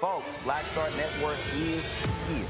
Folks, Black Star Network is here.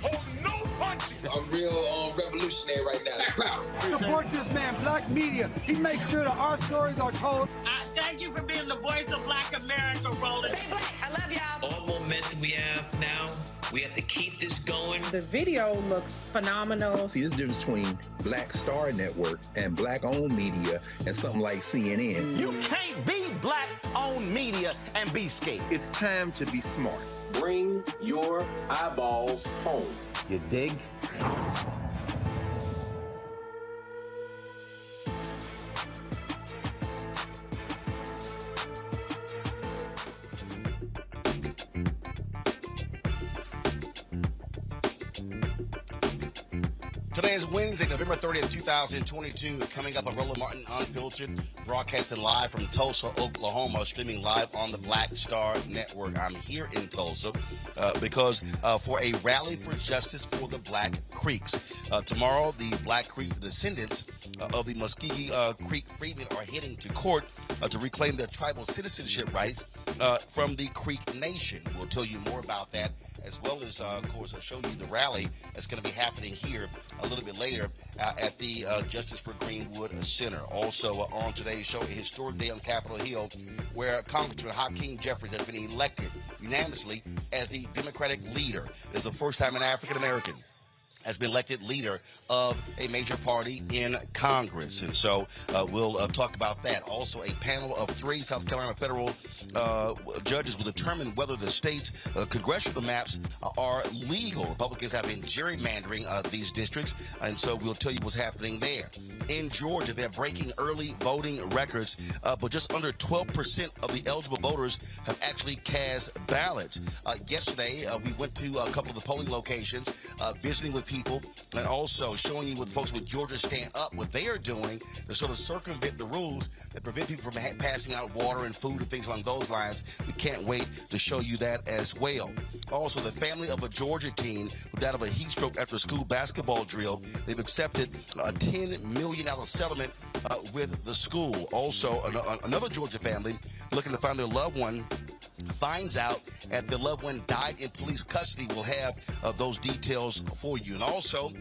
Oh, no punches! I'm real revolutionary right now. Support this man, Black Media. He makes sure that our stories are told. Thank you for being the voice of Black America, Roland. Stay black. I love y'all. All momentum we have now, we have to keep this going. The video looks phenomenal. See, there's a difference between Black Star Network and Black-owned media and something like CNN. You can't be Black-owned media and be scared. It's time to be smart. Bring your eyeballs home. You dig? Today is Wednesday, November 30th, 2022. Coming up on Roland Martin Unfiltered, broadcasting live from Tulsa, Oklahoma, streaming live on the Black Star Network. I'm here in Tulsa because for a rally for justice for the Black Creeks. Tomorrow, the Black Creeks, the descendants of the Muscogee Creek Freedmen, are heading to court to reclaim their tribal citizenship rights from the Creek Nation. We'll tell you more about that, as well as, of course, show you the rally that's going to be happening here a little bit later at the Justice for Greenwood Center. Also on today's show, a historic day on Capitol Hill, where Congressman Hakeem Jeffries has been elected unanimously as the Democratic leader. It's the first time an African American has been elected leader of a major party in Congress. And so we'll talk about that. Also, a panel of 3 South Carolina federal judges will determine whether the state's congressional maps are legal. Republicans have been gerrymandering these districts, and so we'll tell you what's happening there. In Georgia, they're breaking early voting records, but just under 12% of the eligible voters have actually cast ballots. Yesterday, we went to a couple of the polling locations, visiting with people, and also showing you what folks with Georgia Stand Up, what they are doing to sort of circumvent the rules that prevent people from passing out water and food and things along those lines. We can't wait to show you that as well. Also, the family of a Georgia teen who died of a heat stroke after a school basketball drill, they've accepted a $10 million settlement with the school. Also, another Georgia family looking to find their loved one finds out that the loved one died in police custody. We'll have those details for you. And also,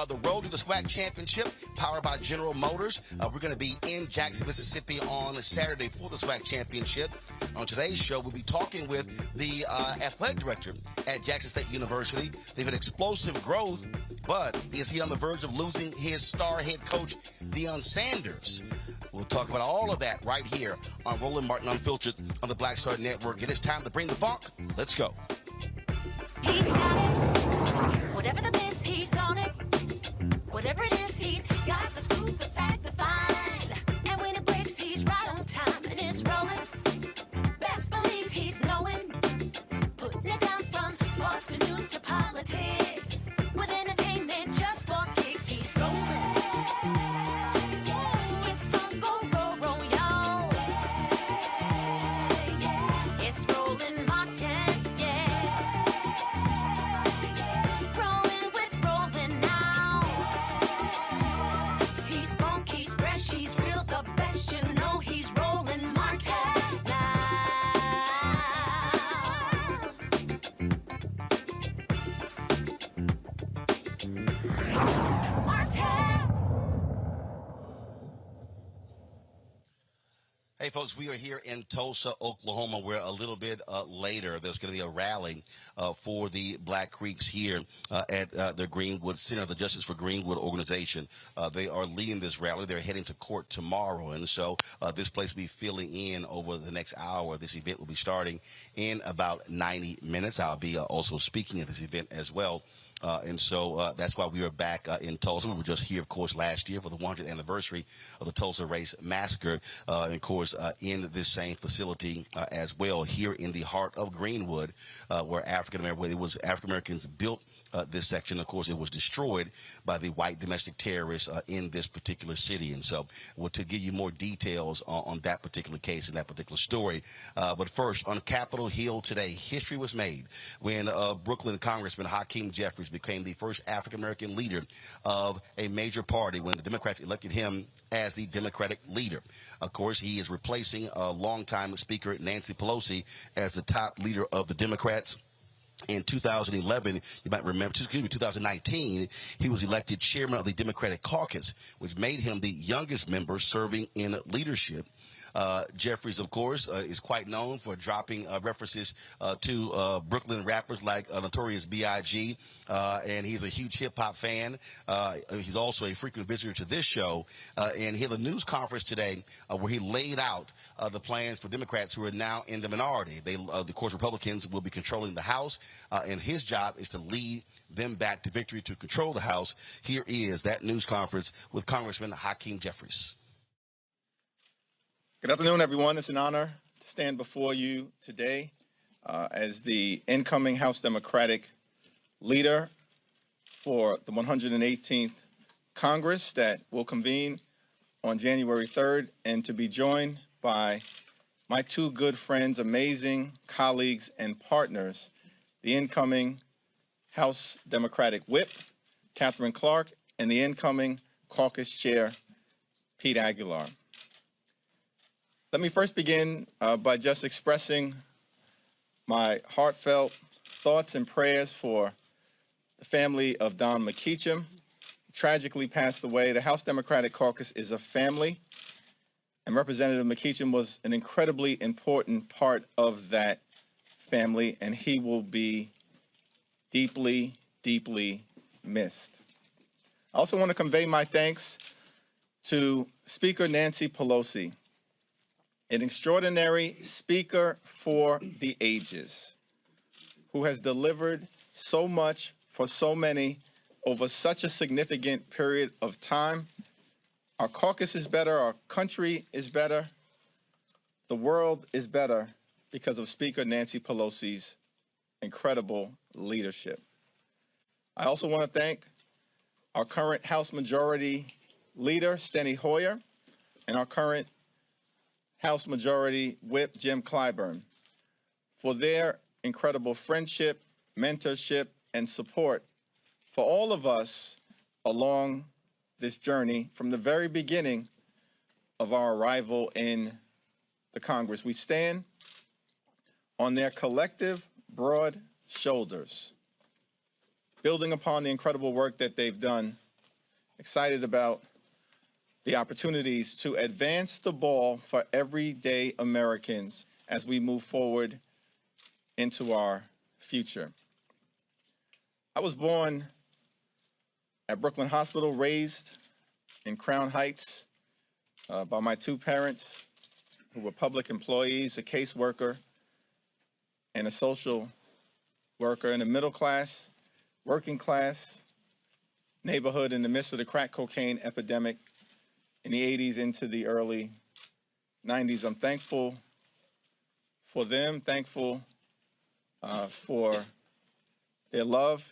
the road to the SWAC championship, powered by General Motors. We're going to be in Jackson, Mississippi on Saturday for the SWAC championship. On today's show, we'll be talking with the athletic director at Jackson State University. They've had explosive growth, but is he on the verge of losing his star head coach, Deion Sanders? We'll talk about all of that right here on Roland Martin Unfiltered on the Black Star Network. It is time to bring the funk. Let's go. He's got it. Whatever the miss, he's on it. Whatever it is, he's got the scoop, the fact, the find. And when it breaks, he's right on time and it's rolling. Best believe he's knowing. Putting it down from sports to news to politics. With entertainment just for kicks, he's rolling. Hey, folks, we are here in Tulsa, Oklahoma, where a little bit later there's going to be a rally for the Black Creeks here at the Greenwood Center, the Justice for Greenwood organization. They are leading this rally. They're heading to court tomorrow, and so this place will be filling in over the next hour. This event will be starting in about 90 minutes. I'll be also speaking at this event as well. And so that's why we are back in Tulsa. We were just here, of course, last year for the 100th anniversary of the Tulsa Race Massacre. And, of course, in this same facility as well, here in the heart of Greenwood, where African Americans built this section. Of course, it was destroyed by the white domestic terrorists in this particular city. And so to give you more details on that particular case and that particular story. But first, on Capitol Hill today, history was made when Brooklyn Congressman Hakeem Jeffries became the first African-American leader of a major party when the Democrats elected him as the Democratic leader. Of course, he is replacing a longtime Speaker Nancy Pelosi as the top leader of the Democrats. In 2011, you might remember, 2019, he was elected chairman of the Democratic Caucus, which made him the youngest member serving in leadership. Jeffries, of course, is quite known for dropping references to Brooklyn rappers like Notorious B.I.G., and he's a huge hip-hop fan. He's also a frequent visitor to this show, and he had a news conference today where he laid out the plans for Democrats who are now in the minority. Of course, Republicans will be controlling the House, and his job is to lead them back to victory to control the House. Here is that news conference with Congressman Hakeem Jeffries. Good afternoon, everyone. It's an honor to stand before you today as the incoming House Democratic leader for the 118th Congress that will convene on January 3rd, and to be joined by my two good friends, amazing colleagues and partners, the incoming House Democratic Whip, Catherine Clark, and the incoming Caucus Chair, Pete Aguilar. Let me first begin by just expressing my heartfelt thoughts and prayers for the family of Don McKeachum. He tragically passed away. The House Democratic Caucus is a family, and Representative McKeachum was an incredibly important part of that family, and he will be deeply, deeply missed. I also want to convey my thanks to Speaker Nancy Pelosi, an extraordinary speaker for the ages, who has delivered so much for so many over such a significant period of time. Our caucus is better, our country is better, the world is better because of Speaker Nancy Pelosi's incredible leadership. I also want to thank our current House Majority Leader, Steny Hoyer, and our current House Majority Whip, Jim Clyburn, for their incredible friendship, mentorship, and support for all of us along this journey from the very beginning of our arrival in the Congress. We stand on their collective broad shoulders, building upon the incredible work that they've done, excited about the opportunities to advance the ball for everyday Americans as we move forward into our future. I was born at Brooklyn Hospital, raised in Crown Heights by my two parents who were public employees, a caseworker and a social worker in a middle class, working class neighborhood in the midst of the crack cocaine epidemic in the 80s into the early 90s. I'm thankful for them, thankful for their love,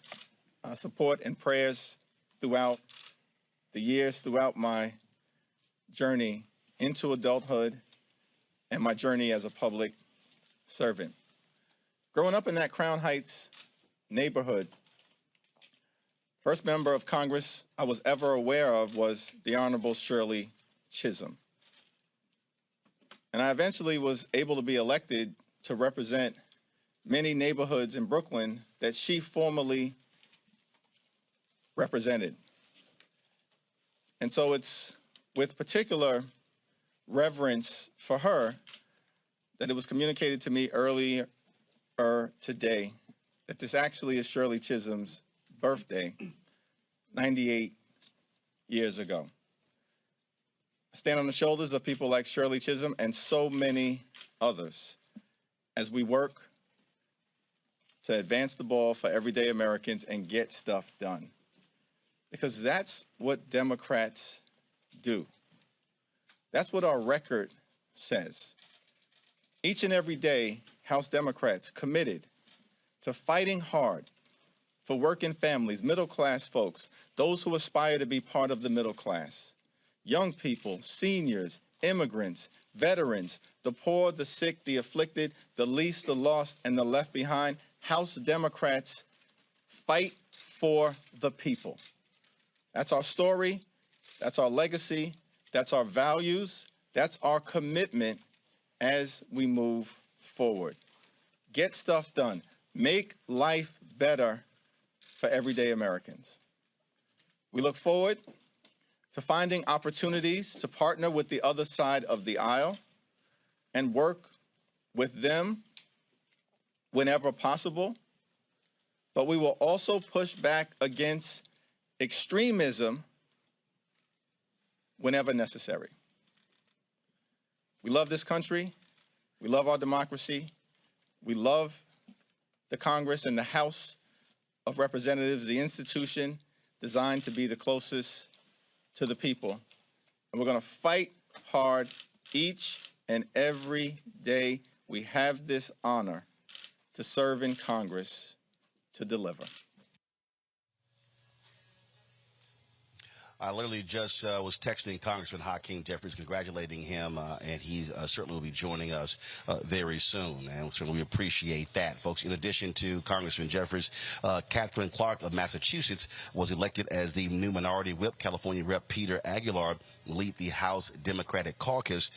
support, and prayers throughout the years, throughout my journey into adulthood and my journey as a public servant. Growing up in that Crown Heights neighborhood, first member of Congress I was ever aware of was the Honorable Shirley Chisholm. And I eventually was able to be elected to represent many neighborhoods in Brooklyn that she formerly represented. And so it's with particular reverence for her that it was communicated to me earlier today that this actually is Shirley Chisholm's birthday, 98 years ago. I stand on the shoulders of people like Shirley Chisholm and so many others as we work to advance the ball for everyday Americans and get stuff done. Because that's what Democrats do. That's what our record says. Each and every day, House Democrats committed to fighting hard for working families, middle-class folks, those who aspire to be part of the middle class, young people, seniors, immigrants, veterans, the poor, the sick, the afflicted, the least, the lost, and the left behind. House Democrats fight for the people. That's our story. That's our legacy. That's our values. That's our commitment as we move forward. Get stuff done. Make life better for everyday Americans. We look forward to finding opportunities to partner with the other side of the aisle and work with them whenever possible. But we will also push back against extremism whenever necessary. We love this country. We love our democracy. We love the Congress and the House of Representatives, the institution designed to be the closest to the people. And we're going to fight hard each and every day we have this honor to serve in Congress to deliver. I literally just was texting Congressman Hakeem Jeffries, congratulating him, and he certainly will be joining us very soon, and certainly we appreciate that, folks. In addition to Congressman Jeffries, Catherine Clark of Massachusetts was elected as the new minority whip. California Rep. Peter Aguilar will lead the House Democratic Caucus.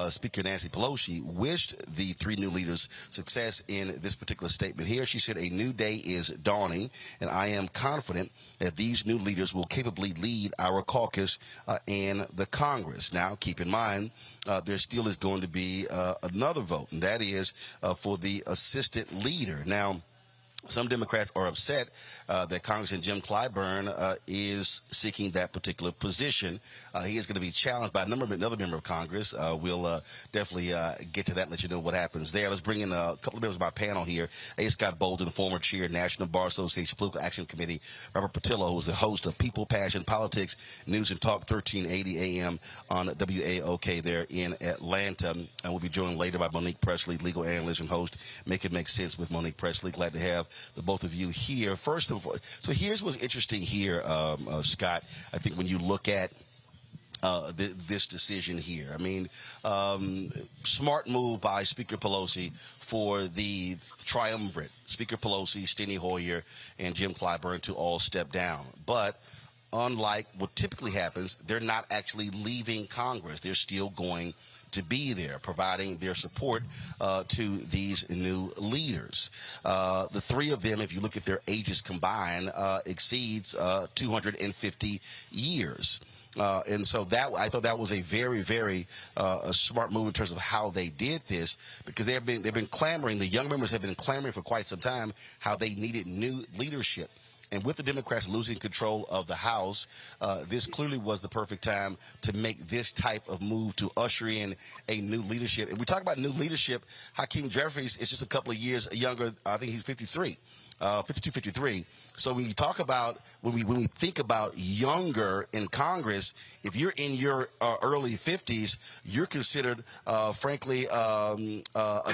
Speaker Nancy Pelosi wished the three new leaders success in this particular statement here. She said, "A new day is dawning, and I am confident that these new leaders will capably lead our caucus and the Congress." Now, keep in mind, there still is going to be another vote, and that is for the assistant leader. Now, some Democrats are upset that Congressman Jim Clyburn is seeking that particular position. He is going to be challenged by another member of Congress. We'll definitely get to that and let you know what happens there. Let's bring in a couple of members of my panel here. A. Scott Bolden, former chair, National Bar Association Political Action Committee. Robert Patillo, who is the host of People, Passion, Politics, News and Talk, 1380 AM on WAOK there in Atlanta. And we'll be joined later by Monique Presley, legal analyst and host. Make It Make Sense with Monique Presley. Glad to have the both of you here. First of all, so here's what's interesting here, Scott. I think when you look at this decision here, I mean, smart move by Speaker Pelosi for the triumvirate, Speaker Pelosi, Steny Hoyer, and Jim Clyburn to all step down. But unlike what typically happens, they're not actually leaving Congress. They're still going to be there, providing their support to these new leaders. The three of them, if you look at their ages combined, exceeds 250 years. And so that, I thought that was a very, very a smart move in terms of how they did this, because they've been clamoring, the young members have been clamoring for quite some time how they needed new leadership. And with the Democrats losing control of the House, this clearly was the perfect time to make this type of move to usher in a new leadership. And we talk about new leadership. Hakeem Jeffries is just a couple of years younger. I think he's 53, 52, 53. So when you talk about, when we think about younger in Congress, if you're in your early 50s, you're considered, frankly, a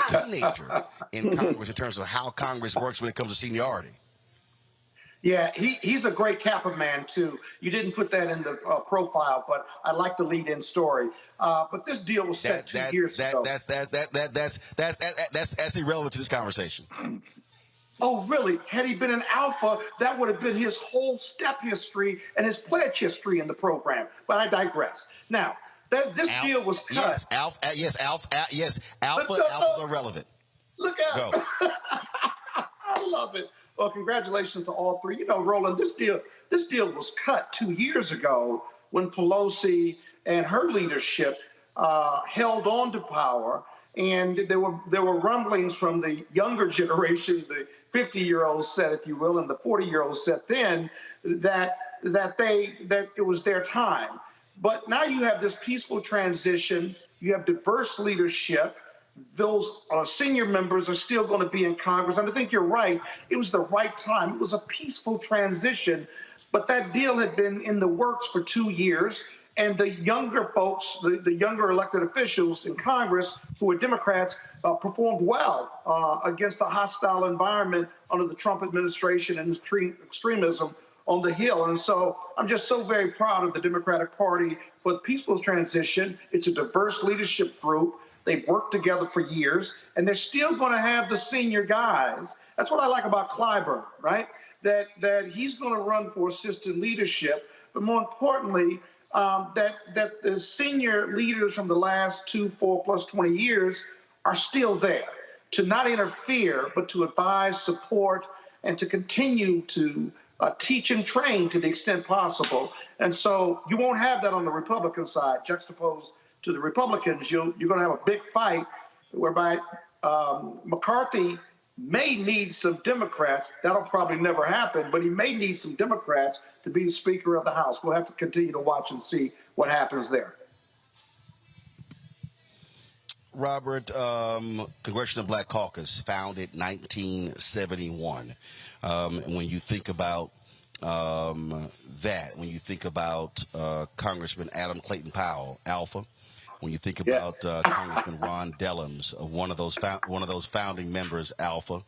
teenager in Congress in terms of how Congress works when it comes to seniority. Yeah, he's a great Kappa man, too. You didn't put that in the profile, but I like the lead-in story. But this deal was set 2 years ago. That's irrelevant to this conversation. Oh, really? Had he been an alpha, that would have been his whole step history and his pledge history in the program. But I digress. Now, this deal was cut. Yes, alphas are relevant. Look out. I love it. Well, congratulations to all three. You know, Roland, this deal was cut 2 years ago when Pelosi and her leadership held on to power, and there were rumblings from the younger generation, the 50-year-olds said, if you will, and the 40-year-olds said then that it was their time. But now you have this peaceful transition. You have diverse leadership. Those senior members are still going to be in Congress. And I think you're right. It was the right time. It was a peaceful transition. But that deal had been in the works for 2 years. And the younger folks, the younger elected officials in Congress who are Democrats, performed well against a hostile environment under the Trump administration and extremism on the Hill. And so I'm just so very proud of the Democratic Party for the peaceful transition. It's a diverse leadership group. They've worked together for years, and they're still going to have the senior guys. That's what I like about Clyburn, right? that he's going to run for assistant leadership, but more importantly, that the senior leaders from the last 4 plus 20 years are still there to not interfere, but to advise, support, and to continue to teach and train to the extent possible. And so you won't have that on the Republican side. Juxtaposed to the Republicans, you're going to have a big fight whereby McCarthy may need some Democrats. That'll probably never happen, but he may need some Democrats to be the Speaker of the House. We'll have to continue to watch and see what happens there. Robert, Congressional Black Caucus, founded 1971. When you think about that, when you think about Congressman Adam Clayton Powell, Alpha, when you think about Congressman Ron Dellums, one of those founding members, Alpha,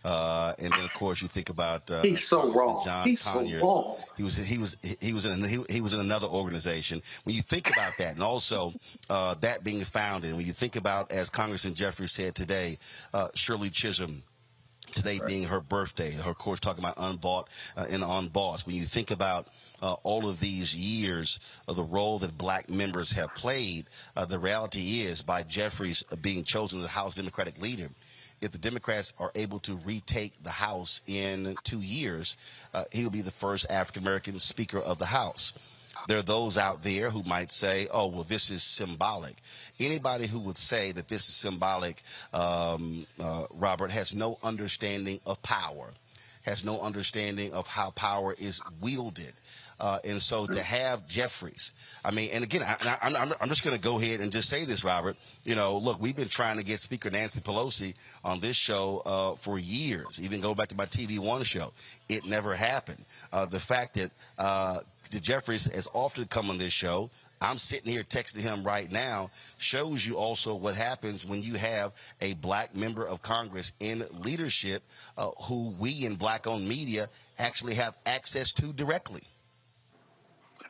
and then of course you think about he's so wrong. John He's Conyers. so wrong. He was in another organization. When you think about that, and also that being founded, and when you think about, as Congressman Jeffries said today, Shirley Chisholm, today being her birthday, her course talking about unbought and unbossed. When you think about all of these years of the role that black members have played, the reality is, by Jeffries being chosen as the House Democratic leader, if the Democrats are able to retake the House in 2 years, he'll be the first African-American Speaker of the House. There are those out there who might say, oh, well, this is symbolic. Anybody who would say that this is symbolic, Robert, has no understanding of power, has no understanding of how power is wielded. And so to have Jeffries, I mean, and again, I'm just going to go ahead and just say this, Robert. You know, look, we've been trying to get Speaker Nancy Pelosi on this show for years, even go back to my TV One show. It never happened. The fact that Jeffries has often come on this show, I'm sitting here texting him right now, shows you also what happens when you have a black member of Congress in leadership who we in black-owned media actually have access to directly.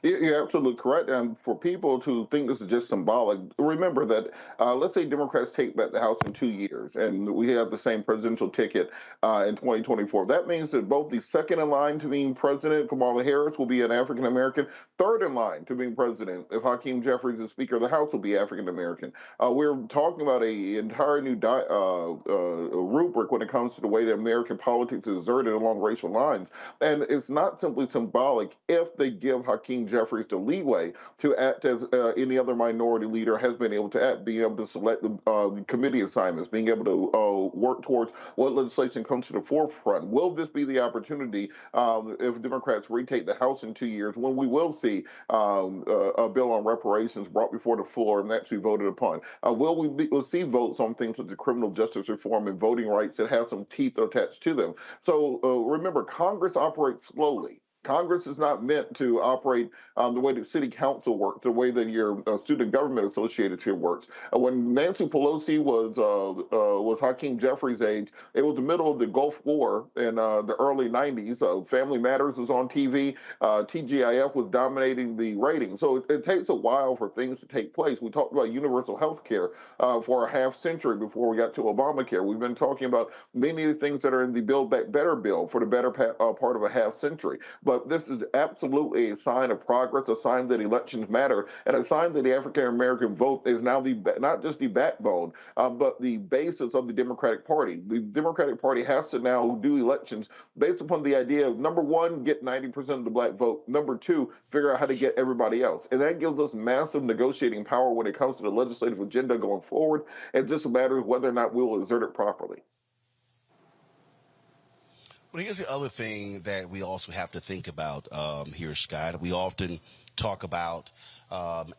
You're absolutely correct. And for people to think this is just symbolic, remember that let's say Democrats take back the House in 2 years and we have the same presidential ticket in 2024. That means that both the second in line to being president, Kamala Harris, will be an African-American. Third in line to being president, if Hakeem Jeffries is Speaker of the House, will be African-American. We're talking about an entire new rubric when it comes to the way that American politics is exerted along racial lines. And it's not simply symbolic if they give Hakeem Jeffries the leeway to act as any other minority leader has been able to act, being able to select the committee assignments, being able to work towards what legislation comes to the forefront. Will this be the opportunity if Democrats retake the House in 2 years when we will see a bill on reparations brought before the floor and actually voted upon? We'll see votes on things such as criminal justice reform and voting rights that have some teeth attached to them. So remember, Congress operates slowly. Congress is not meant to operate the way that city council works, the way that your student government associated here works. When Nancy Pelosi was Hakeem Jeffries' age, it was the middle of the Gulf War in the early 90s. Family Matters was on TV. TGIF was dominating the ratings. So it takes a while for things to take place. We talked about universal health care for a half century before we got to Obamacare. We've been talking about many of the things that are in the Build Back Better bill for the better part of a half century. But this is absolutely a sign of progress, a sign that elections matter, and a sign that the African-American vote is now not just the backbone, but the basis of the Democratic Party. The Democratic Party has to now do elections based upon the idea of, number one, get 90% of the black vote, number two, figure out how to get everybody else. And that gives us massive negotiating power when it comes to the legislative agenda going forward. It just matters whether or not we'll exert it properly. Well, here's the other thing that we also have to think about here, Scott. We often talk about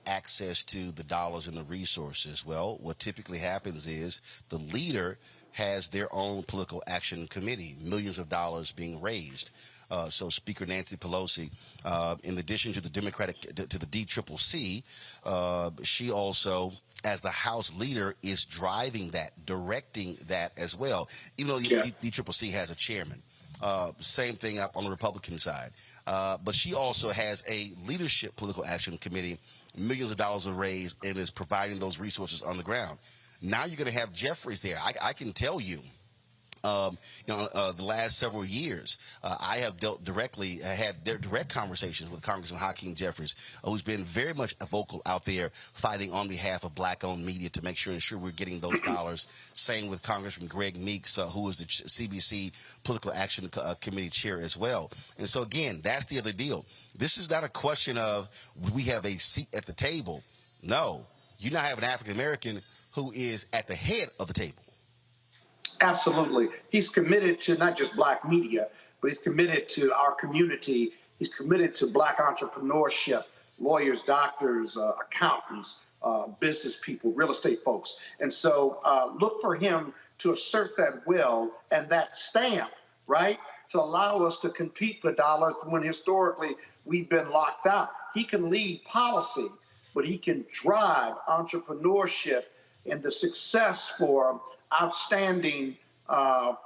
access to the dollars and the resources. Well, what typically happens is the leader has their own political action committee, millions of dollars being raised. So Speaker Nancy Pelosi, in addition to the to the DCCC, she also, as the House leader, is driving that, directing that as well, even though the DCCC has a chairman. Same thing up on the Republican side. But she also has a leadership political action committee, millions of dollars are raised, and is providing those resources on the ground. Now you're going to have Jeffries there. I can tell you the last several years, I have had direct conversations with Congressman Hakeem Jeffries, who's been very much vocal out there fighting on behalf of black-owned media to ensure we're getting those dollars. Same with Congressman Greg Meeks, who is the CBC Political Action Committee chair as well. And so, again, that's the other deal. This is not a question of we have a seat at the table. No, you now have an African-American who is at the head of the table. Absolutely. He's committed to not just black media, but he's committed to our community. He's committed to black entrepreneurship, lawyers, doctors, accountants, business people, real estate folks. And so look for him to assert that will and that stamp, right, to allow us to compete for dollars when historically we've been locked out. He can lead policy, but he can drive entrepreneurship and the success for outstanding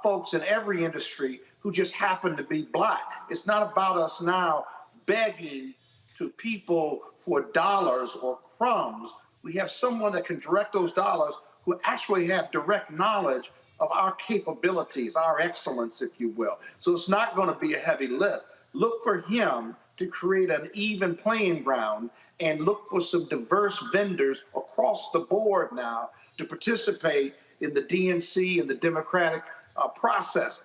folks in every industry who just happen to be black. It's not about us now begging to people for dollars or crumbs. We have someone that can direct those dollars who actually have direct knowledge of our capabilities, our excellence, if you will. So it's not going to be a heavy lift. Look for him to create an even playing ground and look for some diverse vendors across the board now to participate in the DNC and the Democratic process.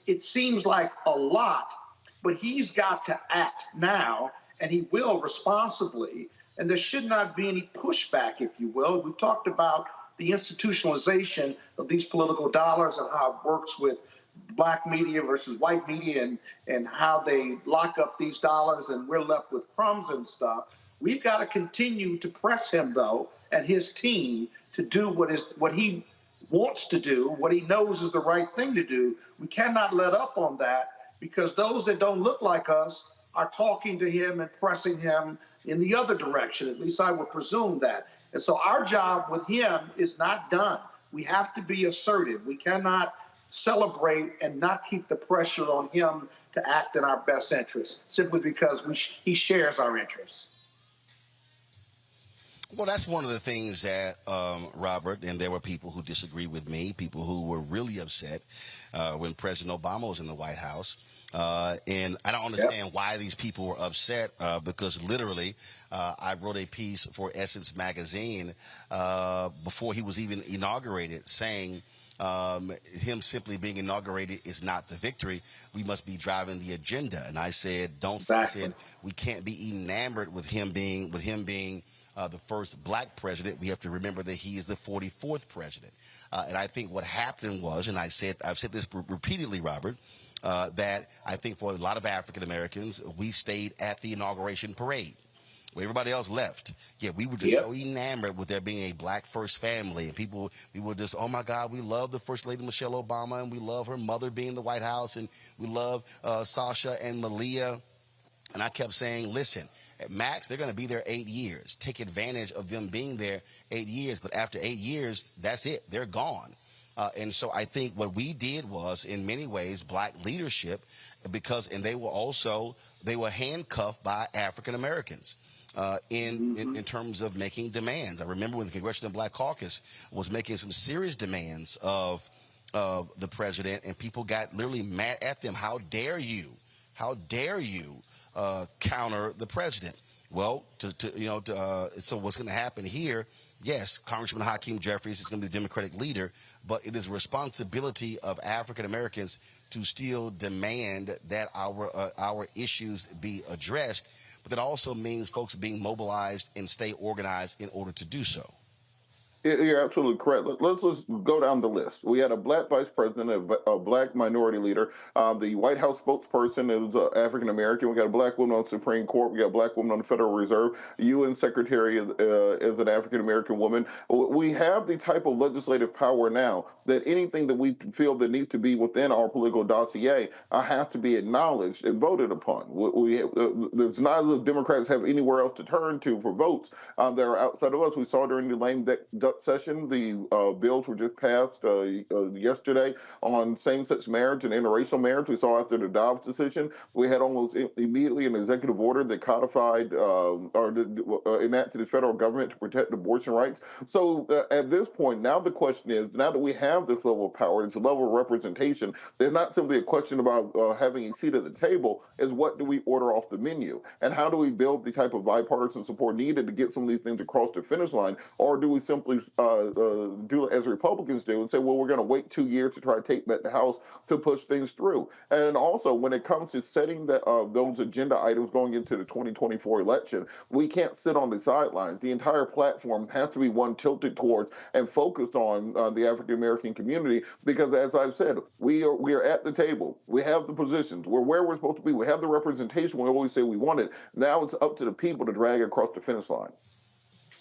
It seems like a lot, but he's got to act now, and he will responsibly, and there should not be any pushback, if you will. We've talked about the institutionalization of these political dollars and how it works with black media versus white media and how they lock up these dollars and we're left with crumbs and stuff. We've got to continue to press him, though, and his team to do what he wants to do, what he knows is the right thing to do. We cannot let up on that because those that don't look like us are talking to him and pressing him in the other direction. At least I would presume that. And so our job with him is not done. We have to be assertive. We cannot celebrate and not keep the pressure on him to act in our best interest simply because he shares our interests. Well, that's one of the things that, Robert, and there were people who disagree with me, people who were really upset when President Obama was in the White House. And I don't understand why these people were upset because literally I wrote a piece for Essence magazine before he was even inaugurated saying him simply being inaugurated is not the victory. We must be driving the agenda. And I said, I said, we can't be enamored with him being the first black president. We have to remember that he is the 44th president. And I think what happened was, and I've said this repeatedly, Robert, that I think for a lot of African Americans, we stayed at the inauguration parade. Where everybody else left. Yeah, we were just so enamored with there being a black first family. And we were just, oh my God, we love the First Lady Michelle Obama, and we love her mother being in the White House, and we love Sasha and Malia. And I kept saying, listen, at max, they're going to be there 8 years. Take advantage of them being there 8 years. But after 8 years, that's it. They're gone. And so I think what we did was, in many ways, black leadership, and they were handcuffed by African Americans. In terms of making demands. I remember when the Congressional Black Caucus was making some serious demands of the president, and people got literally mad at them. How dare you counter the president? Well, so what's going to happen here? Yes, Congressman Hakeem Jeffries is going to be the Democratic leader, but it is a responsibility of African Americans to still demand that our issues be addressed. But that also means folks being mobilized and stay organized in order to do so. You're absolutely correct. Let's go down the list. We had a black vice president, a black minority leader. The White House spokesperson is African American. We got a black woman on the Supreme Court. We got a black woman on the Federal Reserve. UN Secretary is an African American woman. We have the type of legislative power now that anything that we feel that needs to be within our political dossier has to be acknowledged and voted upon. There's not as if Democrats have anywhere else to turn to for votes that are outside of us. We saw during the lame duck session. The bills were just passed yesterday on same-sex marriage and interracial marriage. We saw after the Dobbs decision, we had almost immediately an executive order that codified enacted the federal government to protect abortion rights. So at this point, now the question is, now that we have this level of power, it's a level of representation, there's not simply a question about having a seat at the table, is what do we order off the menu? And how do we build the type of bipartisan support needed to get some of these things across the finish line? Or do we simply do as Republicans do and say, well, we're going to wait 2 years to try to take back the House to push things through? And also, when it comes to setting those agenda items going into the 2024 election, we can't sit on the sidelines. The entire platform has to be one tilted towards and focused on the African American community, because as I've said, we are at the table. We have the positions. We're where we're supposed to be. We have the representation we always say we wanted. Now it's up to the people to drag it across the finish line.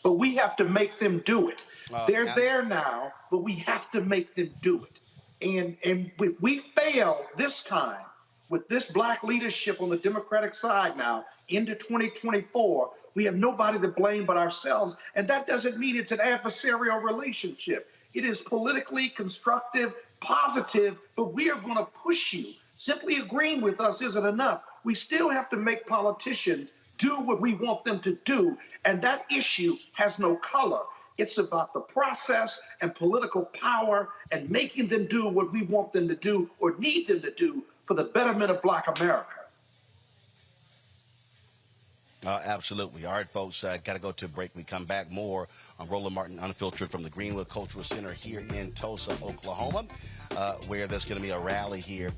But we have to make them do it. They're there now, but we have to make them do it. And if we fail this time with this black leadership on the Democratic side now into 2024, we have nobody to blame but ourselves. And that doesn't mean it's an adversarial relationship. It is politically constructive, positive, but we are going to push you. Simply agreeing with us isn't enough. We still have to make politicians do what we want them to do. And that issue has no color. It's about the process and political power and making them do what we want them to do or need them to do for the betterment of Black America. Absolutely. All right, folks, got to go to a break. We come back more on Roland Martin Unfiltered from the Greenwood Cultural Center here in Tulsa, Oklahoma, where there's going to be a rally here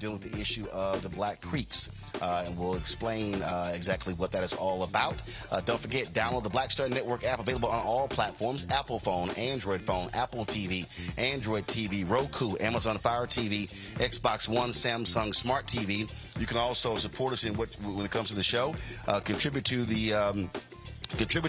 dealing with the issue of the Black Creeks. And we'll explain exactly what that is all about. Don't forget, download the Black Star Network app, available on all platforms: Apple phone, Android phone, Apple TV, Android TV, Roku, Amazon Fire TV, Xbox One, Samsung Smart TV. You can also support us when it comes to the show. Contribute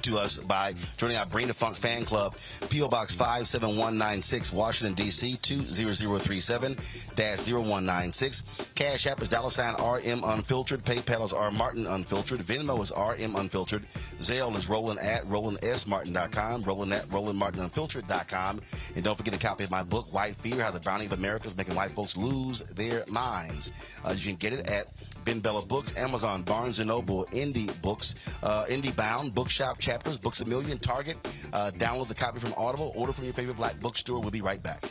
to us by joining our Bring the Funk fan club. P.O. Box 57196, Washington, D.C. 20037-0196. Cash App is $RM Unfiltered. PayPal is R Martin Unfiltered. Venmo is RM Unfiltered. Zelle is Roland at RolandSMartin.com. Roland at RolandMartinUnfiltered.com. And don't forget a copy of my book, White Fear: How the Bounty of America is Making White Folks Lose Their Minds. You can get it at Ben Bella Books, Amazon, Barnes & Noble, Indie Books, Indie Bound, Bookshop Chapters, Books A Million, Target. Download the copy from Audible. Order from your favorite Black bookstore. We'll be right back.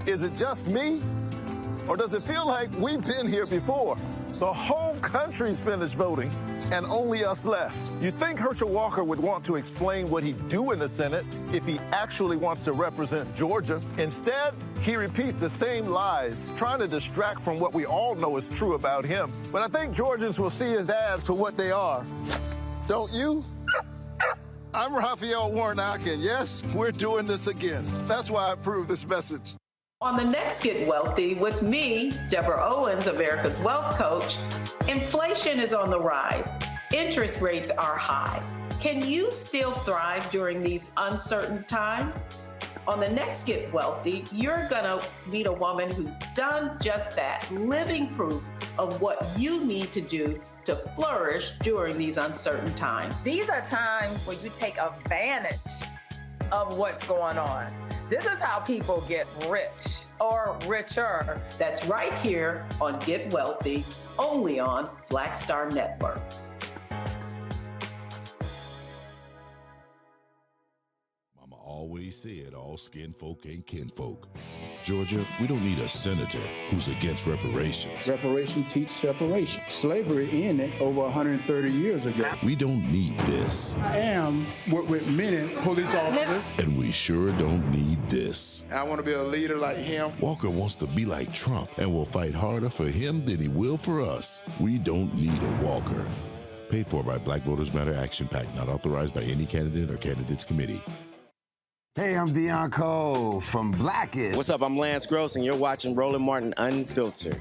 Is it just me? Or does it feel like we've been here before? The whole country's finished voting, and only us left. You'd think Herschel Walker would want to explain what he'd do in the Senate if he actually wants to represent Georgia. Instead, he repeats the same lies, trying to distract from what we all know is true about him. But I think Georgians will see his ads for what they are. Don't you? I'm Raphael Warnock, and yes, we're doing this again. That's why I approve this message. On the next Get Wealthy with me, Deborah Owens, America's Wealth Coach, inflation is on the rise. Interest rates are high. Can you still thrive during these uncertain times? On the next Get Wealthy, you're gonna meet a woman who's done just that, living proof of what you need to do to flourish during these uncertain times. These are times where you take advantage of what's going on. This is how people get rich or richer. That's right here on Get Wealthy, only on Black Star Network. Mama always said all skin folk ain't kinfolk. Georgia, we don't need a senator who's against reparations. Reparation teaches separation. Slavery ended over 130 years ago. We don't need this. I am with many police officers. And we sure don't need this. I want to be a leader like him. Walker wants to be like Trump and will fight harder for him than he will for us. We don't need a Walker. Paid for by Black Voters Matter Action PAC, not authorized by any candidate or candidates committee. Hey, I'm Deion Cole from Blackest. What's up? I'm Lance Gross, and you're watching Roland Martin Unfiltered.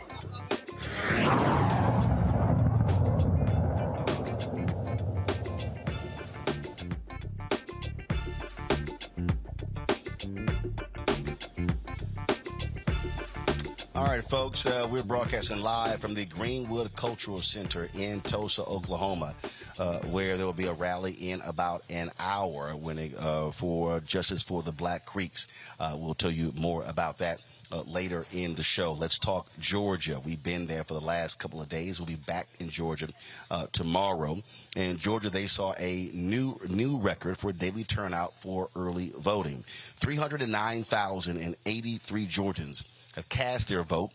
All right, folks, we're broadcasting live from the Greenwood Cultural Center in Tulsa, Oklahoma, where there will be a rally in about an hour for Justice for the Black Creeks. We'll tell you more about that later in the show. Let's talk Georgia. We've been there for the last couple of days. We'll be back in Georgia tomorrow. In Georgia, they saw a new record for daily turnout for early voting. 309,083 Georgians have cast their vote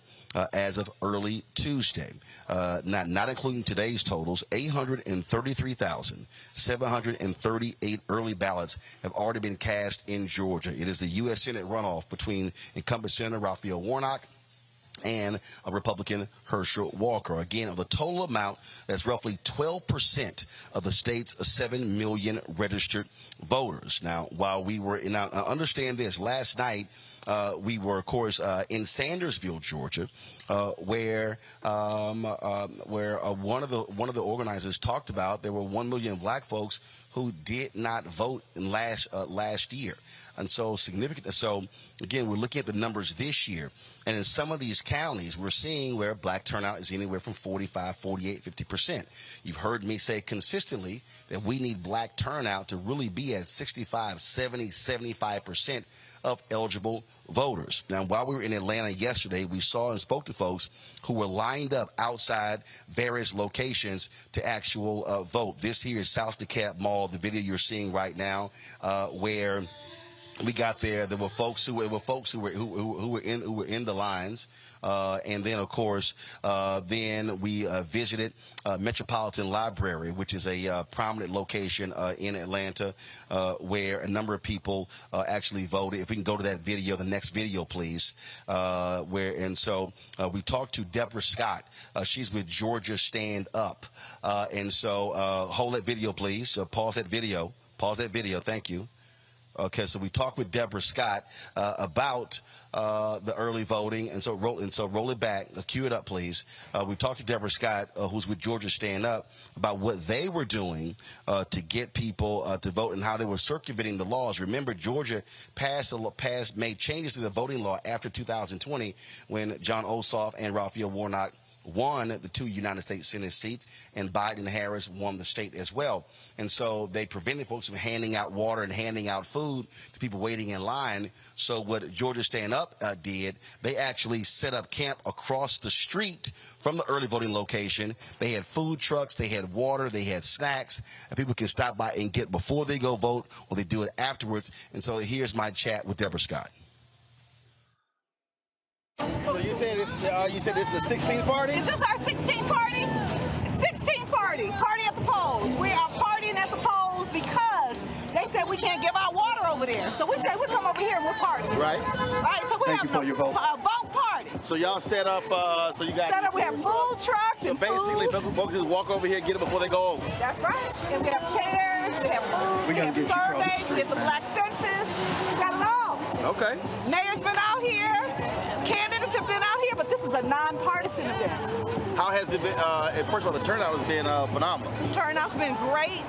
as of early Tuesday. Not including today's totals, 833,738 early ballots have already been cast in Georgia. It is the U.S. Senate runoff between incumbent Senator Raphael Warnock and a Republican Herschel Walker. Again, of the total amount, that's roughly 12% of the state's 7 million registered voters. Now, while we were understand this, last night we were, of course, in Sandersville, Georgia, where one of the organizers talked about there were 1 million black folks who did not vote in last year. And so significant. So again, we're looking at the numbers this year, and in some of these counties, we're seeing where black turnout is anywhere from 45, 48, 50%. You've heard me say consistently that we need black turnout to really be at 65, 70, 75% of eligible voters. Now, while we were in Atlanta yesterday, we saw and spoke to folks who were lined up outside various locations to actual vote. This here is South DeKalb Mall, the video you're seeing right now, where we got there. There were folks who were in the lines, and then of course, then we visited Metropolitan Library, which is a prominent location in Atlanta, where a number of people actually voted. If we can go to that video, the next video, please. So we talked to Deborah Scott. She's with Georgia Stand Up, and so hold that video, please. Pause that video. Pause that video. Thank you. Okay, so we talked with Deborah Scott about the early voting, and so roll it back, cue it up, please. We talked to Deborah Scott, who's with Georgia Stand Up, about what they were doing to get people to vote and how they were circumventing the laws. Remember, Georgia made changes to the voting law after 2020 when John Ossoff and Raphael Warnock won the 2 United States Senate seats, and Biden and Harris won the state as well. And so they prevented folks from handing out water and handing out food to people waiting in line. So what Georgia Stand Up did, they actually set up camp across the street from the early voting location. They had food trucks, they had water, they had snacks, and people can stop by and get before they go vote, or they do it afterwards. And so here's my chat with Deborah Scott. So you said this is the 16th party? Is this our 16th party? 16th party. Party at the polls. We are partying at the polls because they said we can't give out water over there. So we said we come over here and we're partying. Right. Right. So we have a vote party. So y'all set up. So you got. Set up. We have food trucks. So and basically, food. folks just walk over here, get it before they go over. That's right. And we have chairs. We have food. We have surveys. We get the black census. We got it all. Okay. Mayor's been out here. Candidates have been out here, but this is a nonpartisan event. How has it been? First of all, the turnout has been phenomenal. The turnout's been great,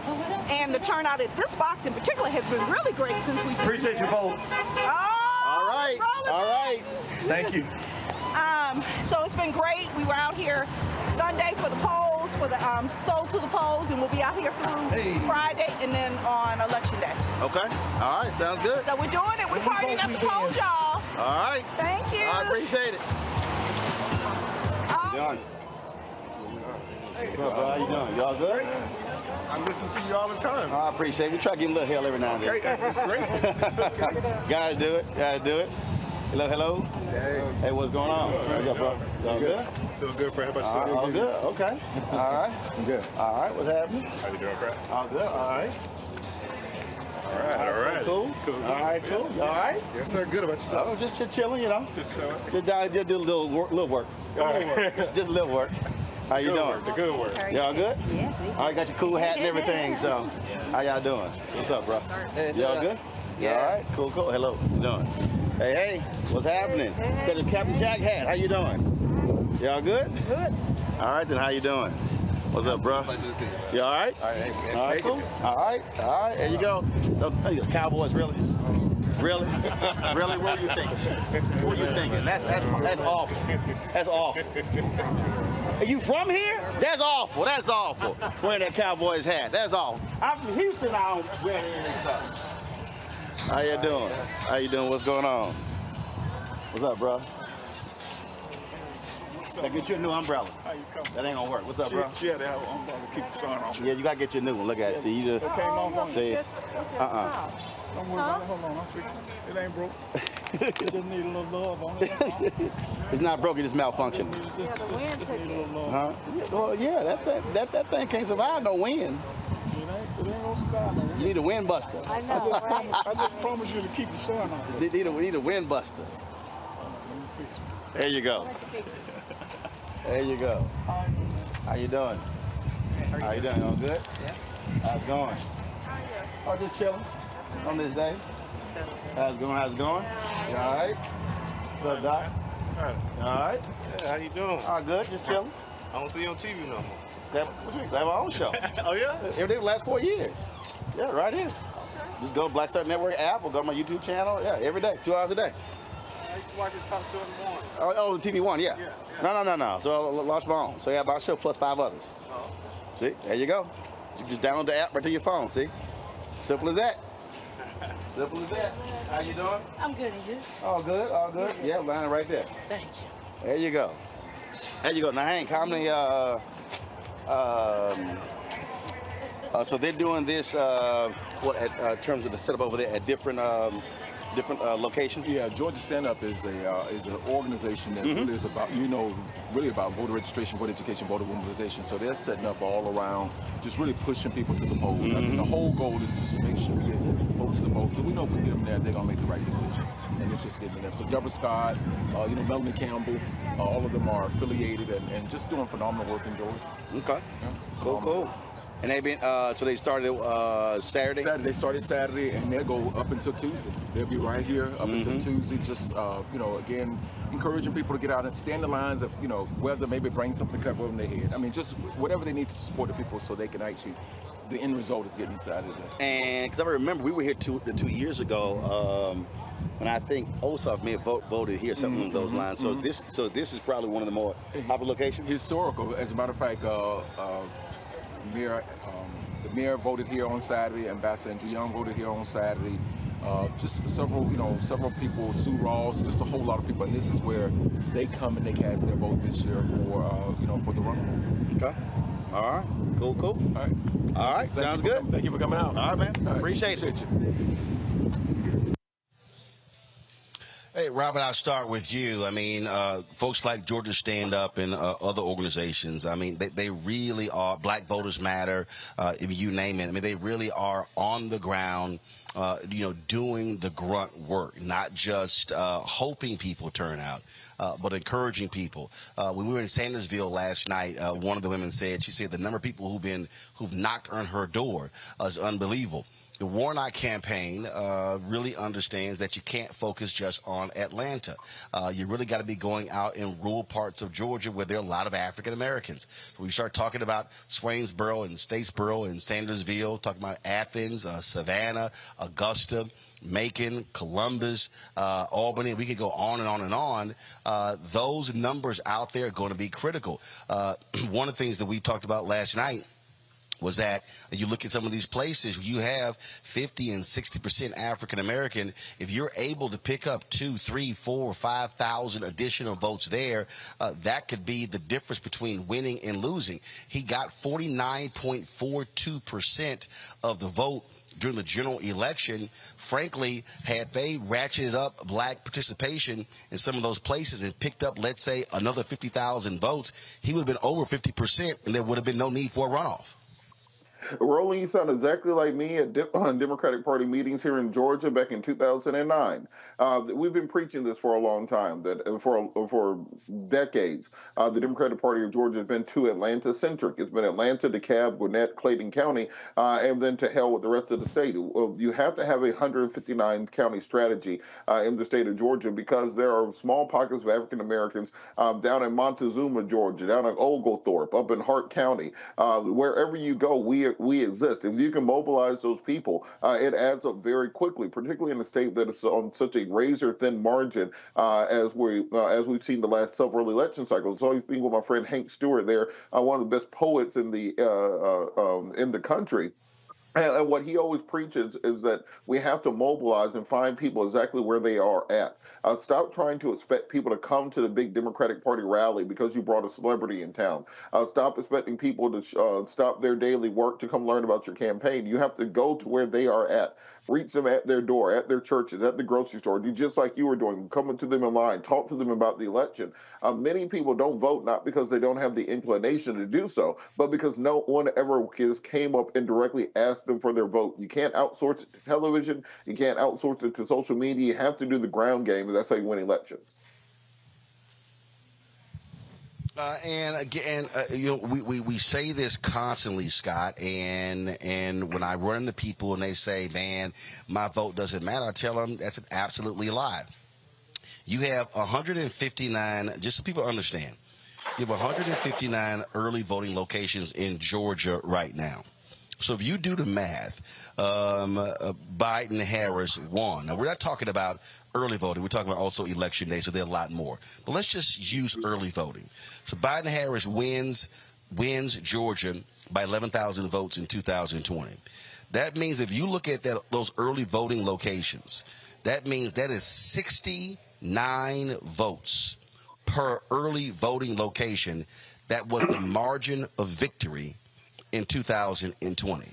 and the turnout at this box in particular has been really great since we appreciate your vote. Oh, all right, all right. Thank you. So it's been great. We were out here Sunday for the polls, for the sold to the polls, and we'll be out here through Friday and then on Election Day. Okay. All right. Sounds good. So we're doing it. We're partying at the polls, y'all. All right. Thank you. I appreciate it. John. What's up, bro? How you doing? Y'all good? I listen to you all the time. I appreciate it. We try to give him a little hell every now and then. Okay, that's great. Gotta do it. Gotta do it. Hello, hello. Hey, what's going on? What's up, bro? Y'all good? Doing good, Fred. How about yourself? All good. Okay. All right. I'm good. All right. What's happening? How you doing, Fred? All good. All right. All right. Cool. All right, cool. All right. Yes, sir. Good. About yourself? Oh, just chilling, you know. Just chilling. Just do a little work. Just a little work. How you doing? The good work. Y'all good? Yes. All right, got your cool hat and everything. So, how y'all doing? What's up, bro? Y'all good? Yeah. All right. Cool. Hello. How you doing? Hey. What's happening? Got your Captain Jack hat. How you doing? Y'all good? Good. All right, then. How you doing? What's up, bro? Pleasure to see you. You all right? All right. All right, cool. All right. There you go. Those Cowboys, really? Really? Really? What were you thinking? What were you thinking? That's awful. That's awful. Are you from here? That's awful. That's awful. Wearing that Cowboys hat. That's awful. I'm from Houston. I don't wear any of this stuff. How you doing? How you doing? What's going on? What's up, bro? Gotta get you a new umbrella. How you coming? That ain't gonna work. What's up, bro? Yeah, that umbrella keep the sun off. Yeah, you gotta get your new one. Look at it. See, you just see. Don't worry about it. Hold on, I'm fixing it. It ain't broke. It just need a little love on it. It's not broke. It just malfunctioned. Yeah, the wind took it. Huh? Well, yeah, that thing can't survive no wind. It ain't gonna survive no wind. You need a wind buster. I know, right? I just promise you to keep the sun on it. We need a wind buster. There you go. There you go. How you doing? How you doing? All good? Yeah. How's it going? Oh, just chilling on this day. How's it going? How's it going? You all right? What's up, Doc? You all right? Yeah, how you doing? All good, just chilling. I don't see you on TV no more. They have our own show. Oh, yeah? Every day the last 4 years. Yeah, right here. Just go to Black Star Network app or go to my YouTube channel. Yeah, every day, 2 hours a day. I used to watch it Talk to in the morning. Oh, the TV one, yeah. No. So I launched my own. So yeah, about show plus 5 others. Oh. See, there you go. You just download the app right to your phone, see? Simple as that. Simple as that. How you doing? I'm good, and you? All good, all good. Yeah, line right there. Thank you. There you go. There you go. Now, Hank, how many, so they're doing this, in terms of the setup over there at different locations? Yeah, Georgia Stand Up is an organization that really is about, really about voter registration, voter education, voter mobilization. So they're setting up all around, just really pushing people to the polls. I mean, the whole goal is just to make sure we get folks to the polls. So we know if we get them there, they're going to make the right decision. And it's just getting them. So Deborah Scott, Melanie Campbell, all of them are affiliated and just doing phenomenal work in Georgia. Okay. Yeah. Cool. And they've been, so they started Saturday? They started Saturday, and they'll go up until Tuesday. They'll be right here up until Tuesday, just, again, encouraging people to get out and stand in lines of, whether maybe bring something to cover over their head. I mean, just whatever they need to support the people so they can actually, the end result is getting Saturday. And, because I remember we were here 2 years ago, and I think Ossoff may have voted here, something along those lines. So this is probably one of the more popular locations? Historical. As a matter of fact, the mayor voted here on Saturday. Ambassador Andrew Young voted here on Saturday. Just several people, Sue Ross, just a whole lot of people. And this is where they come and they cast their vote this year for the runoff. Okay. All right. Cool. All right. Sounds good. Thank you for coming out. All right, man. Appreciate it. Hey, Robert, I'll start with you. I mean, folks like Georgia Stand Up and other organizations, I mean, they really are, Black Voters Matter, if you name it. I mean, they really are on the ground, doing the grunt work, not just hoping people turn out, but encouraging people. When we were in Sandersville last night, one of the women said, the number of people who've knocked on her door is unbelievable. The Warnock campaign really understands that you can't focus just on Atlanta. You really got to be going out in rural parts of Georgia where there are a lot of African Americans. So we start talking about Swainsboro and Statesboro and Sandersville, talking about Athens, Savannah, Augusta, Macon, Columbus, Albany. We could go on and on and on. Those numbers out there are going to be critical. One of the things that we talked about last night was that you look at some of these places, you have 50 and 60% African American. If you're able to pick up 2, 3, 4, 5,000 additional votes there, that could be the difference between winning and losing. He got 49.42% of the vote during the general election. Frankly, had they ratcheted up Black participation in some of those places and picked up, let's say, another 50,000 votes, he would have been over 50%, and there would have been no need for a runoff. Roland, you sound exactly like me at Democratic Party meetings here in Georgia back in 2009. We've been preaching this for a long time, that for decades, the Democratic Party of Georgia has been too Atlanta-centric. It's been Atlanta, DeKalb, Gwinnett, Clayton County, and then to hell with the rest of the state. You have to have a 159-county strategy in the state of Georgia because there are small pockets of African Americans down in Montezuma, Georgia, down in Oglethorpe, up in Hart County. Wherever you go, we exist. If you can mobilize those people, it adds up very quickly, particularly in a state that is on such a razor-thin margin as we've seen the last several election cycles. So speaking with my friend Hank Stewart there, one of the best poets in the country. And what he always preaches is that we have to mobilize and find people exactly where they are at. Stop trying to expect people to come to the big Democratic Party rally because you brought a celebrity in town. Stop expecting people to stop their daily work to come learn about your campaign. You have to go to where they are at. Reach them at their door, at their churches, at the grocery store. Do just like you were doing, coming to them in line, talk to them about the election. Many people don't vote not because they don't have the inclination to do so, but because no one ever came up and directly asked them for their vote. You can't outsource it to television. You can't outsource it to social media. You have to do the ground game, and that's how you win elections. And again, we say this constantly, Scott, and when I run into people and they say, man, my vote doesn't matter, I tell them that's an absolutely lie. You have 159, just so people understand, you have 159 early voting locations in Georgia right now. So if you do the math, Biden-Harris won. Now, we're not talking about early voting. We're talking about also election day, so there are a lot more. But let's just use early voting. So Biden-Harris wins Georgia by 11,000 votes in 2020. That means if you look at those early voting locations, that means that is 69 votes per early voting location. That was the margin of victory in 2020.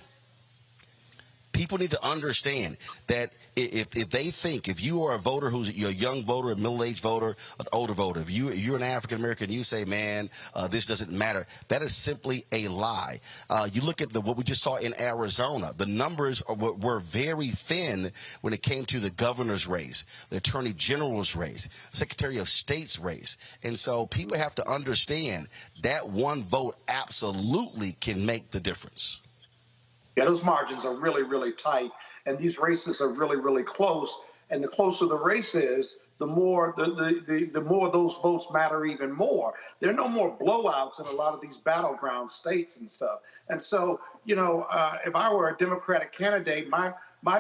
People need to understand that if they think, if you are a voter you're a young voter, a middle-aged voter, an older voter, if you're an African-American, you say, man, this doesn't matter, that is simply a lie. You look at what we just saw in Arizona. The numbers were very thin when it came to the governor's race, the attorney general's race, Secretary of State's race. And so people have to understand that one vote absolutely can make the difference. Yeah, those margins are really, really tight, and these races are really, really close. And the closer the race is, the more the more those votes matter even more. There are no more blowouts in a lot of these battleground states and stuff. And so, if I were a Democratic candidate, my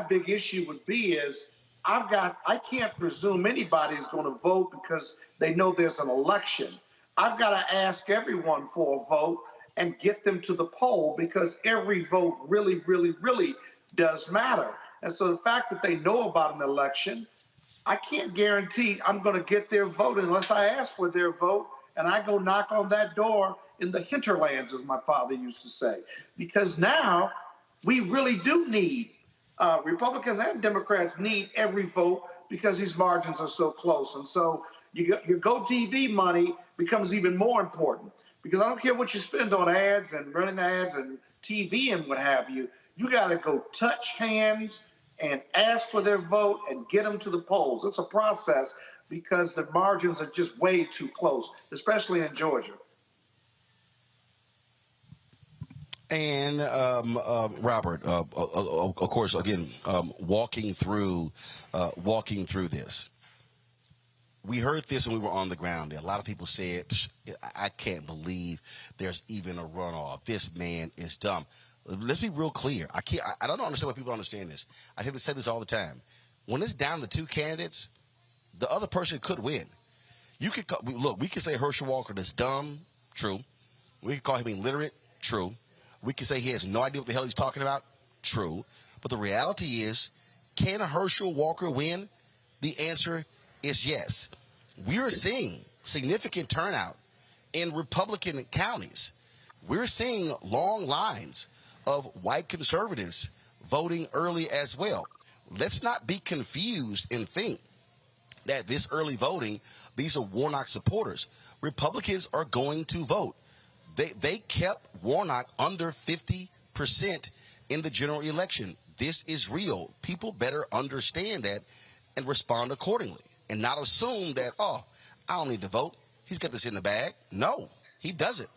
big issue would be is I can't presume anybody's going to vote because they know there's an election. I've got to ask everyone for a vote and get them to the poll because every vote really, really, really does matter. And so the fact that they know about an election, I can't guarantee I'm going to get their vote unless I ask for their vote and I go knock on that door in the hinterlands, as my father used to say. Because now we really do need, Republicans and Democrats need every vote because these margins are so close. And so your GoTV money becomes even more important. Because I don't care what you spend on ads and running ads and TV and what have you, you got to go touch hands and ask for their vote and get them to the polls. It's a process because the margins are just way too close, especially in Georgia. And Robert, of course, again, walking through this. We heard this when we were on the ground there. A lot of people said, I can't believe there's even a runoff. This man is dumb. Let's be real clear. I don't understand why people don't understand this. I hear them say this all the time. When it's down to two candidates, the other person could win. We could say Herschel Walker is dumb, true. We could call him illiterate, true. We could say he has no idea what the hell he's talking about, true. But the reality is, can Herschel Walker win? The answer is yes. We are seeing significant turnout in Republican counties. We're seeing long lines of white conservatives voting early as well. Let's not be confused and think that this early voting, these are Warnock supporters. Republicans are going to vote. They kept Warnock under 50%. 8% in the general election. This is real. People better understand that and respond accordingly and not assume that, oh, I don't need to vote. He's got this in the bag. No, he doesn't.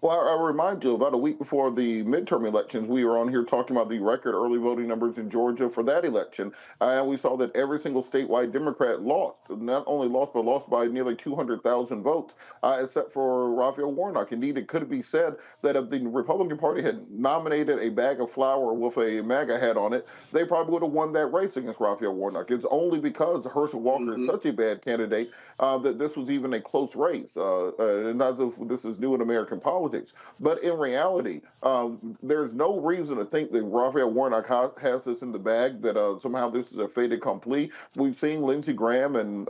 Well, I remind you, about a week before the midterm elections, we were on here talking about the record early voting numbers in Georgia for that election. And we saw that every single statewide Democrat lost, not only lost, but lost by nearly 200,000 votes, except for Raphael Warnock. Indeed, it could be said that if the Republican Party had nominated a bag of flour with a MAGA hat on it, they probably would have won that race against Raphael Warnock. It's only because Herschel Walker is such a bad candidate that this was even a close race. And as if this is new in American politics. But in reality, there's no reason to think that Raphael Warnock has this in the bag, that somehow this is a fait accompli. We've seen Lindsey Graham and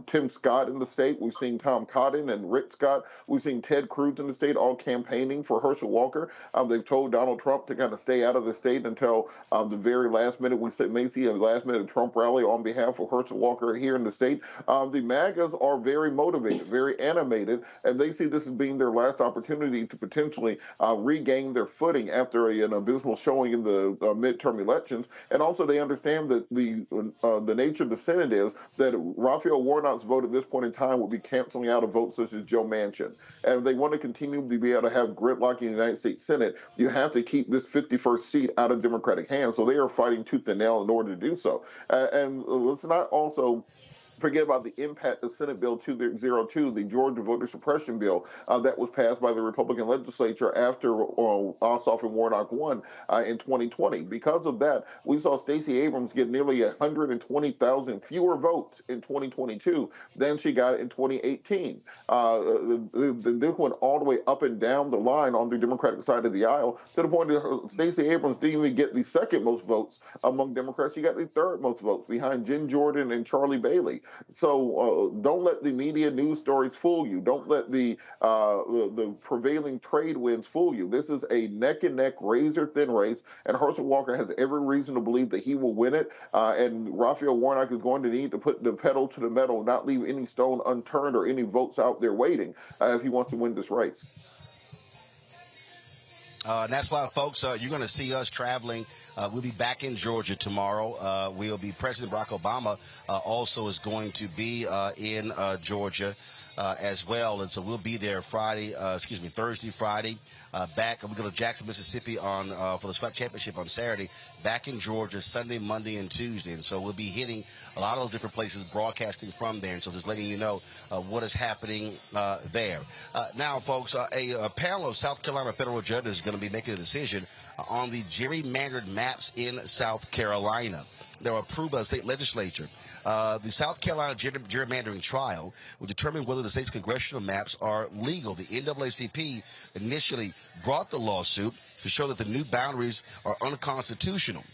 Tim Scott in the state. We've seen Tom Cotton and Rick Scott. We've seen Ted Cruz in the state, all campaigning for Herschel Walker. They've told Donald Trump to kind of stay out of the state until the very last minute. We may see a last-minute Trump rally on behalf of Herschel Walker here in the state. The MAGAs are very motivated, very animated, and they see this as being their last opportunity to potentially regain their footing after an abysmal showing in the midterm elections. And also they understand that the nature of the Senate is that Raphael Warnock's vote at this point in time will be canceling out a vote such as Joe Manchin. And if they want to continue to be able to have gridlock in the United States Senate, you have to keep this 51st seat out of Democratic hands. So they are fighting tooth and nail in order to do so. And let's not also forget about the impact of Senate Bill 202, the Georgia voter suppression bill that was passed by the Republican legislature after Ossoff and Warnock won in 2020. Because of that, we saw Stacey Abrams get nearly 120,000 fewer votes in 2022 than she got in 2018. This went all the way up and down the line on the Democratic side of the aisle, to the point that Stacey Abrams didn't even get the second most votes among Democrats. She got the third most votes behind Jen Jordan and Charlie Bailey. So don't let the media news stories fool you. Don't let the prevailing trade winds fool you. This is a neck-and-neck, razor-thin race, and Herschel Walker has every reason to believe that he will win it. And Raphael Warnock is going to need to put the pedal to the metal, not leave any stone unturned or any votes out there waiting if he wants to win this race. And that's why, folks, you're going to see us traveling. We'll be back in Georgia tomorrow. We'll be President Barack Obama also is going to be in Georgia as well. And so we'll be there Thursday, Friday, back. We go to Jackson, Mississippi on for the SWAC championship on Saturday, back in Georgia Sunday, Monday, and Tuesday. And so we'll be hitting a lot of those different places, broadcasting from there. And so just letting you know what is happening there. Now, folks, a panel of South Carolina federal judges is going to be making a decision on the gerrymandered maps in South Carolina. They were approved by the state legislature. The South Carolina gerrymandering trial will determine whether the state's congressional maps are legal. The NAACP initially brought the lawsuit to show that the new boundaries are unconstitutional.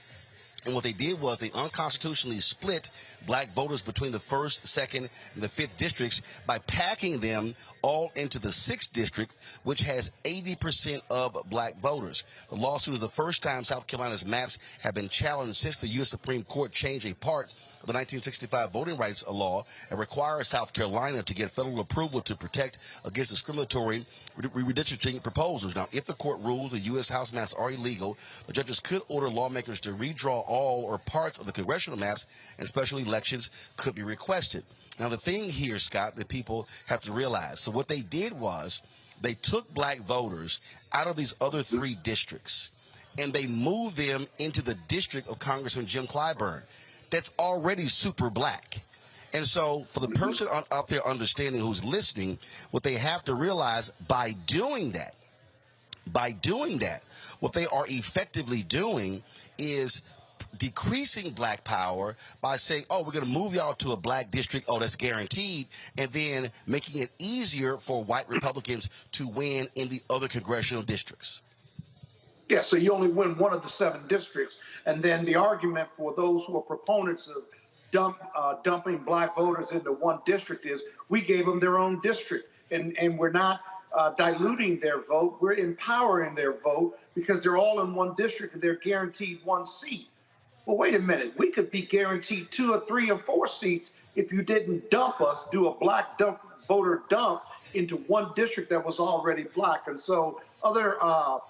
And what they did was they unconstitutionally split black voters between the 1st, 2nd, and the 5th districts by packing them all into the 6th district, which has 80% of black voters. The lawsuit is the first time South Carolina's maps have been challenged since the U.S. Supreme Court changed a part of the 1965 voting rights law and requires South Carolina to get federal approval to protect against discriminatory redistricting proposals. Now, if the court rules the U.S. House maps are illegal, the judges could order lawmakers to redraw all or parts of the congressional maps, and special elections could be requested. Now, the thing here, Scott, that people have to realize, so what they did was they took black voters out of these other 3 districts, and they moved them into the district of Congressman Jim Clyburn. That's already super black. And so for the person out there understanding who's listening, what they have to realize by doing that, what they are effectively doing is decreasing black power by saying, oh, we're going to move y'all to a black district. Oh, that's guaranteed. And then making it easier for white Republicans to win in the other congressional districts. Yeah, so you only win one of the 7 districts. And then the argument for those who are proponents of dumping black voters into one district is we gave them their own district. And we're not diluting their vote. We're empowering their vote because they're all in one district and they're guaranteed 1 seat. Well, wait a minute. We could be guaranteed 2 or 3 or 4 seats if you didn't dump us, do a black voter dump into one district that was already black. And so other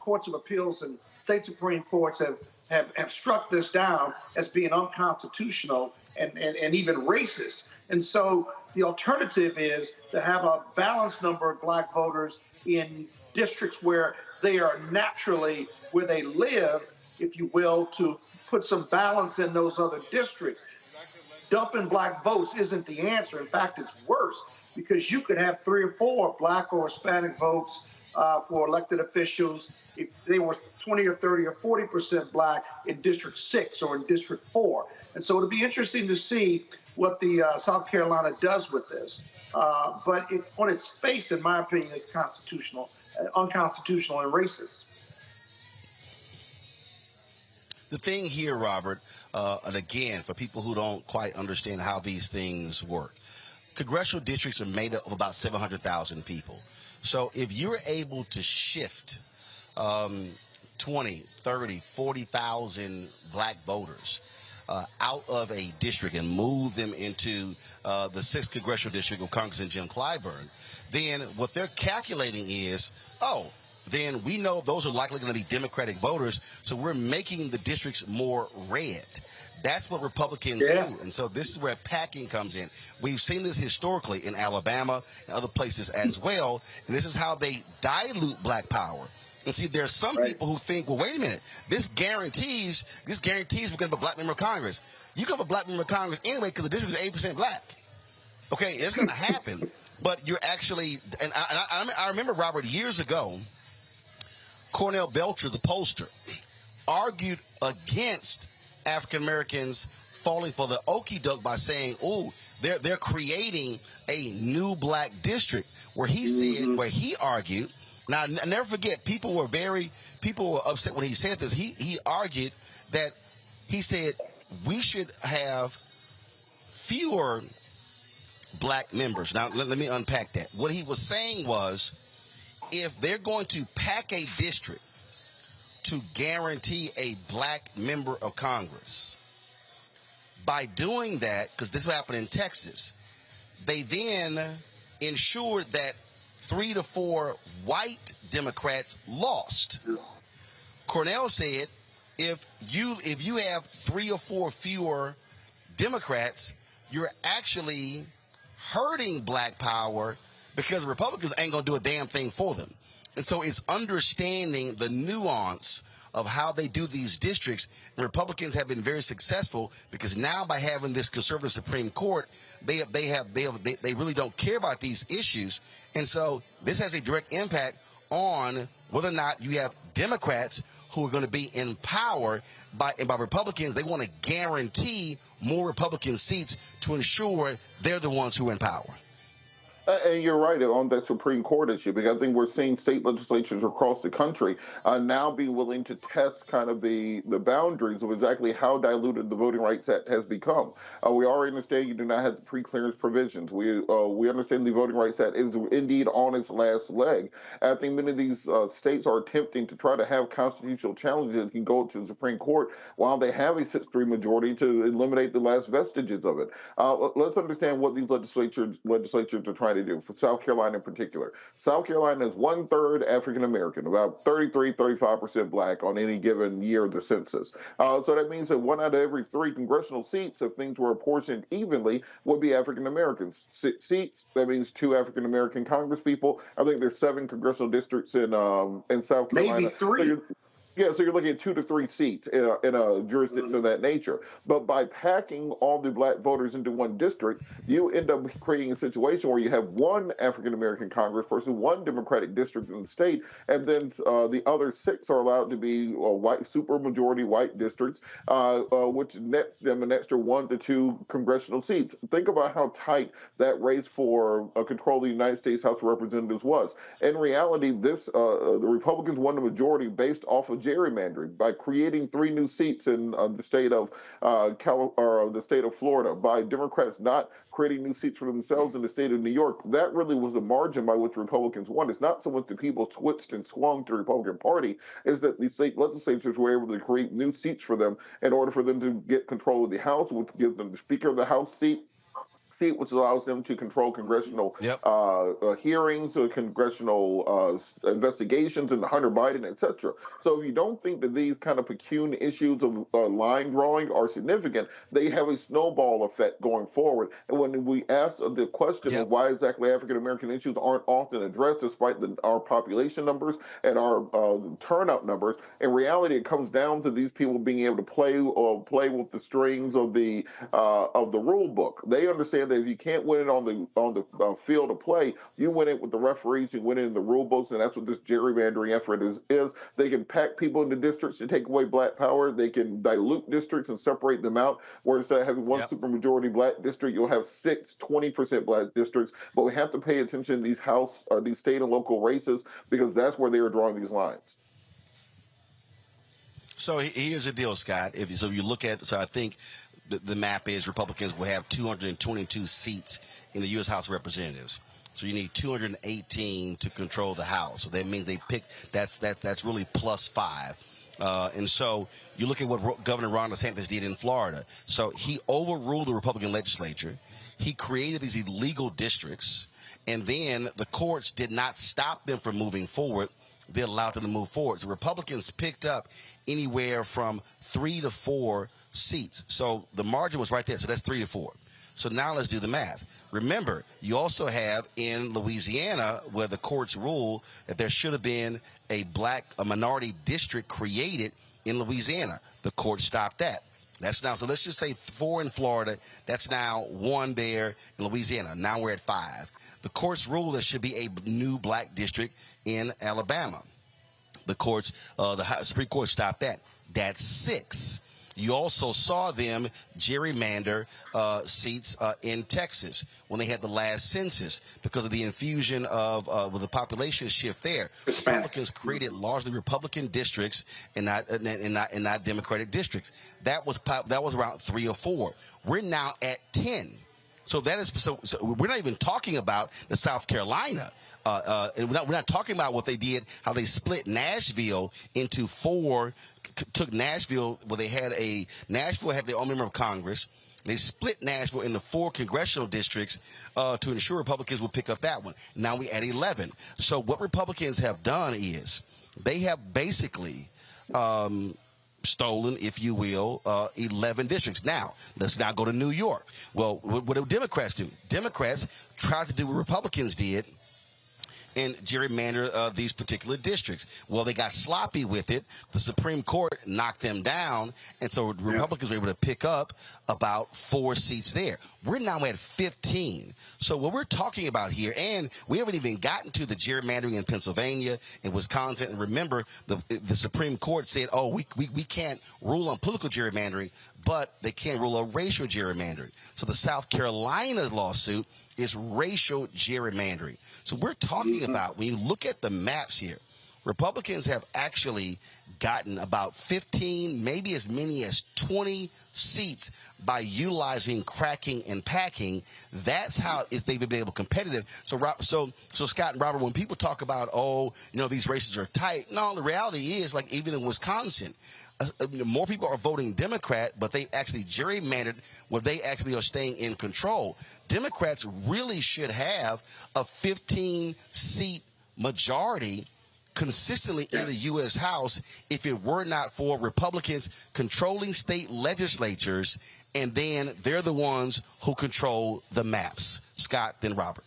courts of appeals and state Supreme Courts have struck this down as being unconstitutional and even racist. And so the alternative is to have a balanced number of black voters in districts where they are naturally where they live, if you will, to put some balance in those other districts. Dumping black votes isn't the answer. In fact, it's worse, because you could have 3 or 4 black or Hispanic votes for elected officials if they were 20 or 30 or 40% black in District 6 or in District 4. And so it'll be interesting to see what the South Carolina does with this. But it's on its face, in my opinion, is unconstitutional and racist. The thing here, Robert, and again, for people who don't quite understand how these things work, congressional districts are made up of about 700,000 people. So if you're able to shift 20, 30, 40,000 black voters out of a district and move them into the 6th congressional district of Congressman Jim Clyburn, then what they're calculating is, then we know those are likely going to be Democratic voters, so we're making the districts more red. That's what Republicans do. And so this is where packing comes in. We've seen this historically in Alabama and other places as well, and this is how they dilute black power. And see, there are some people who think, well, wait a minute, this guarantees we're going to have a black member of Congress. You can have a black member of Congress anyway because the district is 80% black. Okay, it's going to happen, but you're actually, and I remember, Robert, years ago, Cornell Belcher, the pollster, argued against African Americans falling for the okie doke by saying, they're creating a new black district, where he said, where he argued. Now, I never forget, people were upset when he said this. He argued that, he said, we should have fewer black members. Now, let me unpack that. What he was saying was, if they're going to pack a district to guarantee a black member of Congress, by doing that, because this happened in Texas, they then ensured that 3 to 4 white Democrats lost. Cornell said, if you have 3 or 4 fewer Democrats, you're actually hurting black power, because Republicans ain't going to do a damn thing for them. And so it's understanding the nuance of how they do these districts. And Republicans have been very successful, because now by having this conservative Supreme Court, they really don't care about these issues. And so this has a direct impact on whether or not you have Democrats who are going to be in power, and by Republicans, they want to guarantee more Republican seats to ensure they're the ones who are in power. And you're right on that Supreme Court issue, because I think we're seeing state legislatures across the country now being willing to test kind of the boundaries of exactly how diluted the Voting Rights Act has become. We already understand you do not have the pre-clearance provisions. We understand the Voting Rights Act is indeed on its last leg. I think many of these states are attempting to try to have constitutional challenges that can go to the Supreme Court while they have a 6-3 majority to eliminate the last vestiges of it. Let's understand what these legislatures are trying to do, for South Carolina in particular. South Carolina is 1/3 African American, about 33-35% black on any given year of the census. So that means that 1 out of every 3 congressional seats, if things were apportioned evenly, would be African Americans. Seats, that means 2 African American congresspeople. I think there's 7 congressional districts in South Carolina. Maybe 3. So you're looking at 2 to 3 seats in a jurisdiction of that nature. But by packing all the black voters into one district, you end up creating a situation where you have 1 African-American congressperson, 1 Democratic district in the state, and then the other 6 are allowed to be white, supermajority white districts, which nets them an extra 1 to 2 congressional seats. Think about how tight that race for control of the United States House of Representatives was. In reality, the Republicans won the majority based off of gerrymandering, by creating 3 new seats in the state of the state of Florida, by Democrats not creating new seats for themselves in the state of New York. That really was the margin by which Republicans won. It's not so much that people switched and swung to the Republican Party, is that the state legislatures were able to create new seats for them in order for them to get control of the House, which gives them the Speaker of the House seat, seat, which allows them to control congressional hearings or congressional investigations into Hunter Biden, etc. So if you don't think that these kind of peculiar issues of line drawing are significant, they have a snowball effect going forward. And when we ask the question of why exactly African American issues aren't often addressed, despite our population numbers and our turnout numbers, in reality, it comes down to these people being able to play with the strings of the rule book. They understand that if you can't win it on the field of play, you win it with the referees, you win it in the rule books, and that's what this gerrymandering effort is. They can pack people into districts to take away black power. They can dilute districts and separate them out, where instead of having one supermajority black district, you'll have 20% black districts. But we have to pay attention to these state and local races, because that's where they are drawing these lines. So here's the deal, Scott. If you look at, I think the map is Republicans will have 222 seats in the U.S. House of Representatives. So you need 218 to control the House. So that means they pick. That's really +5. And so you look at what Governor Ron DeSantis did in Florida. So he overruled the Republican legislature. He created these illegal districts, and then the courts did not stop them from moving forward. They allowed them to move forward. So Republicans picked up anywhere from 3 to 4 seats. So the margin was right there. So that's 3 to 4. So now let's do the math. Remember, you also have in Louisiana where the courts ruled that there should have been a minority district created in Louisiana. The court stopped that. That's now, so let's just say 4 in Florida. That's now 1 there in Louisiana. Now we're at 5. The courts ruled there should be a new black district in Alabama. The courts, the Supreme Court stopped that. That's 6. You also saw them gerrymander seats in Texas when they had the last census because of the infusion of with the population shift there. Republicans created largely Republican districts and not Democratic districts. That was around 3 or 4. We're now at 10. So that is so we're not even talking about the South Carolina. And we're not talking about what they did, how they split Nashville into 4. Took Nashville, where they had Nashville had their own member of Congress. They split Nashville into 4 congressional districts to ensure Republicans would pick up that one. Now we at 11. So what Republicans have done is they have basically stolen, if you will, 11 districts. Now, let's now go to New York. Well, what do Democrats do? Democrats tried to do what Republicans did and gerrymander these particular districts. Well, they got sloppy with it. The Supreme Court knocked them down, and so Republicans were able to pick up about 4 seats there. We're now at 15. So what we're talking about here, and we haven't even gotten to the gerrymandering in Pennsylvania and Wisconsin. And remember, the Supreme Court said, oh, we can't rule on political gerrymandering, but they can rule on racial gerrymandering. So the South Carolina lawsuit is racial gerrymandering. So we're talking about, when you look at the maps here, Republicans have actually gotten about 15, maybe as many as 20 seats by utilizing cracking and packing. That's how they've been able to competitive. So Scott and Robert, when people talk about, these races are tight, no, the reality is, like even in Wisconsin, more people are voting Democrat, but they actually gerrymandered where they actually are staying in control. Democrats really should have a 15-seat majority consistently in the U.S. House if it were not for Republicans controlling state legislatures, and then they're the ones who control the maps. Scott, then Robert.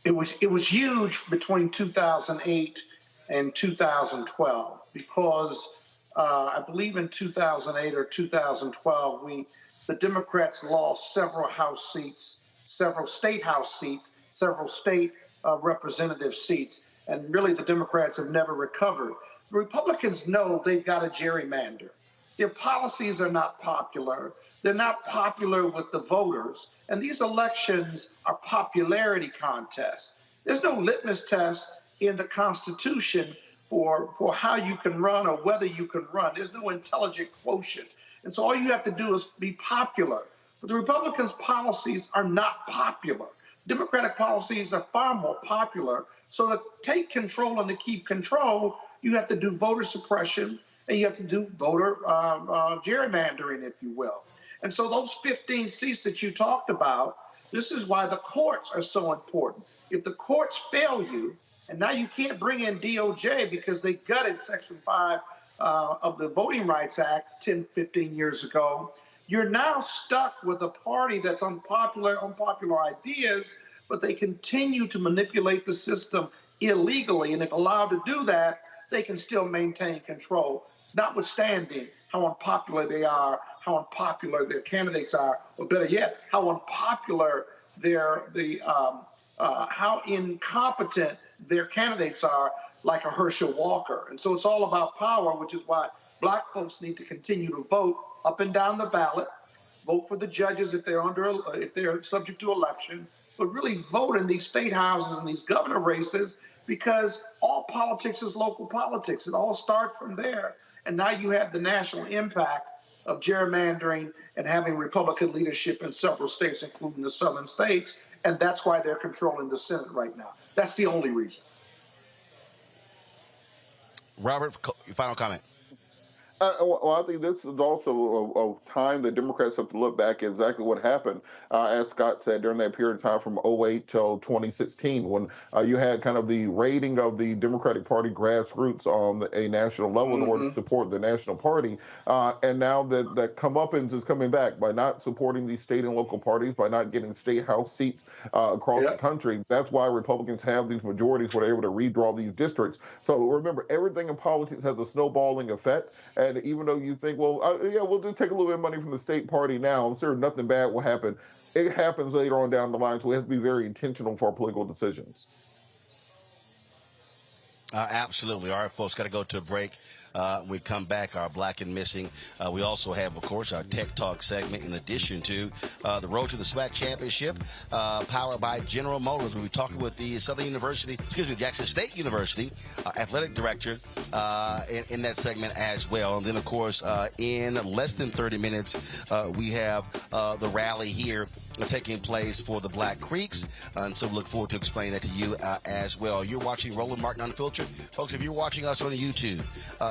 It was huge between 2008 and 2012 because I believe in 2008 or 2012 the Democrats lost several House seats, several state House seats, several state representative seats. And really, the Democrats have never recovered. The Republicans know they've got a gerrymander. Their policies are not popular. They're not popular with the voters. And these elections are popularity contests. There's no litmus test in the Constitution for how you can run or whether you can run. There's no intelligent quotient. And so all you have to do is be popular. But the Republicans' policies are not popular. Democratic policies are far more popular. So to take control and to keep control, you have to do voter suppression and you have to do voter gerrymandering, if you will. And so those 15 seats that you talked about, This is why the courts are so important. If the courts fail you, and now you can't bring in DOJ because they gutted Section 5 of the Voting Rights Act 10, 15 years ago, you're now stuck with a party that's unpopular ideas, but they continue to manipulate the system illegally. And if allowed to do that, they can still maintain control, notwithstanding how unpopular they are, how unpopular their candidates are, or better yet, how unpopular how incompetent their candidates are, like a Herschel Walker. And so it's all about power, which is why Black folks need to continue to vote up and down the ballot, vote for the judges if they're subject to election, but really vote in these state houses and these governor races, because all politics is local politics. It all starts from there. And now you have the national impact of gerrymandering and having Republican leadership in several states, including the southern states. And that's why they're controlling the Senate right now. That's the only reason. Robert, your final comment. Well, I think this is also a time that Democrats have to look back at exactly what happened, as Scott said, during that period of time from 2008 till 2016, when you had kind of the raiding of the Democratic Party grassroots on a national level in order to support the national party. And now that comeuppance is coming back by not supporting these state and local parties, by not getting state house seats across the country. That's why Republicans have these majorities where they're able to redraw these districts. So remember, everything in politics has a snowballing effect. And even though you think, well, yeah, we'll just take a little bit of money from the state party now, I'm sure nothing bad will happen. It happens later on down the line, so we have to be very intentional for our political decisions. Absolutely. All right, folks, got to go to a break. When we come back, our Black and Missing. We also have, of course, our Tech Talk segment in addition to the Road to the SWAC Championship, powered by General Motors. We'll be talking with the Jackson State University athletic director in that segment as well. And then, of course, in less than 30 minutes, we have the rally here taking place for the Black Creeks. And so we look forward to explaining that to you as well. You're watching Roland Martin Unfiltered. Folks, if you're watching us on YouTube,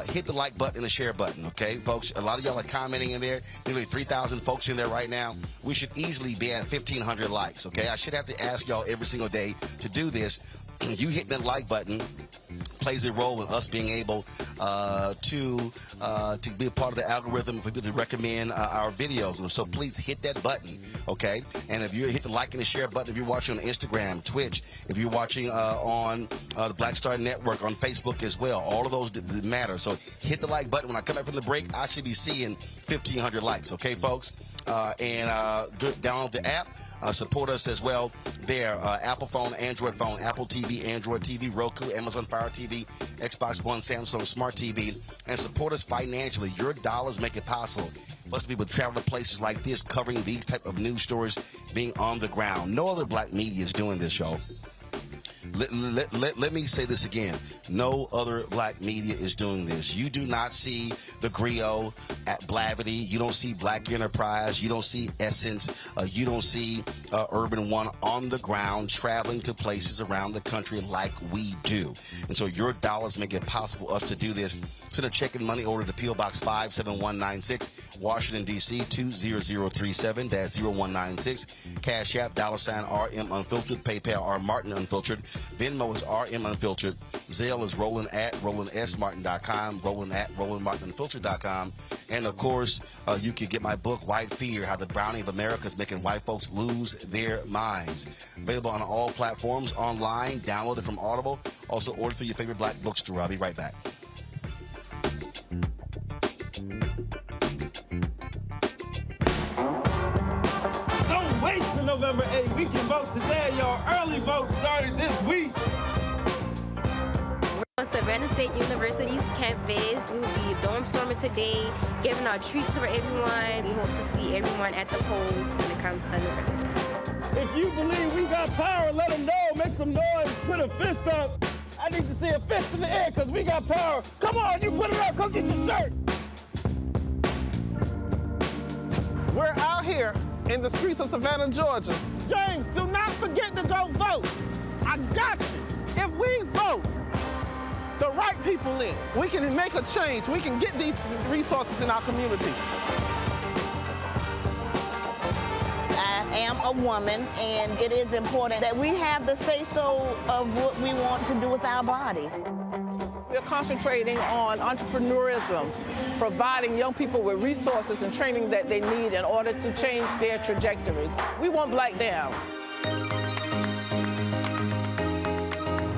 hit the like button and the share button, okay, folks? A lot of y'all are commenting in there. Nearly 3,000 folks in there right now. We should easily be at 1,500 likes, okay? I should have to ask y'all every single day to do this. You hit that like button plays a role in us being able to be a part of the algorithm for people to recommend our videos. And so please hit that button, okay? And if you hit the like and the share button, if you're watching on Instagram, Twitch, if you're watching on the Black Star Network, on Facebook as well, all of those matter. So hit the like button. When I come back from the break, I should be seeing 1,500 likes, okay, folks? And download the app. Support us as well there. Apple phone, Android phone, Apple TV, Android TV, Roku, Amazon Fire TV, Xbox One, Samsung Smart TV, and support us financially. Your dollars make it possible for us to be able to travel to places like this, covering these type of news stories, being on the ground. No other Black media is doing this, y'all. Let me say this again. No other Black media is doing this. You do not see the Griot at Blavity. You don't see Black Enterprise. You don't see Essence. You don't see Urban One on the ground traveling to places around the country like we do. And so your dollars make it possible for us to do this. Send a check and money order to P.O. Box 57196, Washington, D.C. 20037-0196. Cash App, $RM Unfiltered. PayPal, R Martin Unfiltered. Venmo is RM Unfiltered. Zelle is Roland at RolandSMartin.com. Roland at RolandMartinUnfiltered.com. And of course, you can get my book, White Fear: How the Browning of America is Making White Folks Lose Their Minds. Available on all platforms, online, downloaded from Audible. Also order through your favorite Black bookstore. I'll be right back. Don't wait till November 8th. We can vote today, y'all. Early vote started this week. On Savannah State University's campus, we will be dorm storming today, giving out treats for everyone. We hope to see everyone at the polls when it comes to November. If you believe we got power, let them know. Make some noise. Put a fist up. I need to see a fist in the air because we got power. Come on, you put it up. Come get your shirt. We're out here in the streets of Savannah, Georgia. James, do not forget to go vote. I got you. If we vote the right people in, we can make a change. We can get these resources in our community. I am a woman, and it is important that we have the say-so of what we want to do with our bodies. We're concentrating on entrepreneurism, providing young people with resources and training that they need in order to change their trajectories. We want Black down.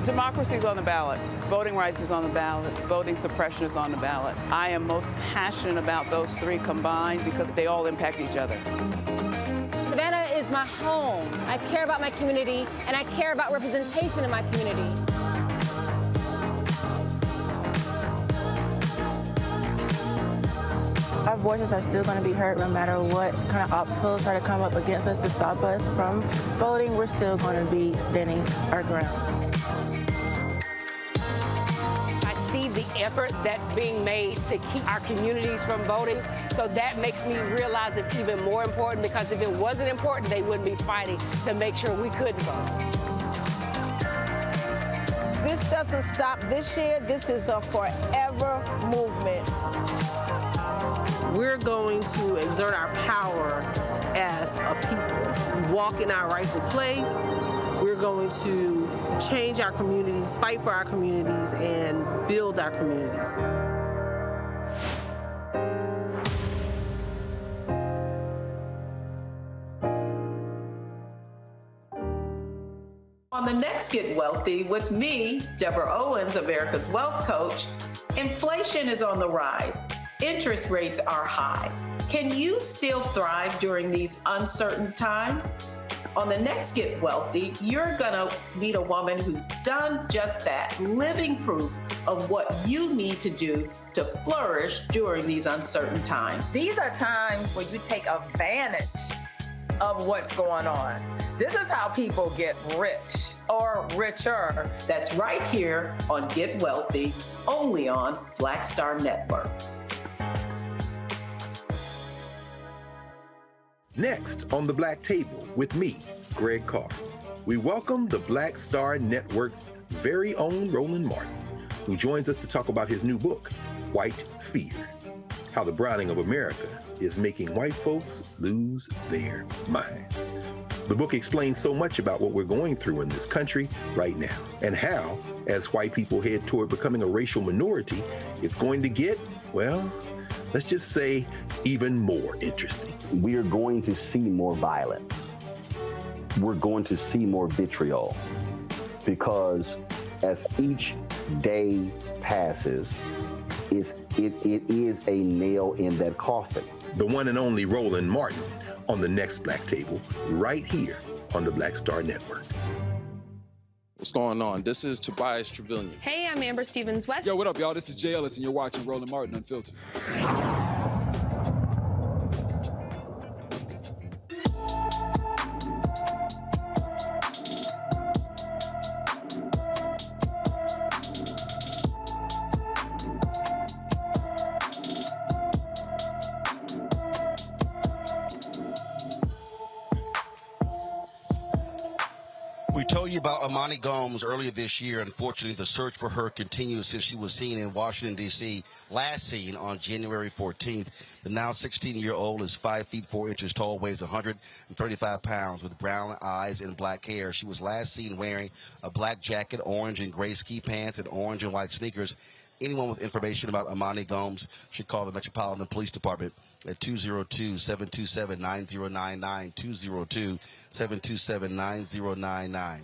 Democracy is on the ballot. Voting rights is on the ballot. Voting suppression is on the ballot. I am most passionate about those three combined because they all impact each other. Savannah is my home. I care about my community, and I care about representation in my community. Our voices are still going to be heard no matter what kind of obstacles try to come up against us to stop us from voting. We're still going to be standing our ground. I see the effort that's being made to keep our communities from voting, so that makes me realize it's even more important, because if it wasn't important, they wouldn't be fighting to make sure we couldn't vote. This doesn't stop this year. This is a forever movement. We're going to exert our power as a people, walk in our rightful place. We're going to change our communities, fight for our communities, and build our communities. On the next Get Wealthy with me, Deborah Owens, America's Wealth Coach, inflation is on the rise. Interest rates are high. Can you still thrive during these uncertain times? On the next Get Wealthy, you're gonna meet a woman who's done just that, living proof of what you need to do to flourish during these uncertain times. These are times where you take advantage of what's going on. This is how people get rich or richer. That's right here on Get Wealthy, only on Black Star Network. Next on the Black Table with me, Greg Carr, we welcome the Black Star Network's very own Roland Martin, who joins us to talk about his new book, White Fear: How the Browning of America is Making White Folks Lose Their Minds. The book explains so much about what we're going through in this country right now, and how, as white people head toward becoming a racial minority, it's going to get, well, let's just say, even more interesting. We are going to see more violence. We're going to see more vitriol, because as each day passes, it is a nail in that coffin. The one and only Roland Martin on the next Black Table, right here on the Black Star Network. What's going on? This is Tobias Trevelyan. Hey, I'm Amber Stevens-West. Yo, what up, y'all? This is Jay Ellis, and you're watching Roland Martin Unfiltered. We told you about Imani Gomes earlier this year. Unfortunately, the search for her continues since she was seen in Washington, D.C., last seen on January 14th. The now 16-year-old is 5 feet 4 inches tall, weighs 135 pounds, with brown eyes and black hair. She was last seen wearing a black jacket, orange and gray ski pants, and orange and white sneakers. Anyone with information about Imani Gomes should call the Metropolitan Police Department at 202-727-9099, 202-727-9099.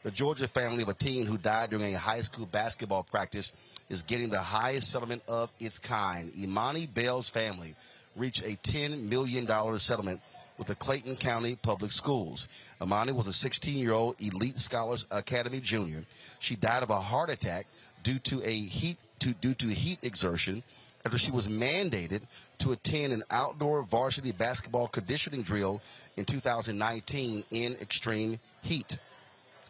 The Georgia family of a teen who died during a high school basketball practice is getting the highest settlement of its kind. Imani Bell's family reached a $10 million settlement with the Clayton County Public Schools. Imani was a 16-year-old Elite Scholars Academy junior. She died of a heart attack due to heat exertion after she was mandated to attend an outdoor varsity basketball conditioning drill in 2019 in extreme heat.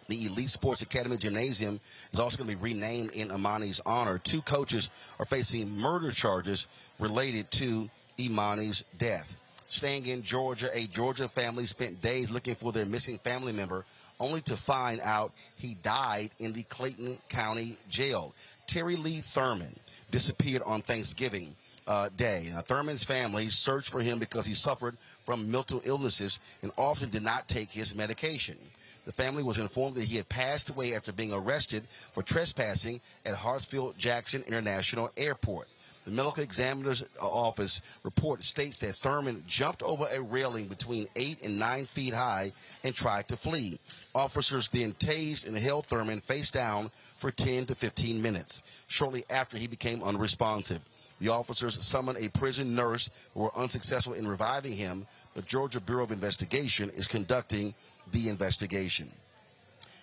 The Elite Sports Academy Gymnasium is also going to be renamed in Imani's honor. 2 coaches are facing murder charges related to Imani's death. Staying in Georgia, a Georgia family spent days looking for their missing family member, only to find out he died in the Clayton County Jail. Terry Lee Thurman disappeared on Thanksgiving. day. Thurman's family searched for him because he suffered from mental illnesses and often did not take his medication. The family was informed that he had passed away after being arrested for trespassing at Hartsfield-Jackson International Airport. The medical examiner's office report states that Thurman jumped over a railing between 8 and 9 feet high and tried to flee. Officers then tased and held Thurman face down for 10 to 15 minutes. Shortly after, he became unresponsive. The officers summoned a prison nurse who were unsuccessful in reviving him. The Georgia Bureau of Investigation is conducting the investigation.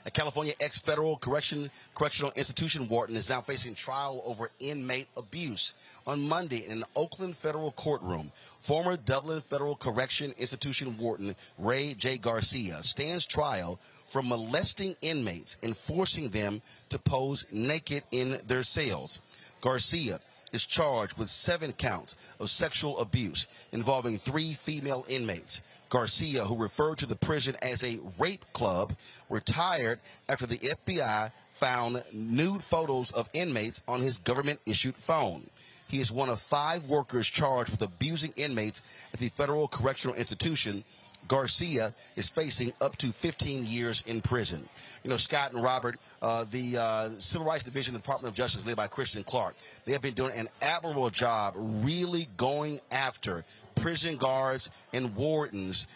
A California ex-federal correctional institution warden is now facing trial over inmate abuse. On Monday, in an Oakland federal courtroom, former Dublin Federal Correction Institution warden Ray J. Garcia stands trial for molesting inmates and forcing them to pose naked in their cells. Garcia is charged with 7 counts of sexual abuse involving 3 female inmates. Garcia, who referred to the prison as a rape club, retired after the FBI found nude photos of inmates on his government-issued phone. He is one of 5 workers charged with abusing inmates at the Federal Correctional Institution. Garcia is facing up to 15 years in prison. You know, Scott and Robert, the Civil Rights Division of the Department of Justice, led by Kristen Clark, they have been doing an admirable job really going after prison guards and wardens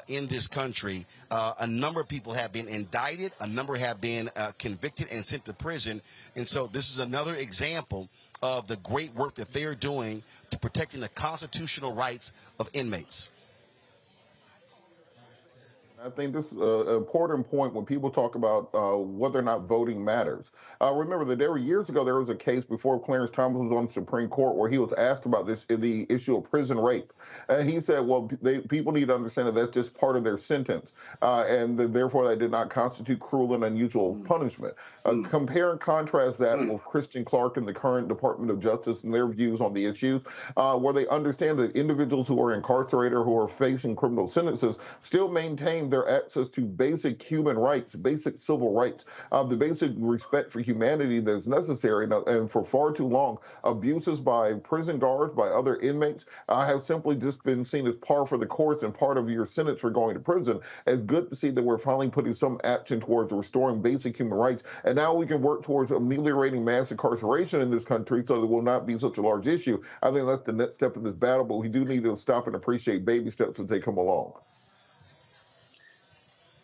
in this country. A number of people have been indicted, a number have been convicted and sent to prison, and so this is another example of the great work that they are doing to protecting the constitutional rights of inmates. I think this is an important point when people talk about whether or not voting matters. Remember that years ago, there was a case before Clarence Thomas was on the Supreme Court where he was asked about the issue of prison rape. And he said, well, people need to understand that that's just part of their sentence. And therefore, that did not constitute cruel and unusual punishment. Compare and contrast that with Kristen Clark and the current Department of Justice and their views on the issues, where they understand that individuals who are incarcerated or who are facing criminal sentences still maintain their access to basic human rights, basic civil rights, the basic respect for humanity that is necessary. And for far too long, abuses by prison guards, by other inmates, have simply just been seen as par for the course and part of your sentence for going to prison. It's good to see that we're finally putting some action towards restoring basic human rights. And now we can work towards ameliorating mass incarceration in this country so that it will not be such a large issue. I think that's the next step in this battle, but we do need to stop and appreciate baby steps as they come along.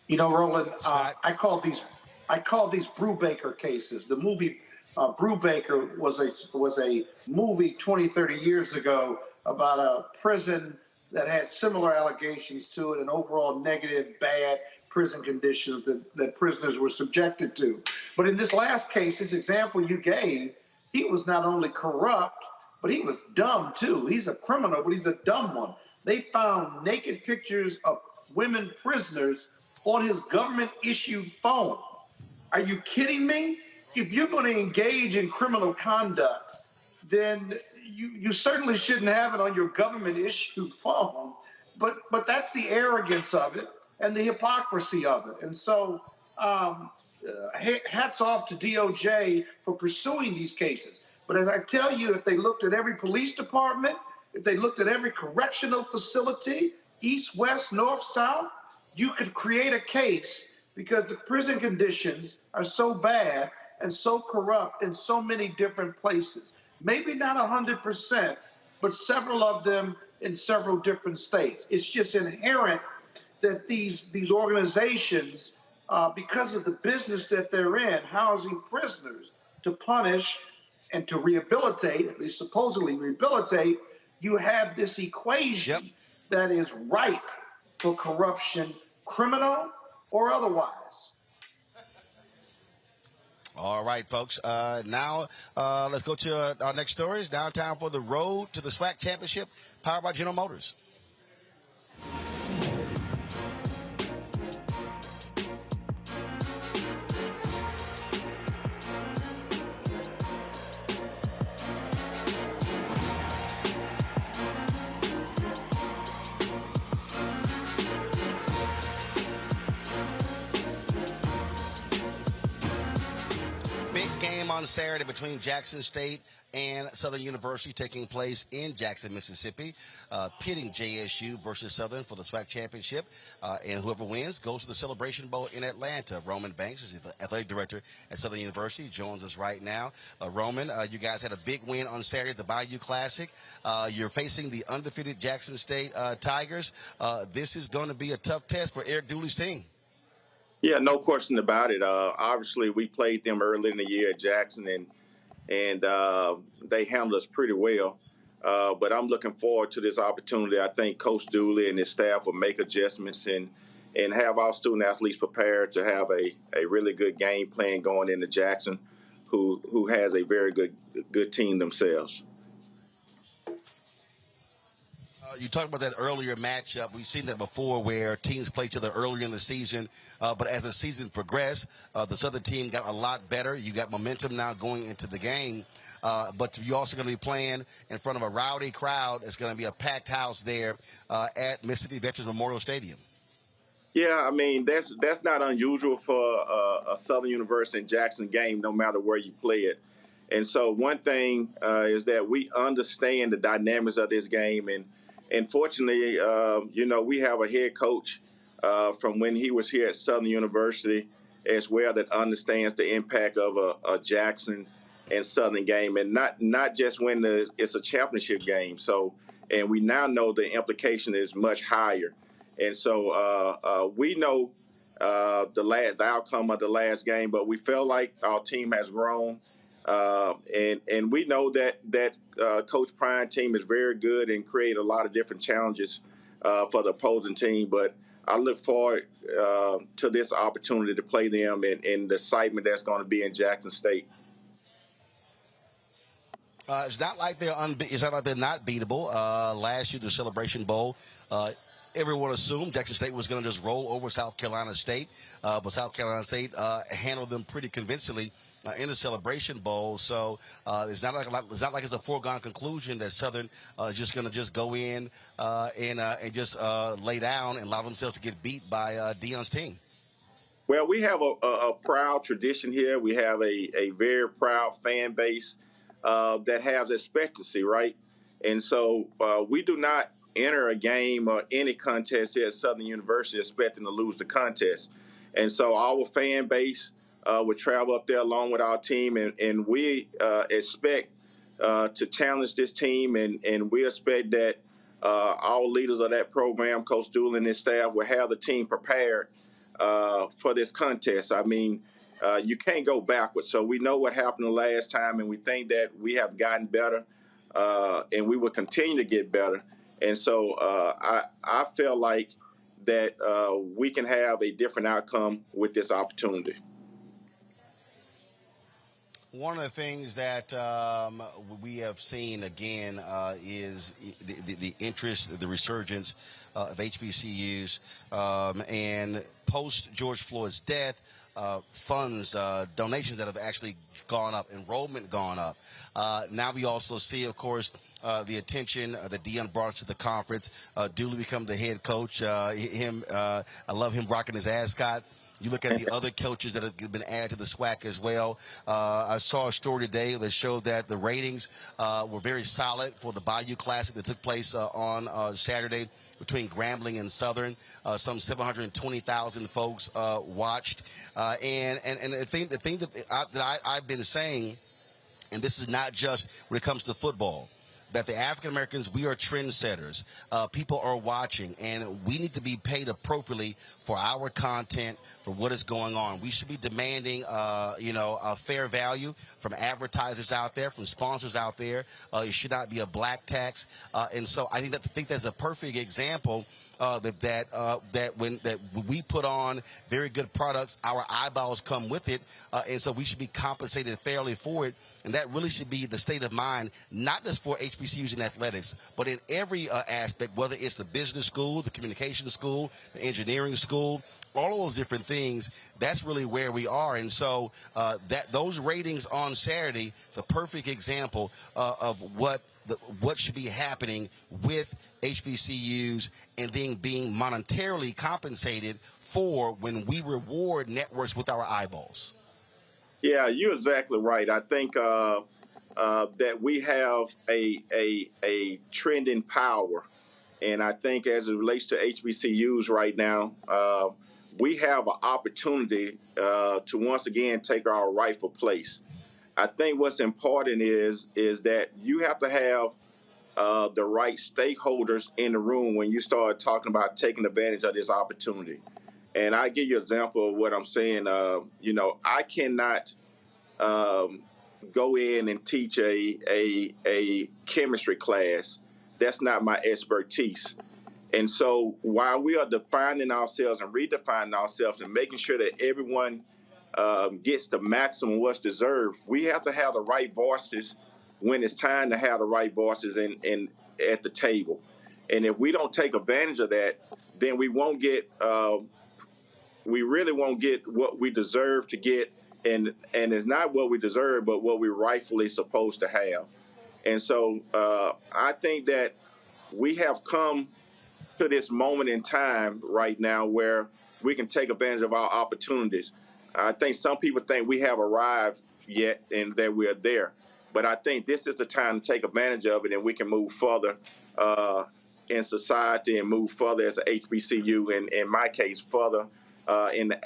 You know, Roland, I call these Brubaker cases. The movie Brubaker was a movie 20, 30 years ago about a prison that had similar allegations to it and overall negative, bad prison conditions that prisoners were subjected to. But in this last case, this example you gave, he was not only corrupt, but he was dumb too. He's a criminal, but he's a dumb one. They found naked pictures of women prisoners on his government-issued phone. Are you kidding me? If you're going to engage in criminal conduct, then you certainly shouldn't have it on your government-issued phone. But that's the arrogance of it and the hypocrisy of it. And so hats off to DOJ for pursuing these cases. But as I tell you, if they looked at every police department, if they looked at every correctional facility, east, west, north, south, you could create a case because the prison conditions are so bad and so corrupt in so many different places. Maybe not 100%, but several of them in several different states. It's just inherent that these organizations, because of the business that they're in, housing prisoners to punish and to rehabilitate, at least supposedly rehabilitate, you have this equation that is ripe for corruption, criminal or otherwise. All right, folks. Now let's go to our next stories. Now time for the road to the SWAC championship, powered by General Motors. on Saturday between Jackson State and Southern University, taking place in Jackson, Mississippi, pitting JSU versus Southern for the SWAC championship. And whoever wins goes to the Celebration Bowl in Atlanta. Roman Banks is the athletic director at Southern University, joins us right now. Roman, you guys had a big win on Saturday at the Bayou Classic. You're facing the undefeated Jackson State Tigers. This is going to be a tough test for Eric Dooley's team. Yeah, no question about it. Obviously, we played them early in the year at Jackson, and they handled us pretty well. But I'm looking forward to this opportunity. I think Coach Dooley and his staff will make adjustments and have our student athletes prepared to have a really good game plan going into Jackson, who has a very good team themselves. You talked about that earlier matchup. We've seen that before where teams play each other earlier in the season. But as the season progressed, the Southern team got a lot better. You got momentum now going into the game. But you're also going to be playing in front of a rowdy crowd. It's going to be a packed house there at Mississippi Veterans Memorial Stadium. Yeah, I mean, that's not unusual for a Southern University and Jackson game, no matter where you play it. And so one thing is that we understand the dynamics of this game. And fortunately, we have a head coach from when he was here at Southern University as well that understands the impact of a Jackson and Southern game, and not just when it's a championship game. So, and we now know the implication is much higher. And so we know the outcome of the last game, but we feel like our team has grown. And we know that Coach Prine's team is very good and create a lot of different challenges for the opposing team. But I look forward to this opportunity to play them and the excitement that's going to be in Jackson State. It's not like they're not beatable. Last year, the Celebration Bowl, everyone assumed Jackson State was going to just roll over South Carolina State, but South Carolina State handled them pretty convincingly in the Celebration Bowl. So it's not like it's a foregone conclusion that Southern is just going to just go in and just lay down and allow themselves to get beat by Deion's team. Well, we have a proud tradition here. We have a very proud fan base that has expectancy, right? And so we do not enter a game or any contest here at Southern University expecting to lose the contest. And so our fan base would travel up there along with our team, and we expect to challenge this team, and we expect that our leaders of that program, Coach Dooley and his staff, will have the team prepared for this contest. I mean, you can't go backwards. So we know what happened the last time, and we think that we have gotten better, and we will continue to get better. And so I feel like that we can have a different outcome with this opportunity. One of the things that we have seen again is the interest, the resurgence of HBCUs, and post George Floyd's death, funds, donations that have actually gone up, enrollment gone up. Now we also see, of course, the attention that Deion brought to the conference. Dooley become the head coach. I love him rocking his ascot. You look at the other coaches that have been added to the SWAC as well. I saw a story today that showed that the ratings were very solid for the Bayou Classic that took place on Saturday between Grambling and Southern. Some 720,000 folks watched. And the thing that I've been saying, and this is not just when it comes to football, that the African Americans, we are trendsetters. People are watching, and we need to be paid appropriately for our content, for what is going on. We should be demanding, a fair value from advertisers out there, from sponsors out there. It should not be a black tax. And so I think that's a perfect example that when we put on very good products, our eyeballs come with it, and so we should be compensated fairly for it. And that really should be the state of mind, not just for HBCUs and athletics, but in every aspect, whether it's the business school, the communication school, the engineering school, all of those different things. That's really where we are. And so those ratings on Saturday is a perfect example of what should be happening with HBCUs and then being monetarily compensated for when we reward networks with our eyeballs. Yeah, you're exactly right. I think that we have a trend in power, and I think as it relates to HBCUs right now, we have an opportunity to once again take our rightful place. I think what's important is that you have to have the right stakeholders in the room when you start talking about taking advantage of this opportunity. And I give you an example of what I'm saying. I cannot go in and teach a chemistry class. That's not my expertise. And so while we are defining ourselves and redefining ourselves and making sure that everyone gets the maximum what's deserved, we have to have the right voices when it's time to have the right voices in at the table. And if we don't take advantage of that, then we really won't get what we deserve to get. And it's not what we deserve, but what we're rightfully supposed to have. And so I think that we have come to this moment in time right now where we can take advantage of our opportunities. I think some people think we have arrived yet and that we're there. But I think this is the time to take advantage of it, and we can move further in society and move further as a HBCU, and in my case, further in the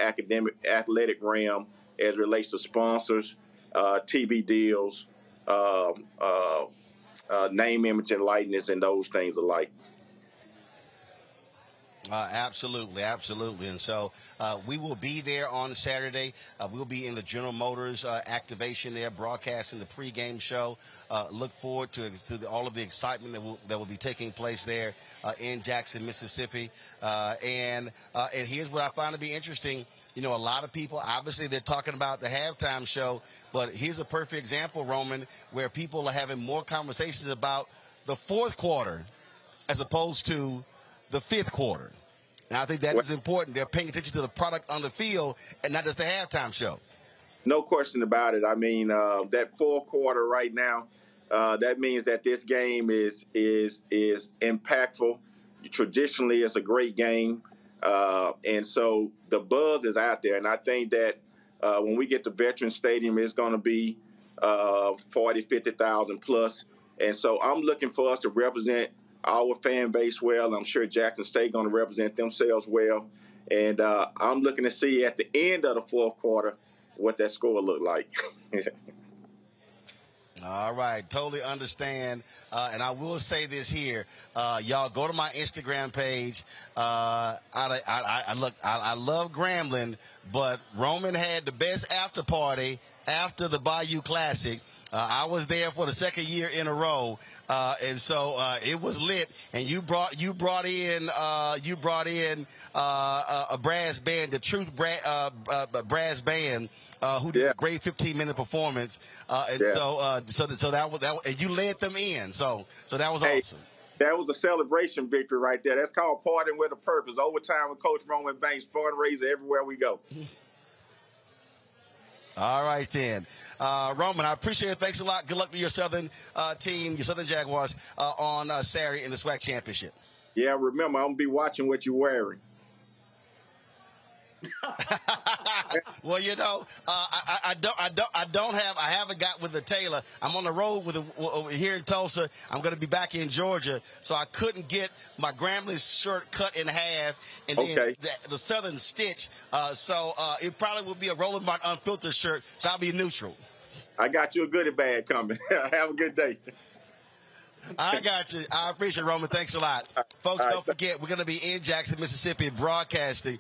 athletic realm as it relates to sponsors, TV deals, name, image, and likeness, and those things alike. Absolutely. And so we will be there on Saturday. We'll be in the General Motors activation there, broadcasting the pregame show. Look forward to all of the excitement that will be taking place there in Jackson, Mississippi. And here's what I find to be interesting. A lot of people, obviously, they're talking about the halftime show, but here's a perfect example, Roman, where people are having more conversations about the fourth quarter as opposed to the fifth quarter. And I think that is important. They're paying attention to the product on the field and not just the halftime show. No question about it. I mean, that fourth quarter right now, that means that this game is impactful. Traditionally, it's a great game. And so the buzz is out there. And I think that when we get to Veterans Stadium, it's going to be 40, 50,000 plus. And so I'm looking for us to represent our fan base well. I'm sure Jackson State going to represent themselves well. And I'm looking to see at the end of the fourth quarter what that score look like. All right, totally understand. And I will say this here, y'all go to my Instagram page. I love Grambling, but Roman had the best after party after the Bayou Classic. I was there for the second year in a row, and so it was lit. And you brought in a brass band, the Truth brass band, who did a great 15-minute performance. So that was and you led them in. So that was awesome. That was a celebration victory right there. That's called partying with a purpose. Overtime with Coach Roman Banks, fundraiser everywhere we go. All right, then. Roman, I appreciate it. Thanks a lot. Good luck to your Southern team, your Southern Jaguars, on Saturday in the SWAC Championship. Yeah, remember, I'm going to be watching what you're wearing. Well, I haven't got with the tailor. I'm on the road here in Tulsa. I'm going to be back in Georgia, so I couldn't get my Grambling shirt cut in half and then the Southern stitch. So it probably will be a Roland Martin Unfiltered shirt, so I'll be neutral. I got you a goodie bag coming. Have a good day. I got you. I appreciate it, Roman. Thanks a lot. Folks, don't forget, we're going to be in Jackson, Mississippi, broadcasting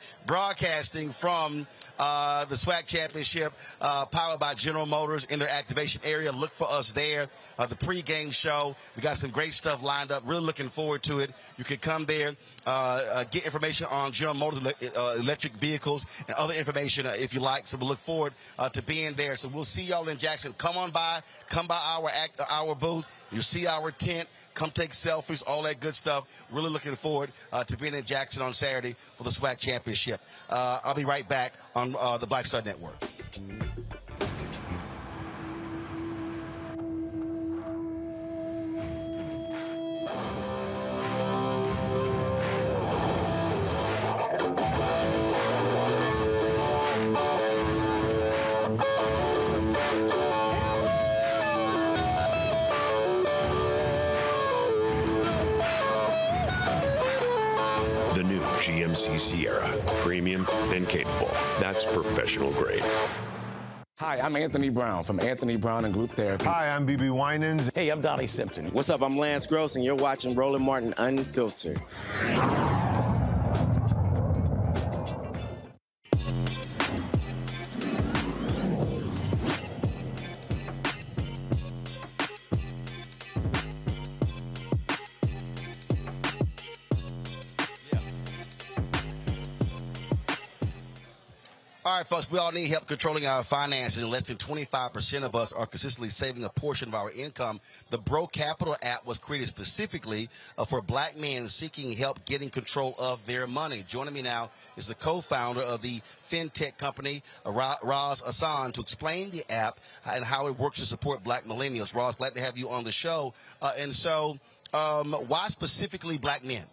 from the SWAC Championship, powered by General Motors in their activation area. Look for us there. The pregame show. We got some great stuff lined up. Really looking forward to it. You can come there, get information on General Motors electric vehicles and other information if you like. So we'll look forward to being there. So we'll see y'all in Jackson. Come on by. Come by our booth. You'll see our tent. Come take selfies, all that good stuff. Really looking forward to being in Jackson on Saturday for the SWAC Championship. I'll be right back on the Black Star Network. GMC Sierra. Premium and capable. That's professional grade. Hi, I'm Anthony Brown from Anthony Brown and Group Therapy. Hi, I'm BB Winans. Hey, I'm Donnie Simpson. What's up? I'm Lance Gross, and you're watching Roland Martin Unfiltered. All right, folks, we all need help controlling our finances, and less than 25% of us are consistently saving a portion of our income. The Bro Capital app was created specifically for black men seeking help getting control of their money. Joining me now is the co-founder of the fintech company, Raz Hassan, to explain the app and how it works to support black millennials. Raz, glad to have you on the show. Why specifically black men?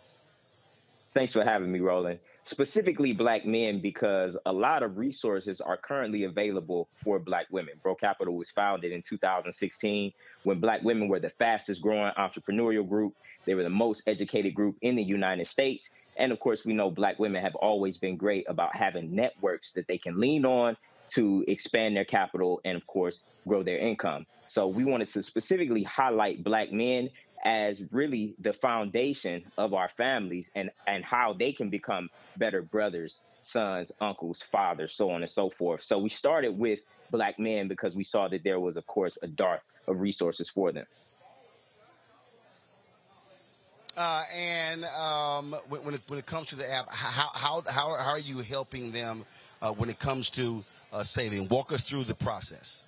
Thanks for having me, Roland. Specifically black men, because a lot of resources are currently available for black women. Bro Capital was founded in 2016 when black women were the fastest growing entrepreneurial group. They were the most educated group in the United States. And of course, we know black women have always been great about having networks that they can lean on to expand their capital and, of course, grow their income. So we wanted to specifically highlight black men as really the foundation of our families and how they can become better brothers, sons, uncles, fathers, so on and so forth. So we started with black men because we saw that there was, of course, a dearth of resources for them. When it comes to the app, how are you helping them when it comes to saving? Walk us through the process.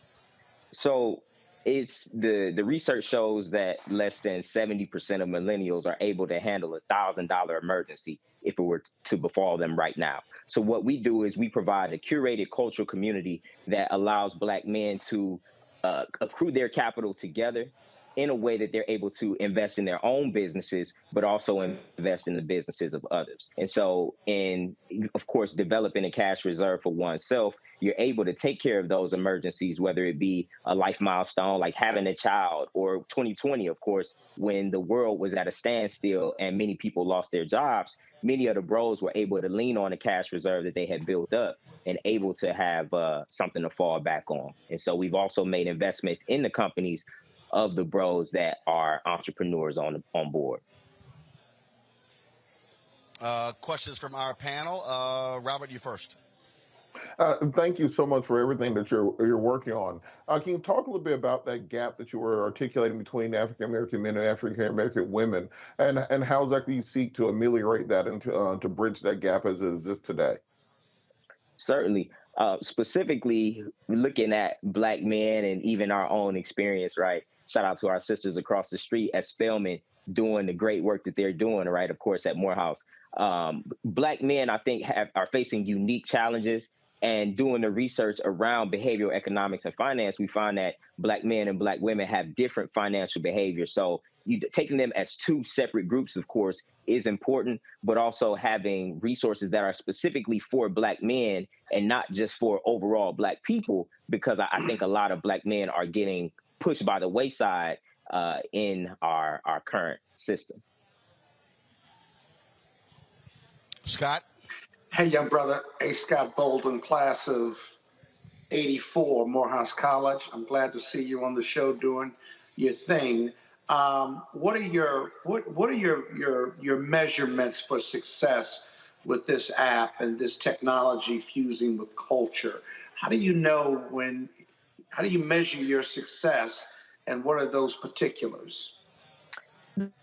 So it's the research shows that less than 70% of millennials are able to handle $1,000 emergency if it were to befall them right now. So what we do is we provide a curated cultural community that allows black men to accrue their capital together in a way that they're able to invest in their own businesses, but also invest in the businesses of others. And so in, of course, developing a cash reserve for oneself, you're able to take care of those emergencies, whether it be a life milestone like having a child, or 2020, of course, when the world was at a standstill and many people lost their jobs. Many of the bros were able to lean on the cash reserve that they had built up and able to have something to fall back on. And so we've also made investments in the companies of the bros that are entrepreneurs on board. Questions from our panel. Robert, you first. Thank you so much for everything that you're working on. Can you talk a little bit about that gap that you were articulating between African American men and African American women, and how exactly you seek to ameliorate that and to bridge that gap as it exists today? Certainly. Specifically looking at black men and even our own experience, right? Shout out to our sisters across the street at Spelman doing the great work that they're doing, right? Of course, at Morehouse. Black men, I think, are facing unique challenges, and doing the research around behavioral economics and finance, we find that black men and black women have different financial behaviors. So taking them as two separate groups, of course, is important, but also having resources that are specifically for black men and not just for overall black people, because I think a lot of black men are getting pushed by the wayside in our current system. Scott? Hey, young brother. Hey, Scott Bolden, class of 84, Morehouse College. I'm glad to see you on the show doing your thing. What are your measurements for success with this app and this technology fusing with culture? How do you measure your success, and what are those particulars?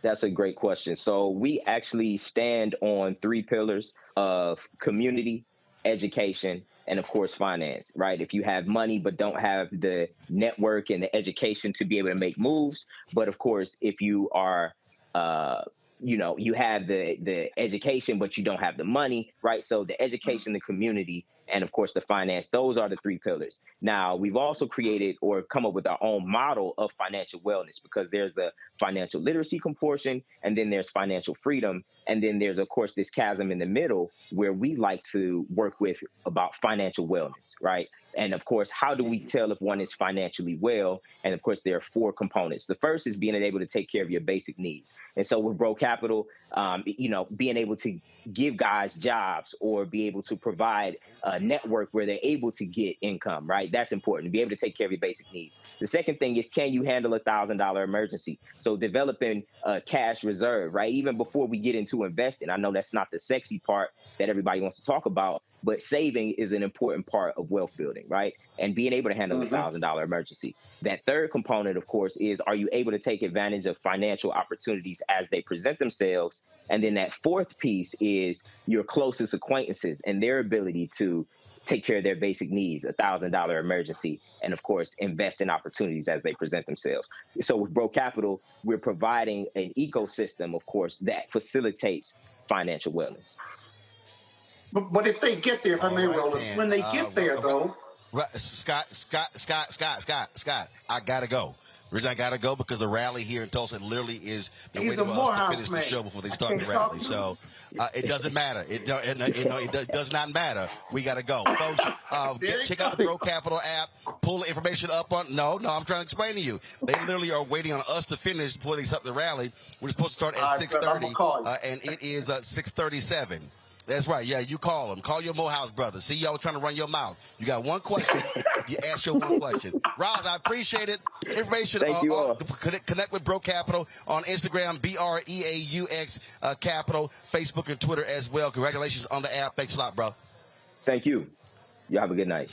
That's a great question. So we actually stand on 3 pillars of community, education, and of course, finance, right? If you have money but don't have the network and the education to be able to make moves, but of course, if you are, you have the education, but you don't have the money, right? So the education, the community, and of course, the finance, those are the 3 pillars. Now, we've also created or come up with our own model of financial wellness, because there's the financial literacy portion, and then there's financial freedom. And then there's, of course, this chasm in the middle where we like to work with about financial wellness, right? And of course, how do we tell if one is financially well? And of course, there are 4 components. The first is being able to take care of your basic needs. And so with Bro Capital, being able to give guys jobs or be able to provide a network where they're able to get income, right? That's important, to be able to take care of your basic needs. The second thing is, can you handle a $1,000 emergency? So developing a cash reserve, right? Even before we get into investing, I know that's not the sexy part that everybody wants to talk about, but saving is an important part of wealth building, right? And being able to handle a $1,000 emergency. That third component, of course, is, are you able to take advantage of financial opportunities as they present themselves? And then that fourth piece is your closest acquaintances and their ability to take care of their basic needs, a $1,000 emergency, and of course, invest in opportunities as they present themselves. So with Bro Capital, we're providing an ecosystem, of course, that facilitates financial wellness. But if they get there, if I may, Roland, when they get there, though. Scott, I got to go. The reason I got to go because the rally here in Tulsa literally is the way for us to finish the show before they start the rally. So it doesn't matter. It does not matter. We got to go. Folks, check out the Bro Capital app. Pull the information up on. No, I'm trying to explain to you. They literally are waiting on us to finish before they start the rally. We're supposed to start at 6:30, and it is 6:37. That's right. Yeah, you call them. Call your Morehouse brothers. See, y'all trying to run your maux. You got one question. You ask your one question. Roz, I appreciate it. Information. Connect with Bro Capital on Instagram, BREAUX Capital, Facebook and Twitter as well. Congratulations on the app. Thanks a lot, bro. Thank you. You have a good night.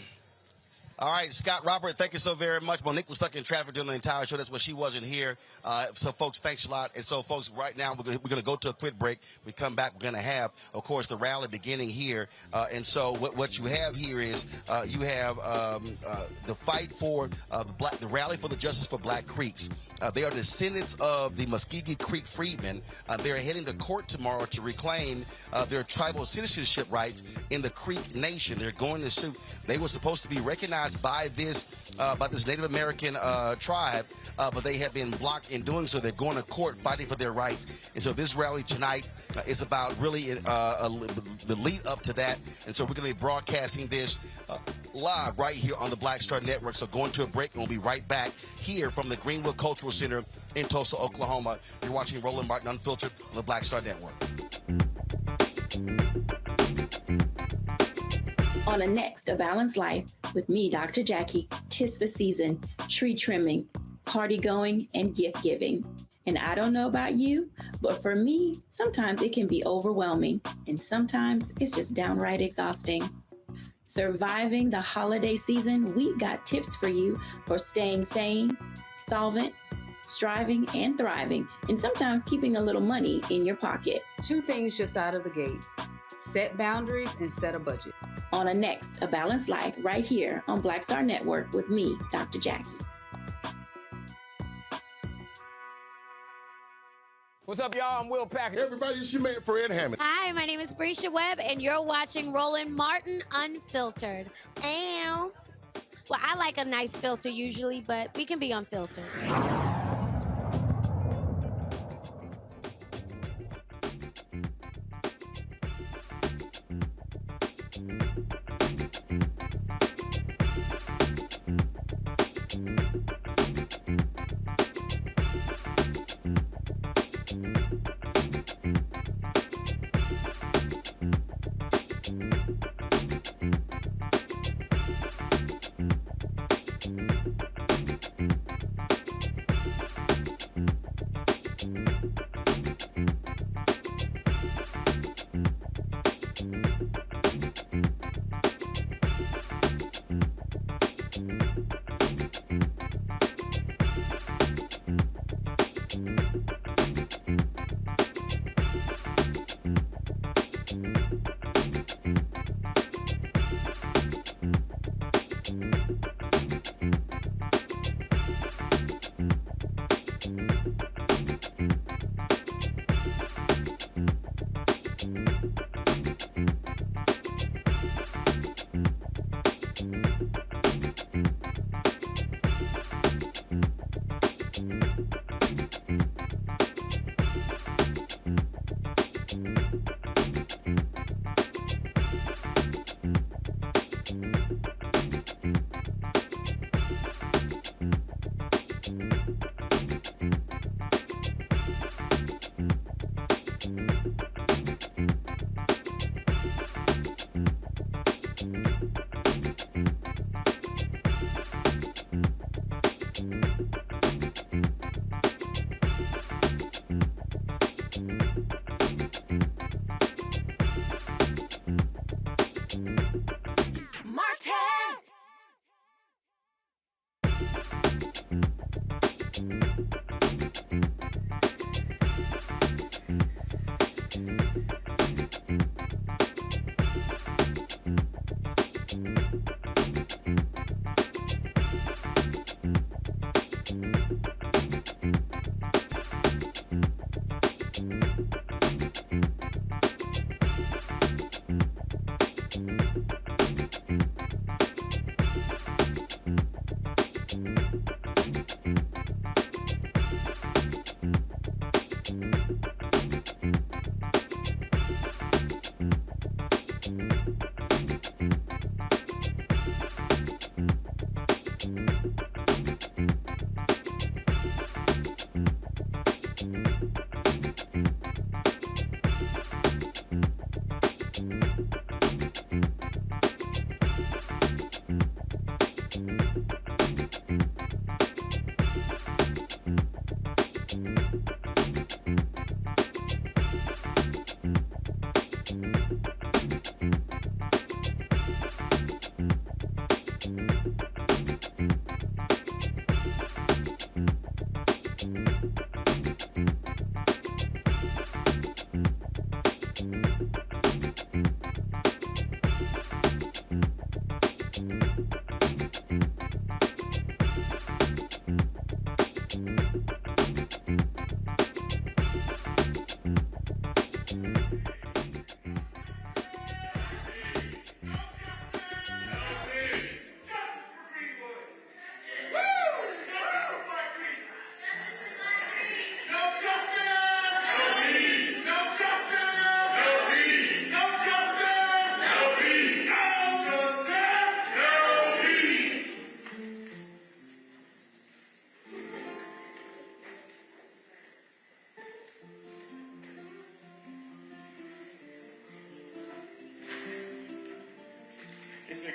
All right, Scott, Robert, thank you so very much. Monique was stuck in traffic during the entire show. That's why she wasn't here. So, folks, thanks a lot. And so, folks, right now we're going to go to a quick break. We come back, we're going to have, of course, the rally beginning here. And so what you have here is you have the fight for the rally for the justice for Black Creeks. They are descendants of the Muscogee Creek Freedmen. They are heading to court tomorrow to reclaim their tribal citizenship rights in the Creek Nation. They're going to sue. They were supposed to be recognized by this Native American tribe, but they have been blocked in doing so. They're going to court fighting for their rights. And so this rally tonight is about really the lead up to that. And so we're going to be broadcasting this live right here on the Black Star Network. So going to a break, and we'll be right back here from the Greenwood Cultural Center in Tulsa, Oklahoma. You're watching Roland Martin Unfiltered on the Black Star Network. On the next A Balanced Life with me, Dr. Jackie, 'tis the season, tree trimming, party going, and gift giving. And I don't know about you, but for me, sometimes it can be overwhelming, and sometimes it's just downright exhausting. Surviving the holiday season, we've got tips for you for staying sane, solvent, striving, and thriving, and sometimes keeping a little money in your pocket. 2 things just out of the gate. Set boundaries and set a budget. On a next A Balanced Life right here on Black Star Network with me, Dr. Jackie. What's up, y'all? I'm Will Packard. Everybody, it's your man, Fred Hammond. Hi, my name is Brescia Webb, and you're watching Roland Martin Unfiltered. Well, I like a nice filter usually, but we can be unfiltered.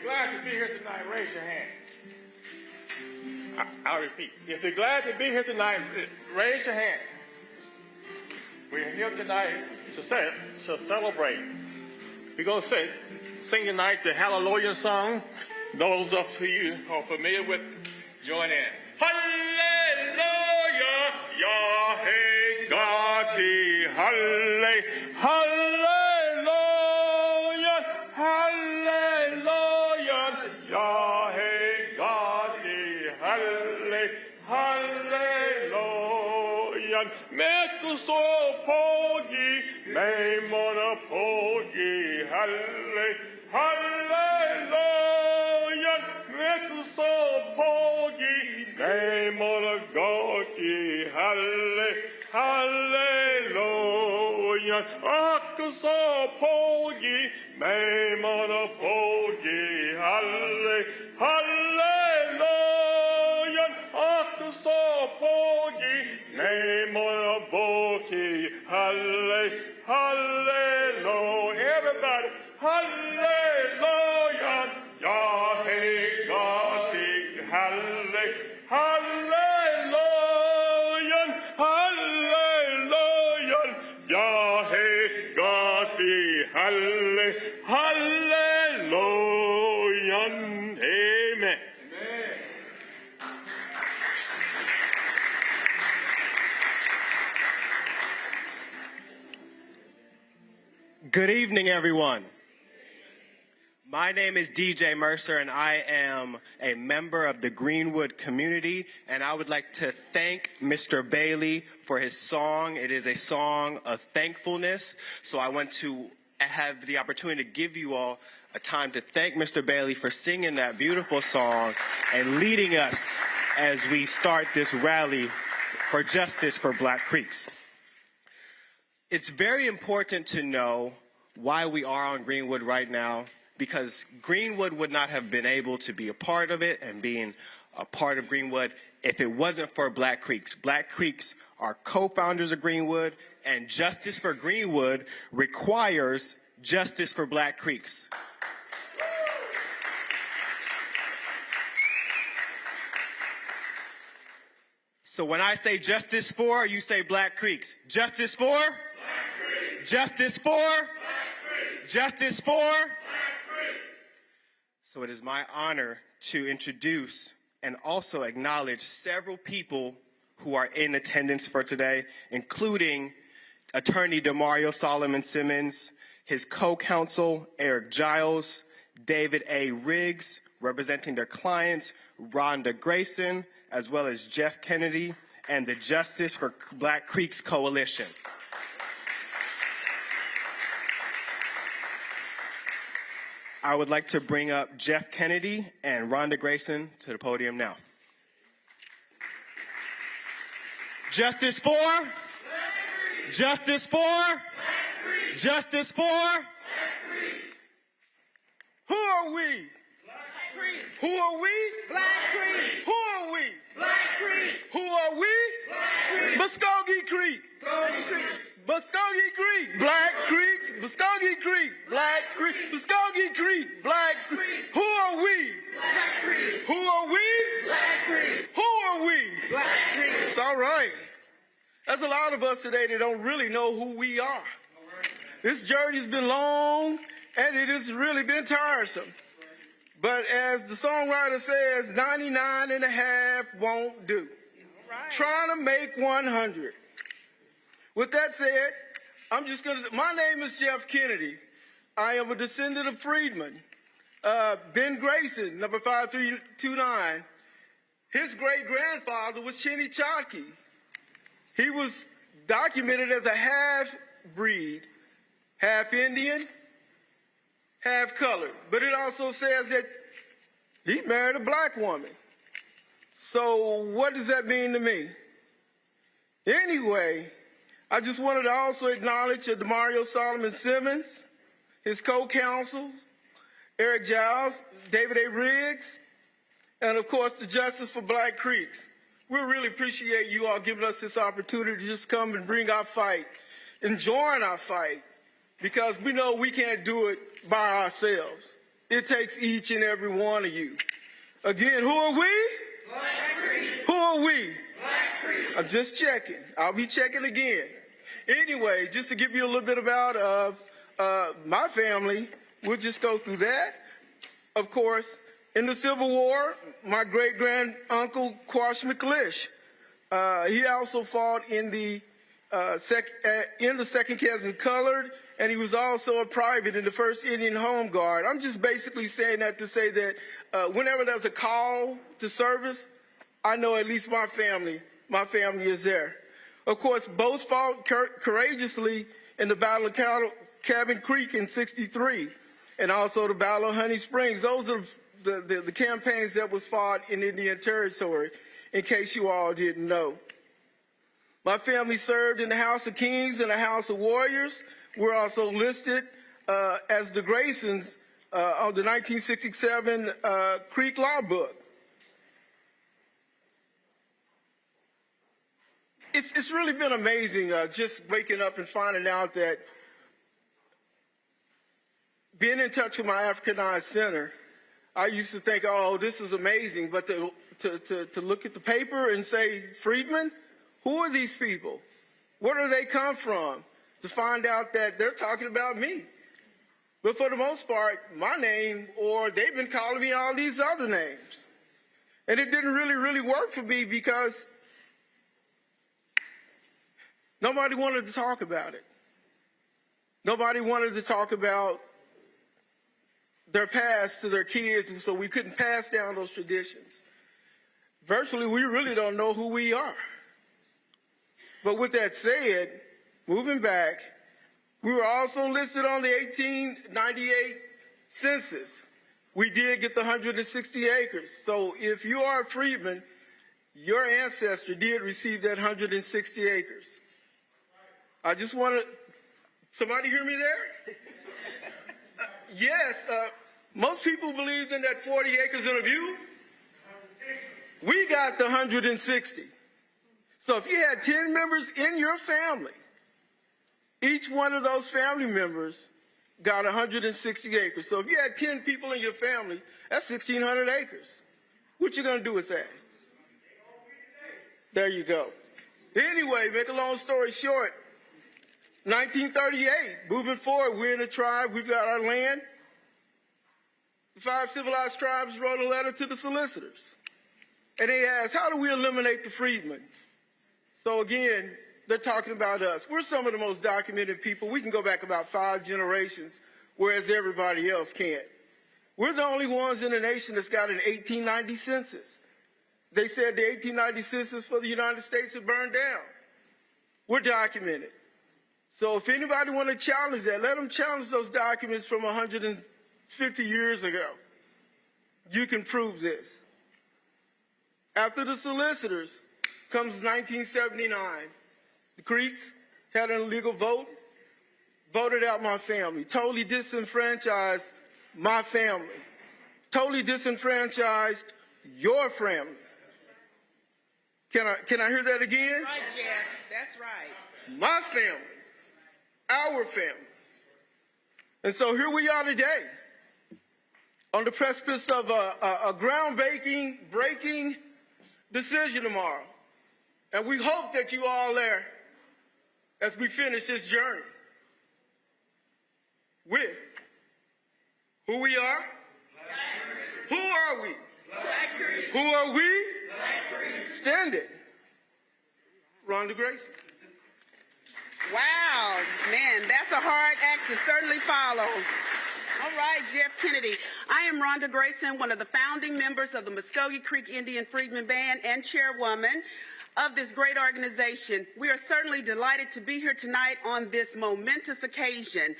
you're glad to be here tonight, raise your hand. I'll repeat. If you're glad to be here tonight, raise your hand. We're here tonight to celebrate. We're going to sing tonight the Hallelujah song. Those of you who are familiar with, join in. Hallelujah, Yahweh God the Hallelujah, Hallelujah, Yahweh God the Hallelujah, Make us all pogi, may mona pogi, hallelujah, make us all pogi, may mona goki, hallelujah, us all pogi, may mona pogi, hallelujah, us all pogi, name on a bookie, hallelujah, everybody, hallelujah, Yahweh God the hallelujah, hallelujah, Yahweh God the hallelujah, amen. Good evening, everyone. My name is DJ Mercer, and I am a member of the Greenwood community, and I would like to thank Mr. Bailey for his song. It is a song of thankfulness, so I want to have the opportunity to give you all a time to thank Mr. Bailey for singing that beautiful song and leading us as we start this rally for justice for Black Creeks. It's very important to know why we are on Greenwood right now, because Greenwood would not have been able to be a part of it and being a part of Greenwood if it wasn't for Black Creeks. Black Creeks are co-founders of Greenwood, and Justice for Greenwood requires justice for Black Creeks. So when I say justice for, you say Black Creeks. Justice for? Black Creeks. Justice for? Black Creeks. Justice for? Black Creeks. So it is my honor to introduce and also acknowledge several people who are in attendance for today, including Attorney Demario Solomon Simmons, his co-counsel Eric Giles, David A. Riggs, representing their clients, Rhonda Grayson, as well as Jeff Kennedy, and the Justice for Black Creeks Coalition. I would like to bring up Jeff Kennedy and Rhonda Grayson to the podium now. Justice for? Justice for? Justice for? Who are we? Who are we? Black Creek. Who are we? Black Creek. Who are we? Black Creek. Muscogee Creek. Muscogee Creek. Black Creeks. Muscogee Creek. Black Creek. Muscogee Creek. Black Creek. Who are we? Black Creek. Who are we? Black Creek. Who are we? Black Creek. It's all right. There's a lot of us today that don't really know who we are. This journey's been long, and it has really been tiresome. But as the songwriter says, 99 and a half won't do. Right. Trying to make 100. With that said, I'm just going to, my name is Jeff Kennedy. I am a descendant of freedmen. Ben Grayson, number 5329. His great-grandfather was Chinny Chotke. He was documented as a half-breed, half Indian, half colored, but it also says that he married a black woman. So what does that mean to me? Anyway, I just wanted to also acknowledge Demario Solomon Simmons, his co-counsels, Eric Giles, David A. Riggs, and of course the Justice for Black Creeks. We really appreciate you all giving us this opportunity to just come and bring our fight and join our fight, because we know we can't do it by ourselves. It takes each and every one of you. Again, who are we? Black Creeks. Who are we? Black Creeks. I'm just checking. I'll be checking again. Anyway, just to give you a little bit about my family, we'll just go through that. Of course, in the Civil War, my great-grand-uncle, Quash McLish, he also fought in the Second Cousin Colored, and he was also a private in the 1st Indian Home Guard. I'm just basically saying that to say that whenever there's a call to service, I know at least my family is there. Of course, both fought courageously in the Battle of Cabin Creek in '63, and also the Battle of Honey Springs. Those are the campaigns that was fought in Indian Territory, in case you all didn't know. My family served in the House of Kings and the House of Warriors. We're also listed as the Graysons of the 1967 Creek Law Book. It's really been amazing just waking up and finding out that being in touch with my Africanized Center, I used to think, oh, this is amazing, but to look at the paper and say, Freedmen, who are these people? Where do they come from? To find out that they're talking about me. But for the most part, my name, or they've been calling me all these other names. And it didn't really work for me because nobody wanted to talk about it. Nobody wanted to talk about their past to their kids, so we couldn't pass down those traditions. Virtually, we really don't know who we are. But with that said, moving back, we were also listed on the 1898 census. We did get the 160 acres. So if you are a freedman, your ancestor did receive that 160 acres. I just want to, somebody hear me there? Yes, most people believed in that 40 acres and a view. We got the 160. So if you had 10 members in your family, each one of those family members got 160 acres. So if you had 10 people in your family, that's 1,600 acres. What you gonna do with that? There you go. Anyway, make a long story short, 1938, moving forward, we're in a tribe, we've got our land. The 5 civilized tribes wrote a letter to the solicitors. And they asked, how do we eliminate the freedmen? So again, they're talking about us. We're some of the most documented people. We can go back about 5 generations, whereas everybody else can't. We're the only ones in the nation that's got an 1890 census. They said the 1890 census for the United States had burned down. We're documented. So if anybody want to challenge that, let them challenge those documents from 150 years ago. You can prove this. After the solicitors comes 1979. The Creeks had an illegal vote, voted out my family, totally disenfranchised my family, totally disenfranchised your family. Can I hear that again? That's right, Jeff. That's right. My family, our family. And so here we are today on the precipice of a groundbreaking decision tomorrow. And we hope that you all there as we finish this journey with who we are. Who are we? Who are we? Stand it. Rhonda Grayson. Wow, man, that's a hard act to certainly follow. All right, Jeff Kennedy. I am Rhonda Grayson, one of the founding members of the Muscogee Creek Indian Freedmen Band and chairwoman of this great organization. We are certainly delighted to be here tonight on this momentous occasion.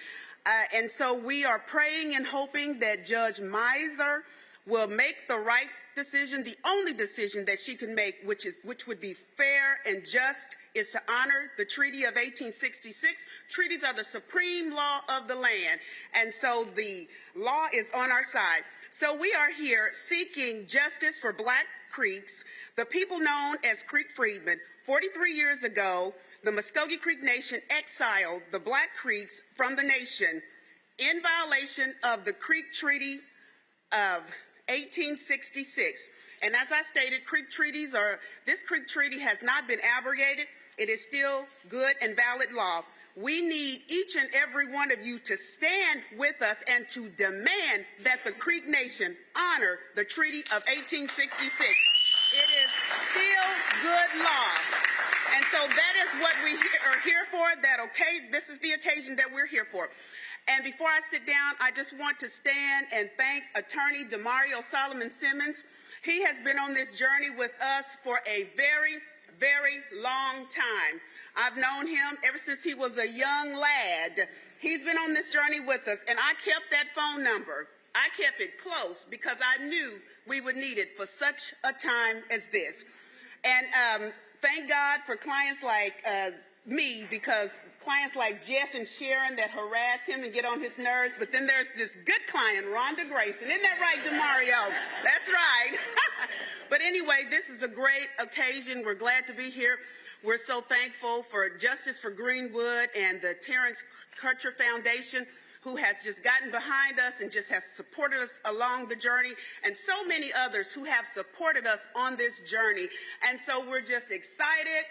And so we are praying and hoping that Judge Miser will make the right decision, the only decision that she can make, which would be fair and just, is to honor the Treaty of 1866. Treaties are the supreme law of the land, and so the law is on our side. So we are here seeking justice for Black Creeks, the people known as Creek Freedmen. 43 years ago, the Muscogee Creek Nation exiled the Black Creeks from the nation in violation of the Creek Treaty of 1866. And as I stated, this Creek Treaty has not been abrogated. It is still good and valid law. We need each and every one of you to stand with us and to demand that the Creek Nation honor the Treaty of 1866. It is still good law. And so that is what we are here for. This is the occasion that we're here for. And before I sit down, I just want to stand and thank Attorney Demario Solomon Simmons. He has been on this journey with us for a very, very long time. I've known him ever since he was a young lad. He's been on this journey with us, and I kept that phone number. I kept it close because I knew we would need it for such a time as this. And thank God for clients like me, because clients like Jeff and Sharon that harass him and get on his nerves, but then there's this good client, Rhonda Grayson. Isn't that right, Demario? That's right. But anyway, this is a great occasion. We're glad to be here. We're so thankful for Justice for Greenwood and the Terrence Crutcher Foundation, who has just gotten behind us and just has supported us along the journey, and so many others who have supported us on this journey. And so we're just excited.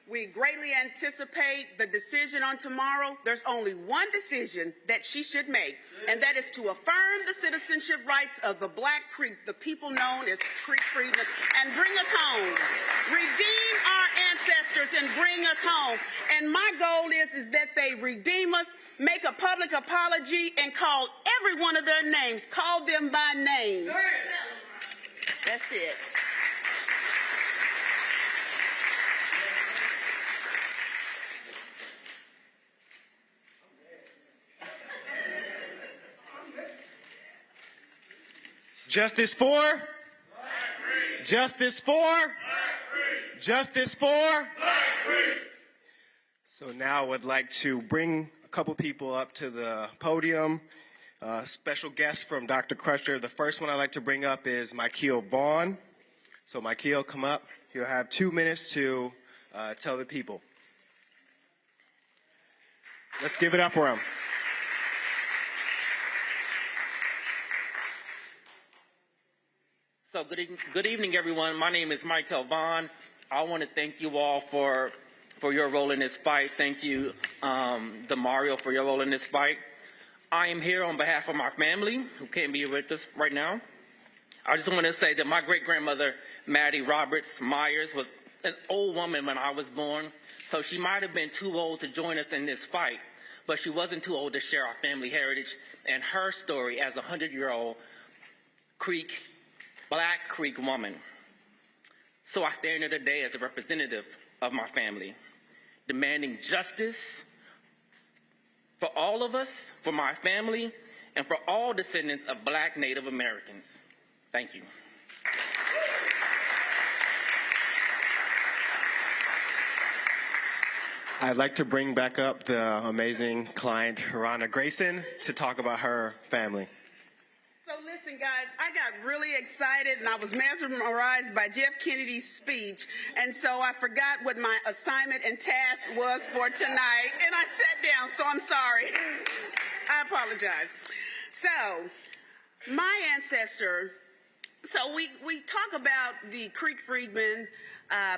We greatly anticipate the decision on tomorrow. There's only one decision that she should make, and that is to affirm the citizenship rights of the Black Creek, the people known as Creek Freedmen, and bring us home. Redeem our ancestors and bring us home. And my goal is that they redeem us, make a public apology, and call every one of their names. Call them by names. That's it. Justice for? Justice for? Justice for? So now I would like to bring a couple people up to the podium. Special guests from Dr. Crutcher. The first one I'd like to bring up is Michael Vaughn. So Michael, come up. You'll have 2 minutes to tell the people. Let's give it up for him. So good evening, everyone. My name is Michael Vaughn. I want to thank you all for your role in this fight. Thank you, Demario, for your role in this fight. I am here on behalf of my family, who can't be with us right now. I just want to say that my great-grandmother, Maddie Roberts Myers, was an old woman when I was born, so she might have been too old to join us in this fight, but she wasn't too old to share our family heritage and her story as a 100-year-old Black Creek woman. So I stand here today as a representative of my family, demanding justice for all of us, for my family, and for all descendants of Black Native Americans. Thank you. I'd like to bring back up the amazing client, Rhonda Grayson, to talk about her family. So listen, guys, I got really excited and I was mesmerized by Jeff Kennedy's speech, and so I forgot what my assignment and task was for tonight, and I sat down, so I'm sorry. I apologize. So, my ancestor, so we talk about the Creek Freedmen,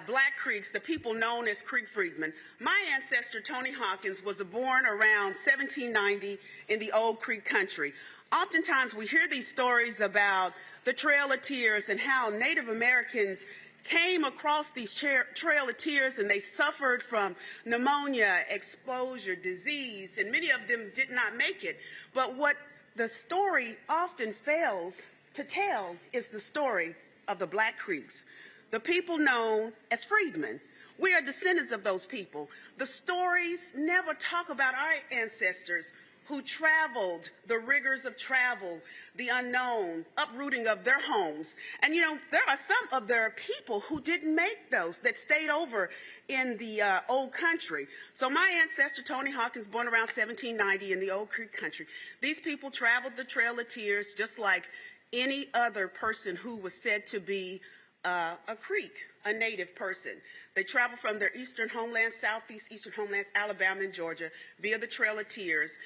Black Creeks, the people known as Creek Freedmen. My ancestor, Tony Hawkins, was born around 1790 in the Old Creek country. Oftentimes we hear these stories about the Trail of Tears and how Native Americans came across these Trail of Tears and they suffered from pneumonia, exposure, disease, and many of them did not make it. But what the story often fails to tell is the story of the Black Creeks, the people known as freedmen. We are descendants of those people. The stories never talk about our ancestors who traveled the rigors of travel, the unknown, uprooting of their homes. And you know, there are some of their people who didn't make those, that stayed over in the old country. So my ancestor, Tony Hawkins, born around 1790 in the Old Creek country. These people traveled the Trail of Tears just like any other person who was said to be a Creek, a native person. They traveled from their eastern homeland, southeast eastern homelands, Alabama and Georgia, via the Trail of Tears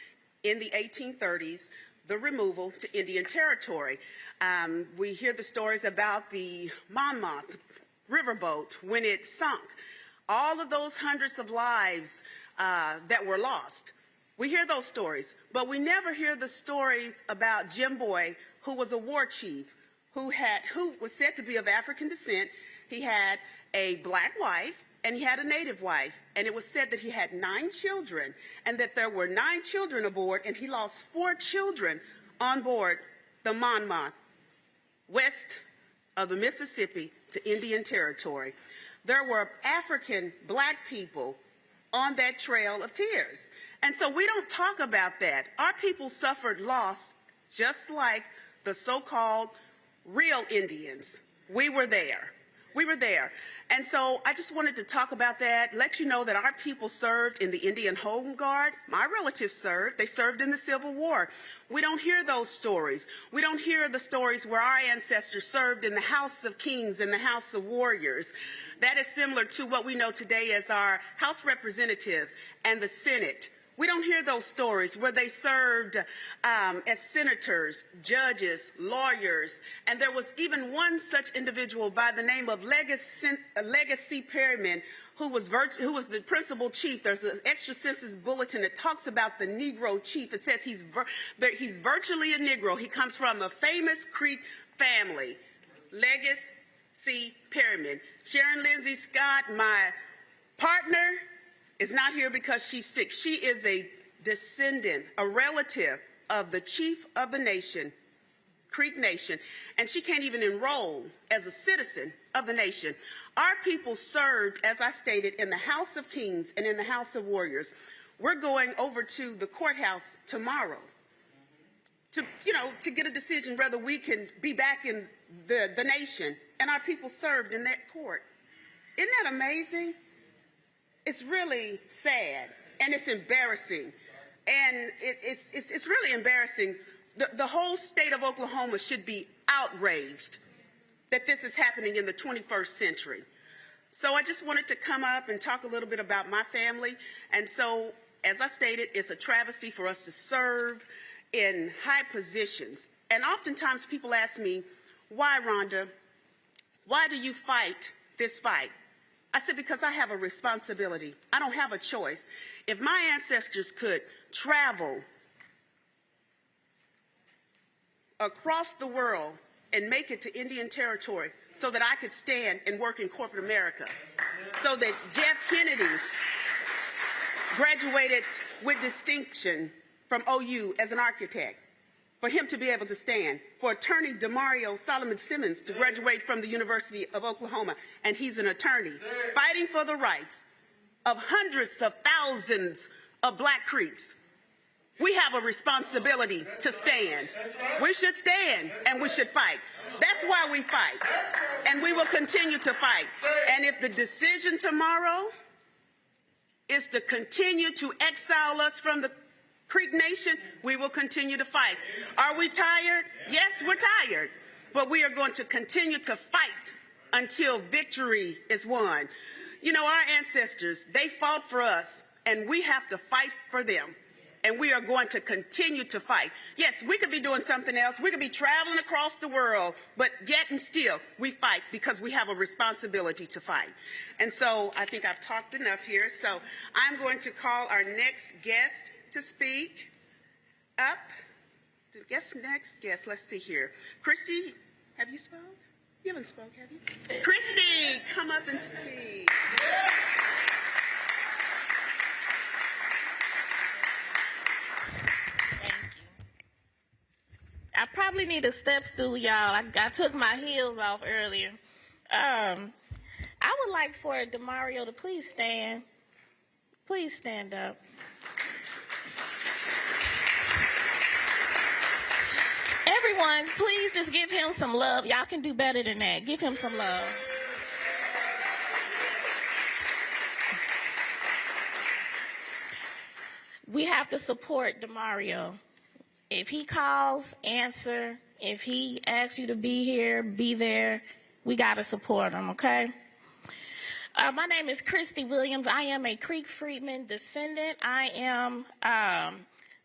in the 1830s the removal to Indian Territory. We hear the stories about the Monmouth riverboat when it sunk. All of those hundreds of lives that were lost. We hear those stories, but we never hear the stories about Jim Boy, who was a war chief, who was said to be of African descent. He had a black wife and he had a native wife, and it was said that he had 9 children and that there were 9 children aboard, and he lost 4 children on board the Monmouth, west of the Mississippi to Indian Territory. There were African black people on that trail of tears. And so we don't talk about that. Our people suffered loss just like the so-called real Indians. We were there. We were there. And so I just wanted to talk about that, let you know that our people served in the Indian Home Guard. My relatives served. They served in the Civil War. We don't hear those stories. We don't hear the stories where our ancestors served in the House of Kings and the House of Warriors. That is similar to what we know today as our House Representatives and the Senate. We don't hear those stories where they served as senators, judges, lawyers, and there was even one such individual by the name of Legacy Perryman, who was the principal chief. There's an extra census bulletin that talks about the Negro chief. It says he's virtually a Negro. He comes from a famous Creek family, Legacy Perryman. Sharon Lindsay Scott, my partner, is not here because she's sick. She is a descendant, a relative of the chief of the nation, Creek Nation, and she can't even enroll as a citizen of the nation. Our people served, as I stated, in the House of Kings and in the House of Warriors. We're going over to the courthouse tomorrow to get a decision whether we can be back in the nation, and our people served in that court. Isn't that amazing? It's really sad, and it's embarrassing, and it's really embarrassing. The whole state of Oklahoma should be outraged that this is happening in the 21st century. So I just wanted to come up and talk a little bit about my family. And so, as I stated, it's a travesty for us to serve in high positions. And oftentimes people ask me, why, Rhonda? Why do you fight this fight? I said, because I have a responsibility. I don't have a choice. If my ancestors could travel across the world and make it to Indian Territory so that I could stand and work in corporate America, so that Jeff Kennedy graduated with distinction from OU as an architect, for him to be able to stand, for attorney Demario Solomon Simmons to graduate from the University of Oklahoma, and he's an attorney, fighting for the rights of hundreds of thousands of Black Creeks. We have a responsibility to stand. We should stand and we should fight. That's why we fight. And we will continue to fight. And if the decision tomorrow is to continue to exile us from the Creek Nation, we will continue to fight. Are we tired? Yes, we're tired. But we are going to continue to fight until victory is won. You know, our ancestors, they fought for us, and we have to fight for them. And we are going to continue to fight. Yes, we could be doing something else. We could be traveling across the world, but yet and still, we fight because we have a responsibility to fight. And so I think I've talked enough here. So I'm going to call our next guest to speak up. Next guest, let's see here. Christy, have you spoke? You haven't spoke, have you? Christy, come up and speak. I probably need a step stool, y'all. I took my heels off earlier. I would like for Demario to please stand. Please stand up. Everyone, please just give him some love. Y'all can do better than that. Give him some love. We have to support Demario. If he calls, answer. If he asks you to be here, be there. We got to support him, okay? My name is Christy Williams. I am a Creek Freedman descendant. I am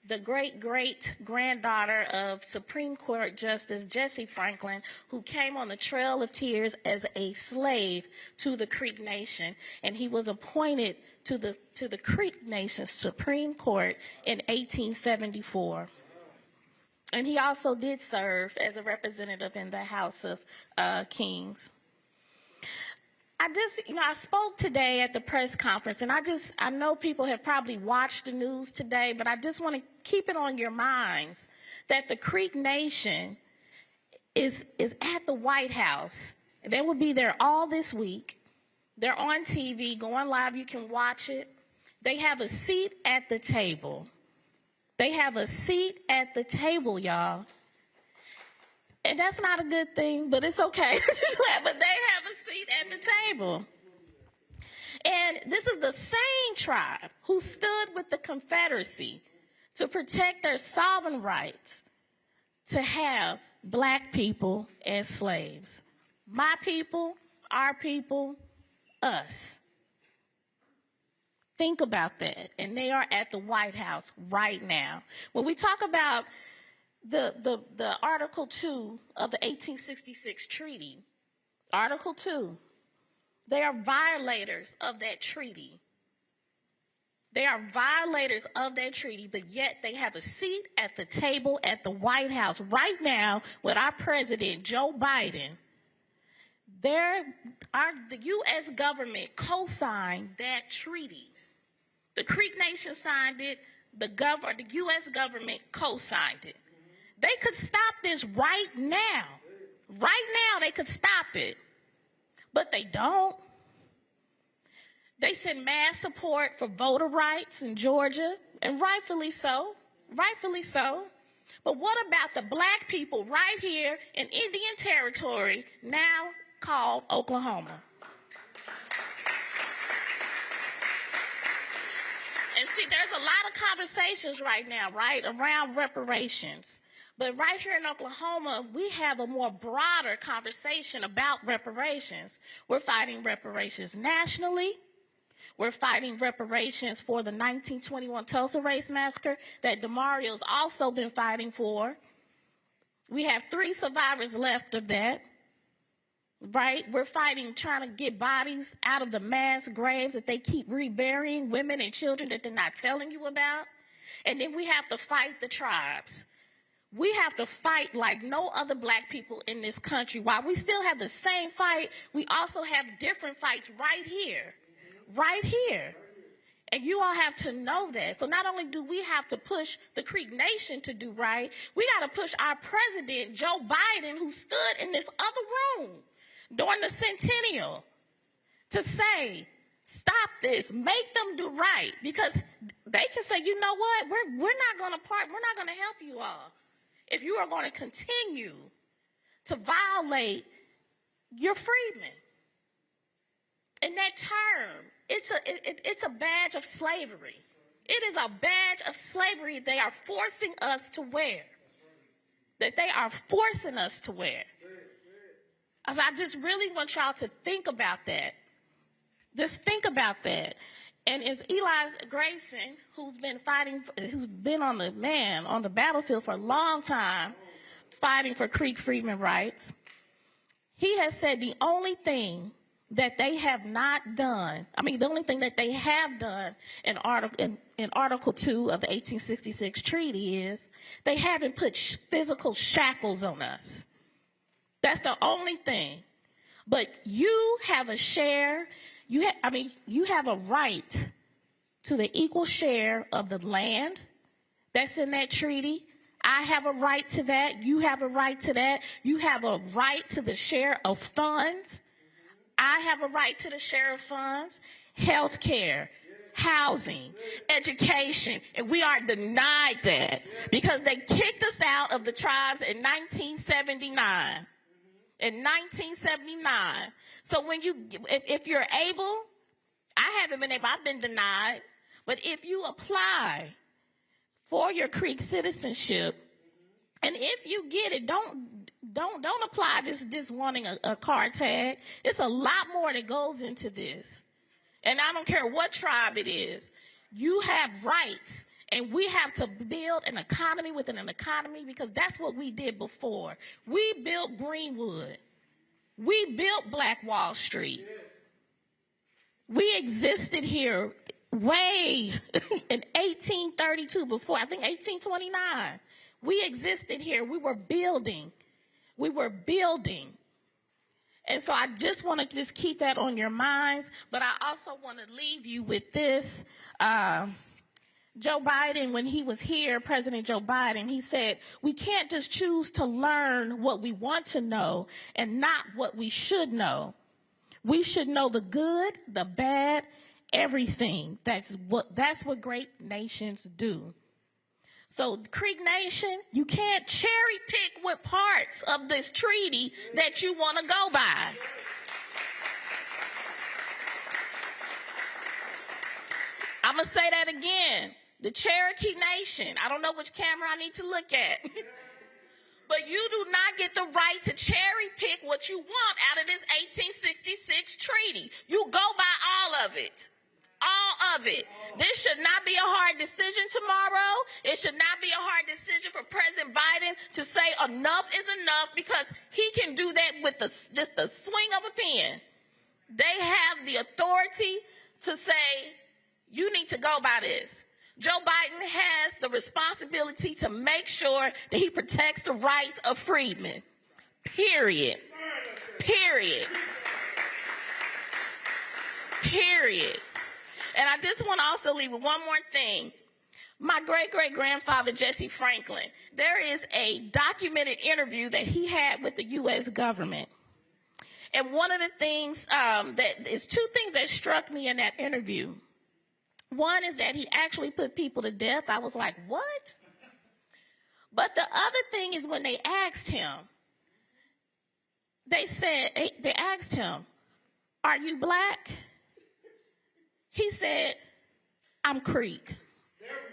the great-great-granddaughter of Supreme Court Justice Jesse Franklin, who came on the Trail of Tears as a slave to the Creek Nation, and he was appointed to the Creek Nation Supreme Court in 1874. And he also did serve as a representative in the House of Kings. I spoke today at the press conference, and I know people have probably watched the news today, but I just want to keep it on your minds that the Creek Nation is at the White House. They will be there all this week. They're on TV, going live. You can watch it. They have a seat at the table. They have a seat at the table, y'all. And that's not a good thing, but it's okay. But they have a seat at the table. And this is the same tribe who stood with the Confederacy to protect their sovereign rights to have black people as slaves. My people, our people, us. Think about that. And they are at the White House right now. When we talk about the Article 2 of the 1866 treaty, Article 2, they are violators of that treaty. They are violators of that treaty, but yet they have a seat at the table at the White House right now with our president, Joe Biden. The U.S. government co-signed that treaty. The Creek Nation signed it. The U.S. government co-signed it. They could stop this right now. Right now, they could stop it. But they don't. They send mass support for voter rights in Georgia, and rightfully so. Rightfully so. But what about the black people right here in Indian Territory, now called Oklahoma? And see, there's a lot of conversations right now, right, around reparations. But right here in Oklahoma, we have a more broader conversation about reparations. We're fighting reparations nationally. We're fighting reparations for the 1921 Tulsa Race Massacre that DeMario's also been fighting for. We have 3 survivors left of that, right? We're fighting, trying to get bodies out of the mass graves that they keep reburying, women and children that they're not telling you about. And then we have to fight the tribes. We have to fight like no other black people in this country. While we still have the same fight, we also have different fights right here. Right here. And you all have to know that. So not only do we have to push the Creek Nation to do right, we got to push our president, Joe Biden, who stood in this other room during the centennial to say, stop this, make them do right. Because they can say, you know what, we're not going to help you all if you are going to continue to violate your freedmen. And that term, it's a badge of slavery. It is a badge of slavery they are forcing us to wear. That they are forcing us to wear. So I just really want y'all to think about that. Just think about that. And it's Eli Grayson, who's been on the battlefield for a long time, fighting for Creek Freedmen rights. He has said the only thing that they have not done, the only thing that they have done in Article 2 of the 1866 treaty is they haven't put physical shackles on us. That's the only thing. But you have a share, you have a right to the equal share of the land that's in that treaty. I have a right to that. You have a right to that. You have a right to the share of funds. I have a right to the share of funds, health care, housing, education, and we are denied that because they kicked us out of the tribes in 1979. In 1979. So if you're able, I've been denied, but if you apply for your Creek citizenship, and if you get it, don't apply this wanting a card tag. It's a lot more that goes into this. And I don't care what tribe it is. You have rights, And we have to build an economy within an economy because that's what we did before. We built Greenwood. We built Black Wall Street. We existed here way in 1832 before, I think 1829. We existed here. We were building. We were building. And so I just want to just keep that on your minds. But I also want to leave you with this. Joe Biden, when he was here, President Joe Biden, he said, we can't just choose to learn what we want to know and not what we should know. We should know the good, the bad, everything. That's what great nations do. So, Creek Nation, you can't cherry pick what parts of this treaty that you want to go by. I'm going to say that again. The Cherokee Nation, I don't know which camera I need to look at, but you do not get the right to cherry pick what you want out of this 1866 treaty. You go by all of it. All of it. This should not be a hard decision tomorrow. It should not be a hard decision for President Biden to say enough is enough because he can do that with just the swing of a pen. They have the authority to say, you need to go by this. Joe Biden has the responsibility to make sure that he protects the rights of freedmen. Period. Period. Period. And I just want to also leave with one more thing. My great-great-grandfather, Jesse Franklin, there is a documented interview that he had with the U.S. government. And one of the things, two things that struck me in that interview. One is that he actually put people to death. I was like, what? But the other thing is when they asked him, they asked him, are you black? He said, I'm Creek.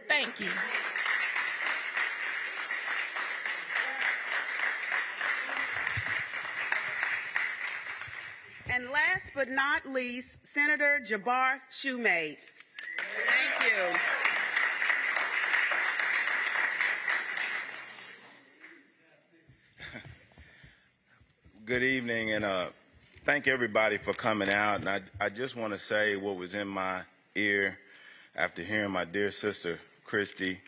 Thank you. And last but not least, Senator Jabbar Shumate. Thank you. Good evening, and thank everybody for coming out. And I just want to say what was in my ear after hearing my dear sister Christy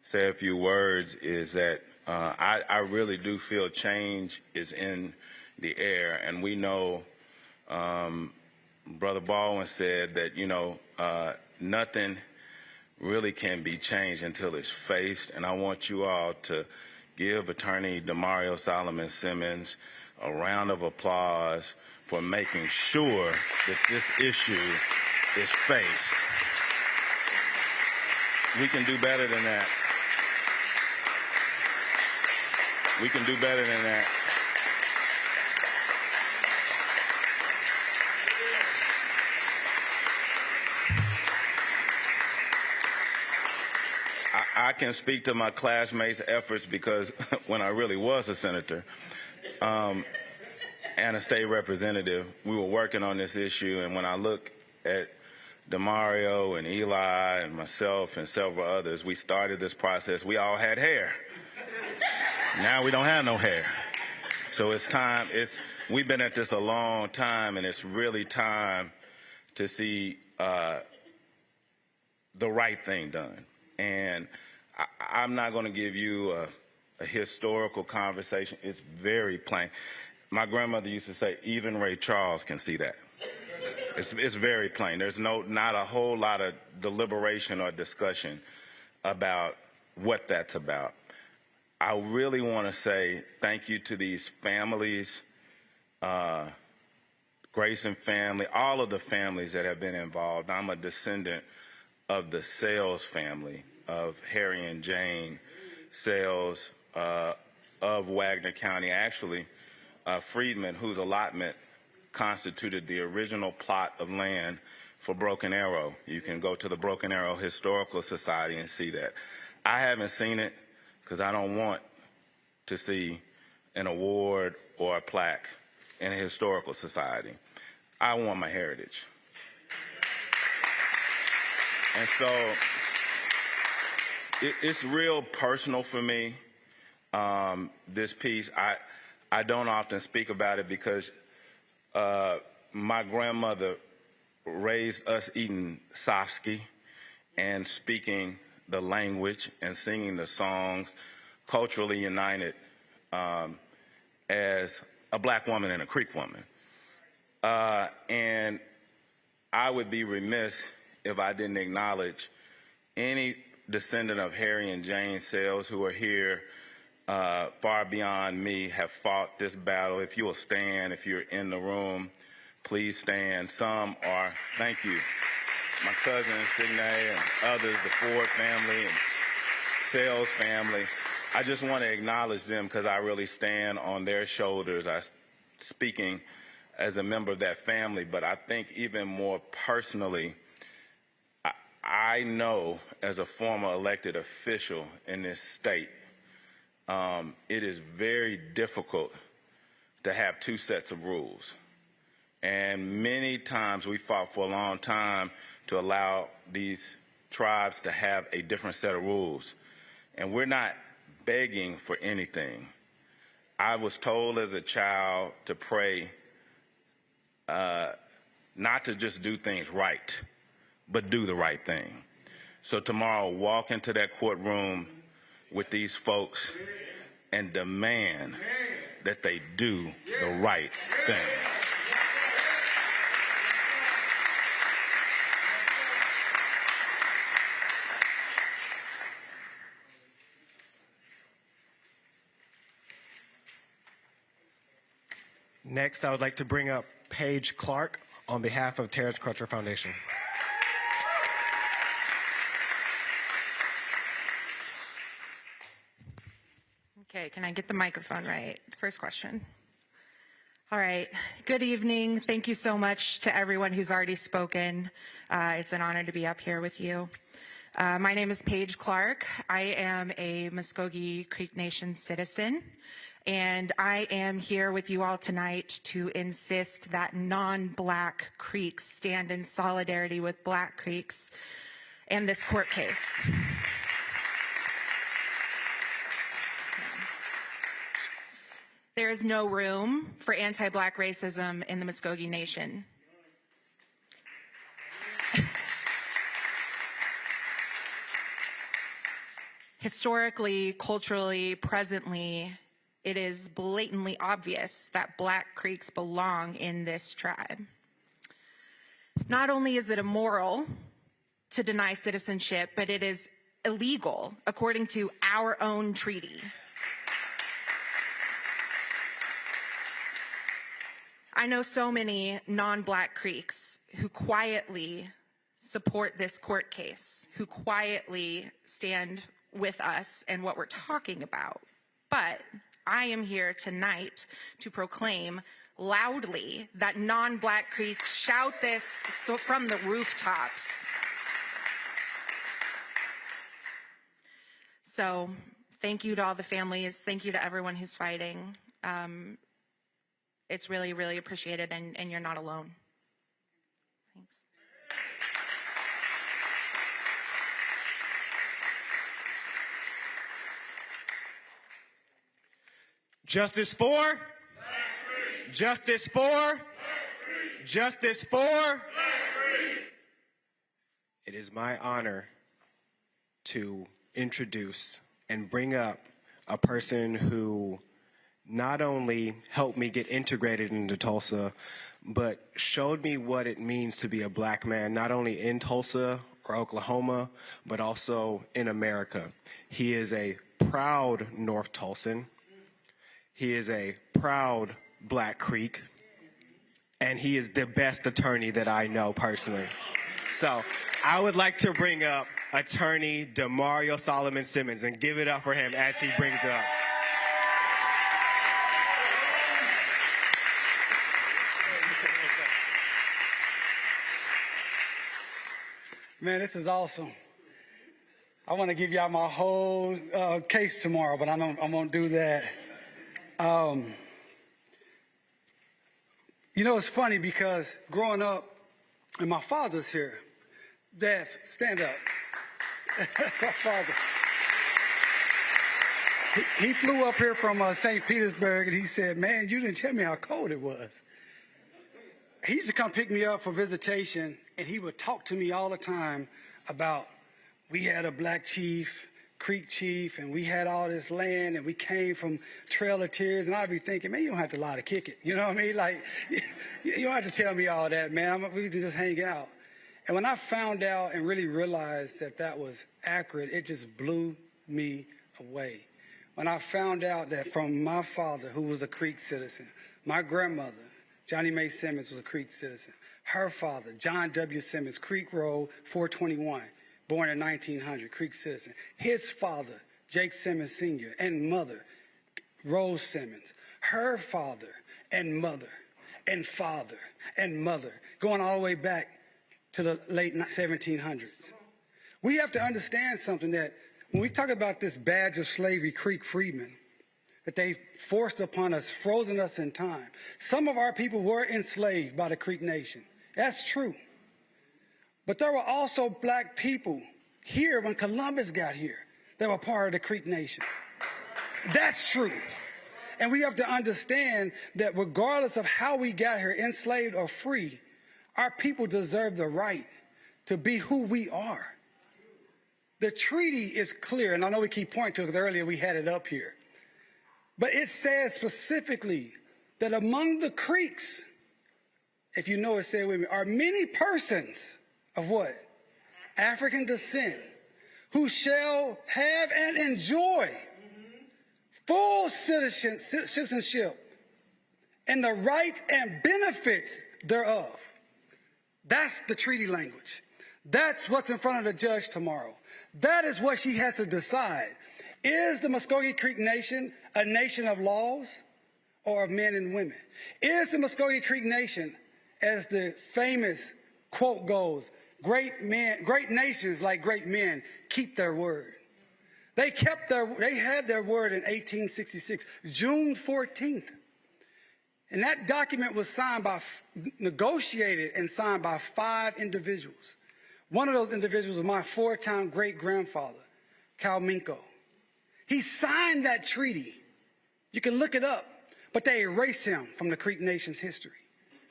say a few words is that I really do feel change is in the air, and we know Brother Baldwin said that, you know, nothing really can be changed until it's faced, and I want you all to give Attorney Demario Solomon Simmons a round of applause for making sure that this issue is faced. We can do better than that. We can do better than that. I can speak to my classmates' efforts because when I really was a senator and a state representative, we were working on this issue, and when I look at Demario and Eli and myself and several others, we started this process. We all had hair. Now we don't have no hair. So it's time. We've been at this a long time, and it's really time to see the right thing done. And I'm not going to give you a historical conversation. It's very plain. My grandmother used to say, even Ray Charles can see that. It's very plain. There's not a whole lot of deliberation or discussion about what that's about. I really want to say thank you to these families, Grayson family, all of the families that have been involved. I'm a descendant of the Sales family, of Harry and Jane Sales of Wagner County. Actually, Freedmen, whose allotment constituted the original plot of land for Broken Arrow. You can go to the Broken Arrow Historical Society and see that. I haven't seen it because I don't want to see an award or a plaque in a historical society. I want my heritage. And so it's real personal for me, this piece. I don't often speak about it because my grandmother raised us eating safsky and speaking the language and singing the songs, culturally united as a black woman and a Creek woman. And I would be remiss if I didn't acknowledge any descendant of Harry and Jane Sales who are here far beyond me, have fought this battle. If you will stand, if you're in the room, please stand. Some are, thank you, my cousin Signe and others, the Ford family and Sales family. I just want to acknowledge them because I really stand on their shoulders. I'm speaking as a member of that family, but I think even more personally, I know as a former elected official in this state, it is very difficult to have two sets of rules. And many times we fought for a long time to allow these tribes to have a different set of rules. And we're not begging for anything. I was told as a child to pray not to just do things right, but do the right thing. So tomorrow, walk into that courtroom with these folks and demand that they do the right thing. Next, I would like to bring up Paige Clark on behalf of Terrence Crutcher Foundation. Okay, can I get the microphone right? First question. All right, good evening. Thank you so much to everyone who's already spoken. It's an honor to be up here with you. My name is Paige Clark. I am a Muscogee Creek Nation citizen, and I am here with you all tonight to insist that non-Black Creeks stand in solidarity with Black Creeks in this court case. There is no room for anti-Black racism in the Muscogee Nation. Historically, culturally, presently, it is blatantly obvious that Black Creeks belong in this tribe. Not only is it immoral to deny citizenship, but it is illegal according to our own treaty. I know so many non-Black Creeks who quietly support this court case, who quietly stand with us and what we're talking about. But I am here tonight to proclaim loudly that non-Black Creeks shout this from the rooftops. So thank you to all the families. Thank you to everyone who's fighting. It's really, really appreciated, and you're not alone. Thanks. Justice for? Justice for? Justice for? It is my honor to introduce and bring up a person who not only helped me get integrated into Tulsa, but showed me what it means to be a Black man, not only in Tulsa or Oklahoma, but also in America. He is a proud North Tulsan. He is a proud Black Creek, and he is the best attorney that I know personally. So I would like to bring up attorney Demario Solomon Simmons and give it up for him as he brings it up. Man, this is awesome. I want to give y'all my whole case tomorrow, but I won't do that. You know, it's funny because growing up, and my father's here. Dad, stand up. That's my father. He flew up here from St. Petersburg, and he said, man, you didn't tell me how cold it was. He used to come pick me up for visitation, and he would talk to me all the time about we had a black chief, Creek chief, and we had all this land, and we came from Trail of Tears, and I'd be thinking, man, you don't have to lie to kick it. You know what I mean? Like, you don't have to tell me all that, man. We can just hang out. And when I found out and really realized that that was accurate, it just blew me away. When I found out that from my father, who was a Creek citizen, my grandmother, Johnny Mae Simmons, was a Creek citizen. Her father, John W. Simmons, Creek Road, 421, born in 1900, Creek citizen. His father, Jake Simmons Sr., and mother, Rose Simmons. Her father and mother and father and mother, going all the way back to the late 1700s. We have to understand something, that when we talk about this badge of slavery, Creek Freedmen, that they forced upon us, frozen us in time. Some of our people were enslaved by the Creek Nation. That's true. But there were also black people here when Columbus got here that were part of the Creek Nation. That's true. And we have to understand that regardless of how we got here, enslaved or free, our people deserve the right to be who we are. The treaty is clear, and I know we keep pointing to it because earlier we had it up here. But it says specifically that among the Creeks, if you know it, say it with me, are many persons of what? African descent, who shall have and enjoy full citizenship and the rights and benefits thereof. That's the treaty language. That's what's in front of the judge tomorrow. That is what she has to decide. Is the Muscogee Creek Nation a nation of laws or of men and women? Is the Muscogee Creek Nation, as the famous quote goes, great nations like great men keep their word? They had their word in 1866, June 14th. And that document was negotiated and signed by 5 individuals. One of those individuals was my 4-time great-grandfather, Cal Minko. He signed that treaty. You can look it up, but they erased him from the Creek Nation's history.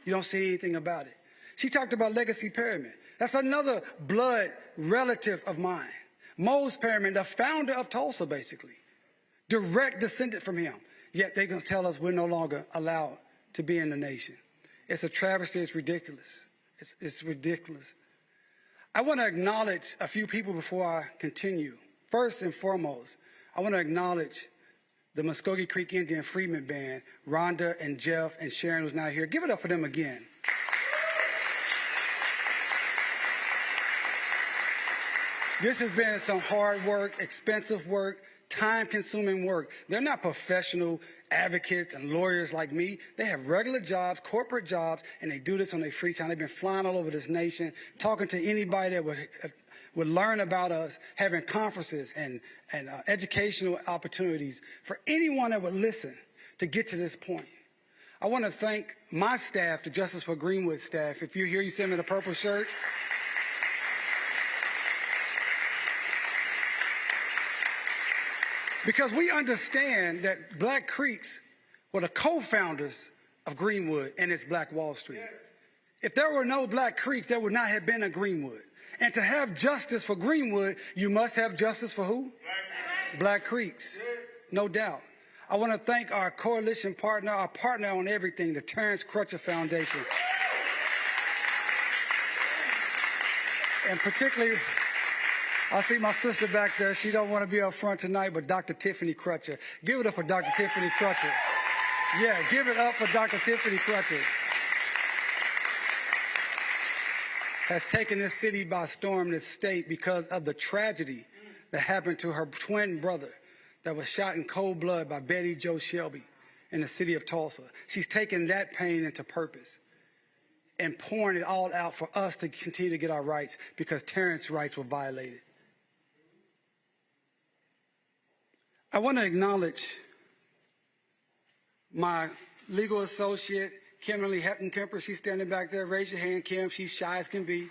You don't see anything about it. She talked about Legacy Perryman. That's another blood relative of mine. Mose Perryman, the founder of Tulsa, basically. Direct descendant from him. Yet they're going to tell us we're no longer allowed to be in the nation. It's a travesty. It's ridiculous. It's ridiculous. I want to acknowledge a few people before I continue. First and foremost, I want to acknowledge the Muscogee Creek Indian Freedmen Band, Rhonda and Jeff and Sharon, who's now here. Give it up for them again. This has been some hard work, expensive work, time-consuming work. They're not professional advocates and lawyers like me. They have regular jobs, corporate jobs, and they do this on their free time. They've been flying all over this nation, talking to anybody that would learn about us, having conferences and educational opportunities for anyone that would listen to get to this point. I want to thank my staff, the Justice for Greenwood staff. If you're here, you see me in the purple shirt. Because we understand that Black Creeks were the co-founders of Greenwood and its Black Wall Street. If there were no Black Creeks, there would not have been a Greenwood. And to have justice for Greenwood, you must have justice for who? Black Creeks, no doubt. I want to thank our coalition partner, our partner on everything, the Terrence Crutcher Foundation. And particularly, I see my sister back there. She don't want to be up front tonight, but Dr. Tiffany Crutcher. Give it up for Dr. Tiffany Crutcher. Yeah, give it up for Dr. Tiffany Crutcher. Has taken this city by storm, this state, because of the tragedy that happened to her twin brother that was shot in cold blood by Betty Jo Shelby in the city of Tulsa. She's taken that pain into purpose and pouring it all out for us to continue to get our rights because Terrence's rights were violated. I want to acknowledge my legal associate, Kimberly Hepton-Kemper. She's standing back there. Raise your hand, Kim. She's shy as can be.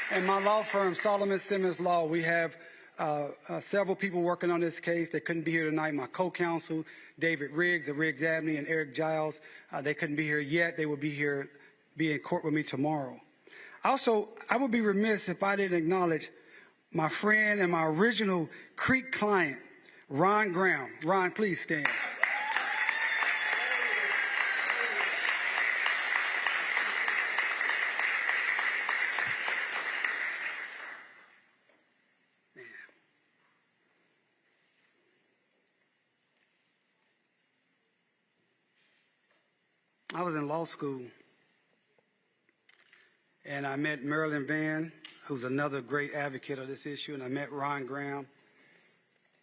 And my law firm, Solomon Simmons Law. We have several people working on this case. They couldn't be here tonight. My co-counsel, David Riggs of Riggs Abney, and Eric Giles, they couldn't be here yet. They will be here, be in court with me tomorrow. Also, I would be remiss if I didn't acknowledge my friend and my original Creek client, Ron Graham. Ron, please stand. I was in law school, and I met Marilyn Vann, who's another great advocate of this issue, and I met Ron Graham,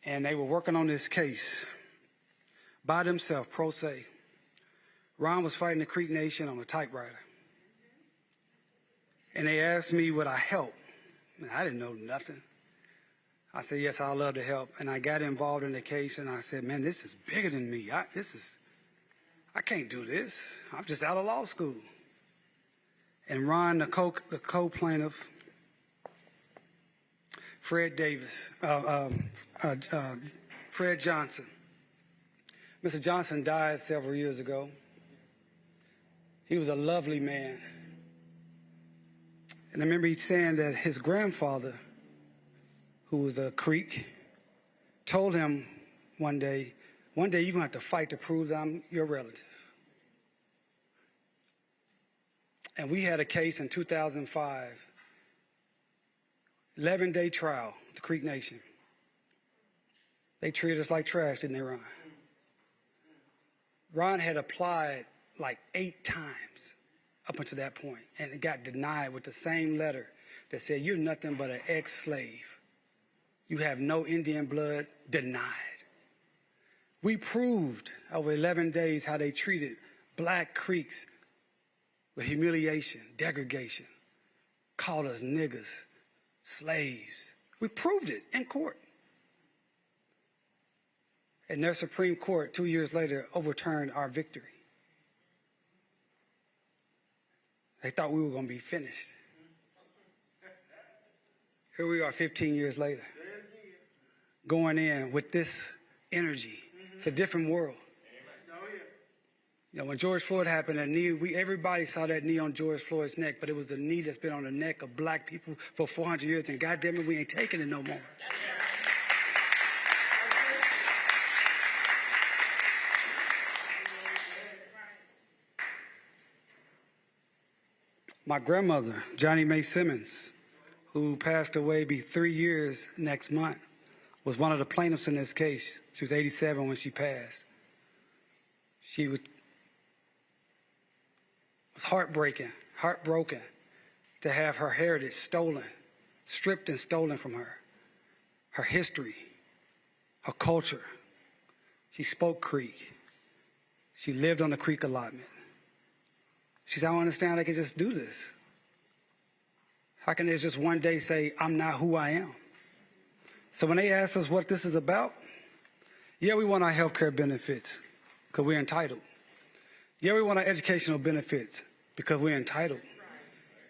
and they were working on this case by themselves, pro se. Ron was fighting the Creek Nation on a typewriter, and they asked me would I help, and I didn't know nothing. I said, yes, I'd love to help, and I got involved in the case, and I said, man, this is bigger than me. I can't do this. I'm just out of law school. And Ron, the co-plaintiff, Fred Johnson. Mr. Johnson died several years ago. He was a lovely man. And I remember he saying that his grandfather, who was a Creek, told him one day, you're going to have to fight to prove that I'm your relative. And we had a case in 2005, 11-day trial, the Creek Nation. They treated us like trash, didn't they, Ron? Ron had applied like 8 times up until that point, and it got denied with the same letter that said, you're nothing but an ex-slave. You have no Indian blood, denied. We proved over 11 days how they treated black Creeks with humiliation, degradation, called us niggas, slaves. We proved it in court. And their Supreme Court, 2 years later, overturned our victory. They thought we were going to be finished. Here we are 15 years later, going in with this energy. It's a different world. You know, when George Floyd happened, that knee, everybody saw that knee on George Floyd's neck, but it was the knee that's been on the neck of black people for 400 years, and goddamn it, we ain't taking it no more. My grandmother, Johnny Mae Simmons, who passed away, be 3 years next month, was one of the plaintiffs in this case. She was 87 when she passed. She was heartbroken to have her heritage stolen, stripped and stolen from her. Her history, her culture. She spoke Creek. She lived on the Creek allotment. She said, I don't understand I can just do this. How can they just one day say, I'm not who I am? So when they asked us what this is about, yeah, we want our health care benefits because we're entitled. Yeah, we want our educational benefits because we're entitled.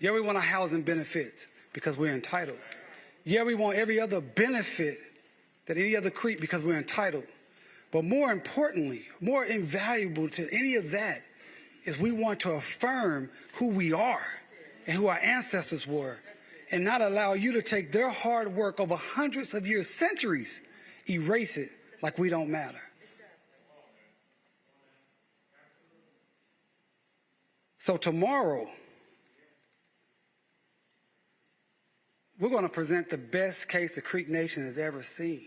Yeah, we want our housing benefits because we're entitled. Yeah, we want every other benefit that any other Creek because we're entitled. But more importantly, more invaluable to any of that is we want to affirm who we are and who our ancestors were and not allow you to take their hard work over hundreds of years, centuries, erase it like we don't matter. So tomorrow, we're going to present the best case the Creek Nation has ever seen.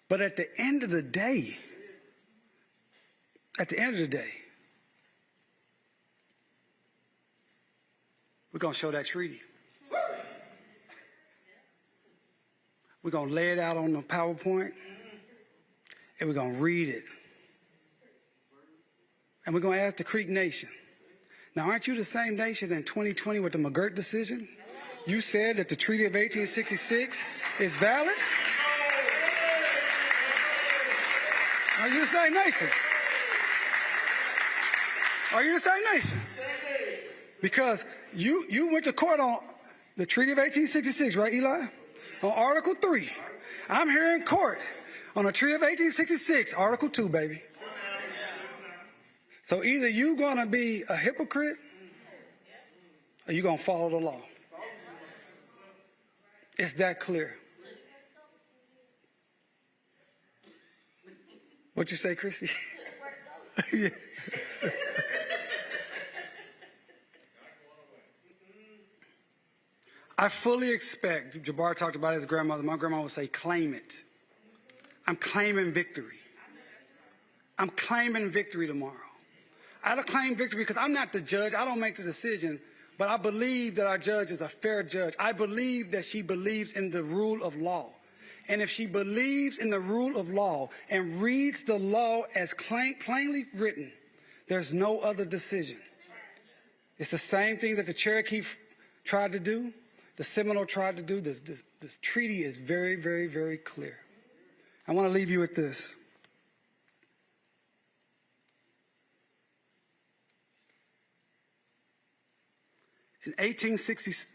But at the end of the day, we're going to show that treaty. We're going to lay it out on the PowerPoint, and we're going to read it. And we're going to ask the Creek Nation. Now, aren't you the same nation in 2020 with the McGirt decision? You said that the Treaty of 1866 is valid? Are you the same nation? Are you the same nation? Because you went to court on the Treaty of 1866, right, Eli? On Article 3. I'm here in court on the Treaty of 1866, Article 2, baby. So either you're going to be a hypocrite or you're going to follow the law. It's that clear. What you say, Chrissy? Yeah. I fully expect, Jabbar talked about his grandmother, my grandma would say, claim it. I'm claiming victory. I'm claiming victory tomorrow. I don't claim victory because I'm not the judge. I don't make the decision, but I believe that our judge is a fair judge. I believe that she believes in the rule of law. And if she believes in the rule of law and reads the law as plainly written, there's no other decision. It's the same thing that the Cherokee tried to do, the Seminole tried to do. This treaty is very, very, very clear. I want to leave you with this. In 1860s,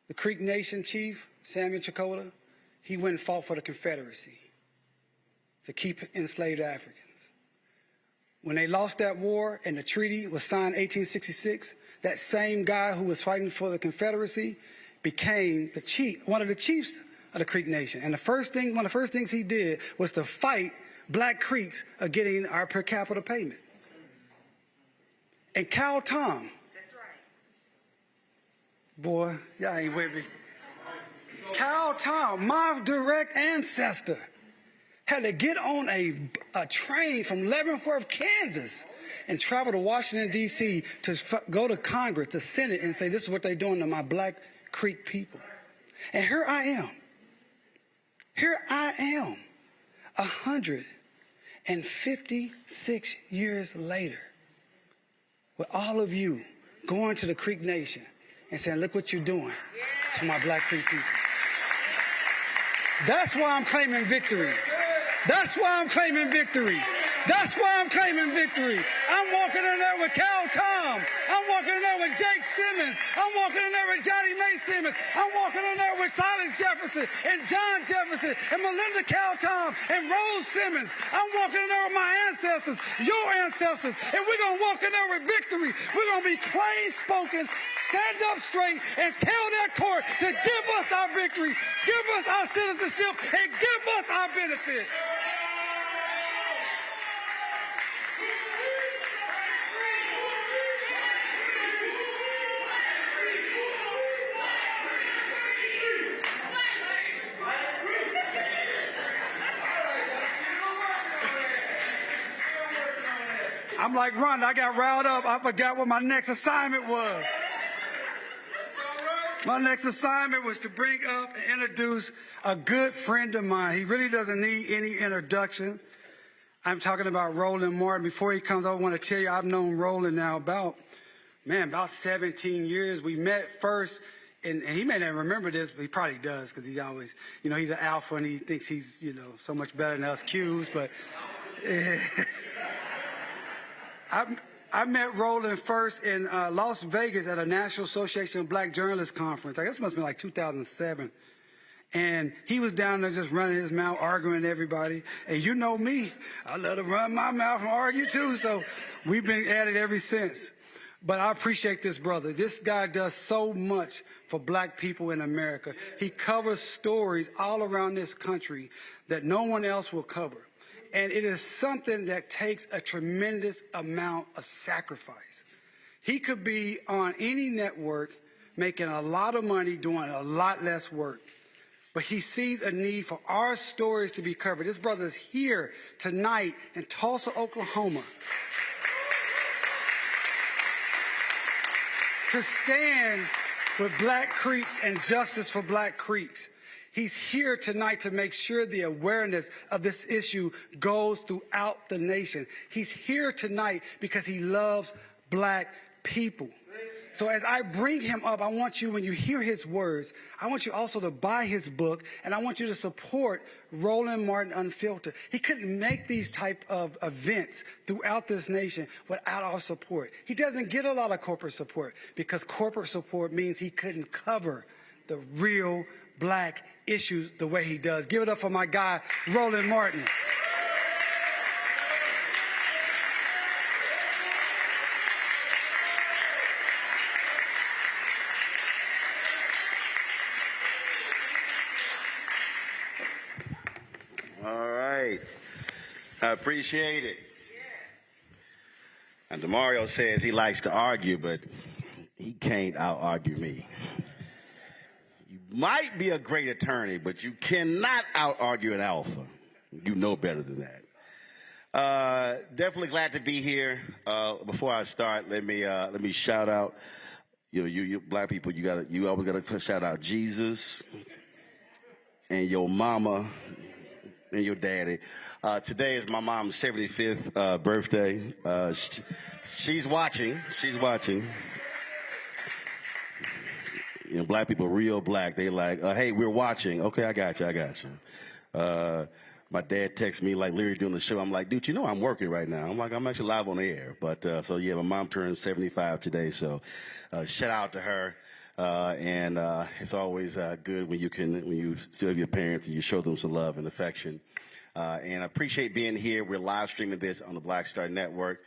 the Creek Nation chief, Samuel Chakotay, he went and fought for the Confederacy to keep enslaved Africans. When they lost that war and the treaty was signed in 1866, that same guy who was fighting for the Confederacy became the chief, one of the chiefs of the Creek Nation. And one of the first things he did was to fight Black Creeks of getting our per capita payment. And Cal Tom, boy, y'all ain't with me. Cal Tom, my direct ancestor, had to get on a train from Leavenworth, Kansas, and travel to Washington, D.C. to go to Congress, the Senate, and say, this is what they're doing to my Black Creek people. And here I am, 156 years later, with all of you going to the Creek Nation and saying, look what you're doing to my Black Creek people. That's why I'm claiming victory. That's why I'm claiming victory. That's why I'm claiming victory. I'm walking in there with Cal Tom. I'm walking in there with Jake Simmons. I'm walking in there with Johnny May Simmons. I'm walking in there with Silas Jefferson and John Jefferson and Melinda Cal Tom and Rose Simmons. I'm walking in there with my ancestors, your ancestors, and we're going to walk in there with victory. We're going to be plain spoken, stand up straight, and tell that court to give us our victory, give us our citizenship, and give us our benefits. I'm like, Ron, I got riled up. I forgot what my next assignment was. My next assignment was to bring up and introduce a good friend of mine. He really doesn't need any introduction. I'm talking about Roland Martin. Before he comes, I want to tell you I've known Roland now about 17 years. We met first, and he may not remember this, but he probably does because he's always, he's an alpha and he thinks he's, so much better than us Qs. But I met Roland first in Las Vegas at a National Association of Black Journalists conference. I guess it must have been like 2007. And he was down there just running his mouth, arguing with everybody. And you know me, I love to run my mouth and argue too. So we've been at it ever since. But I appreciate this brother. This guy does so much for Black people in America. He covers stories all around this country that no one else will cover. And it is something that takes a tremendous amount of sacrifice. He could be on any network making a lot of money, doing a lot less work. But he sees a need for our stories to be covered. This brother is here tonight in Tulsa, Oklahoma, to stand with Black Creeks and justice for Black Creeks. He's here tonight to make sure the awareness of this issue goes throughout the nation. He's here tonight because he loves Black people. So as I bring him up, I want you, when you hear his words, I want you also to buy his book, and I want you to support Roland Martin Unfiltered. He couldn't make these type of events throughout this nation without our support. He doesn't get a lot of corporate support because corporate support means he couldn't cover the real black issues the way he does. Give it up for my guy, Roland Martin. I appreciate it. And DeMario says he likes to argue, but he can't out-argue me. You might be a great attorney, but you cannot out-argue an alpha. You know better than that. Definitely glad to be here. Before I start, let me shout out. You black people, you always gotta shout out Jesus and your mama and your daddy. Today is my mom's 75th birthday. She's watching. She's watching. Black people, real black. They like, hey, we're watching. Okay, I got you. My dad texts me like literally doing the show. I'm like, dude, you know I'm working right now. I'm like, I'm actually live on the air. But so yeah, my mom turned 75 today. So shout out to her. And it's always good when you still have your parents and you show them some love and affection. And I appreciate being here. We're live streaming this on the Black Star Network.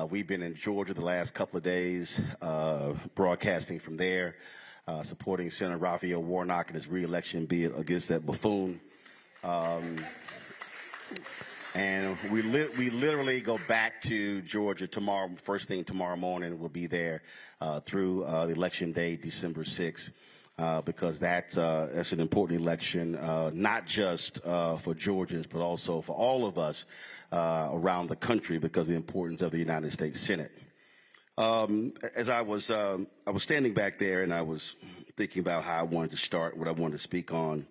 We've been in Georgia the last couple of days, broadcasting from there, supporting Senator Raphael Warnock in his re-election bid against that buffoon. And we literally go back to Georgia tomorrow. First thing tomorrow morning, we'll be there through the election day, December 6th, because that's an important election, not just for Georgians, but also for all of us around the country, because of the importance of the United States Senate. As I was standing back there, and I was thinking about how I wanted to start, what I wanted to speak on,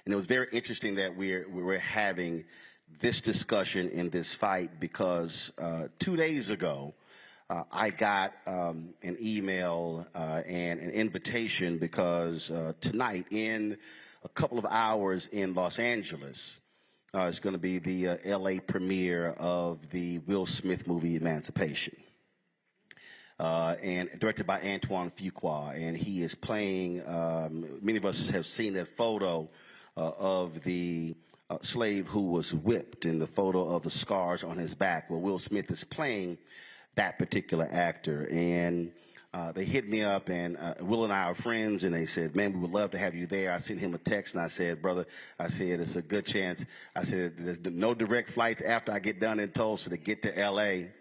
and it was very interesting that we're having this discussion in this fight, because 2 days ago, I got an email and an invitation, because tonight, in a couple of hours in Los Angeles, it's going to be the LA premiere of the Will Smith movie Emancipation, and directed by Antoine Fuqua. And he is playing, many of us have seen that photo of the slave who was whipped, and the photo of the scars on his back. Well, Will Smith is playing that particular actor, and they hit me up, and Will and I are friends, and they said, man, we would love to have you there. I sent him a text, and I said, brother, I said, it's a good chance. I said, there's no direct flights after I get done in Tulsa to get to L.A.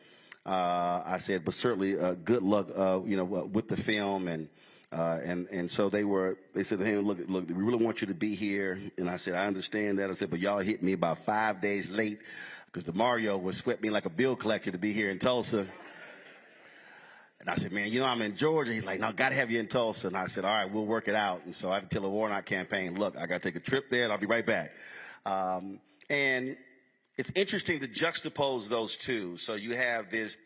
I said, but certainly good luck, with the film. And so they said, hey, look, we really want you to be here. And I said, I understand that. I said, but y'all hit me about 5 days late, because DeMario was swept me like a bill collector to be here in Tulsa. And I said, man, I'm in Georgia. He's like, no, got to have you in Tulsa. And I said, all right, we'll work it out. And so I had to tell the Warnock campaign, look, I got to take a trip there, and I'll be right back. And it's interesting to juxtapose those two. So you have this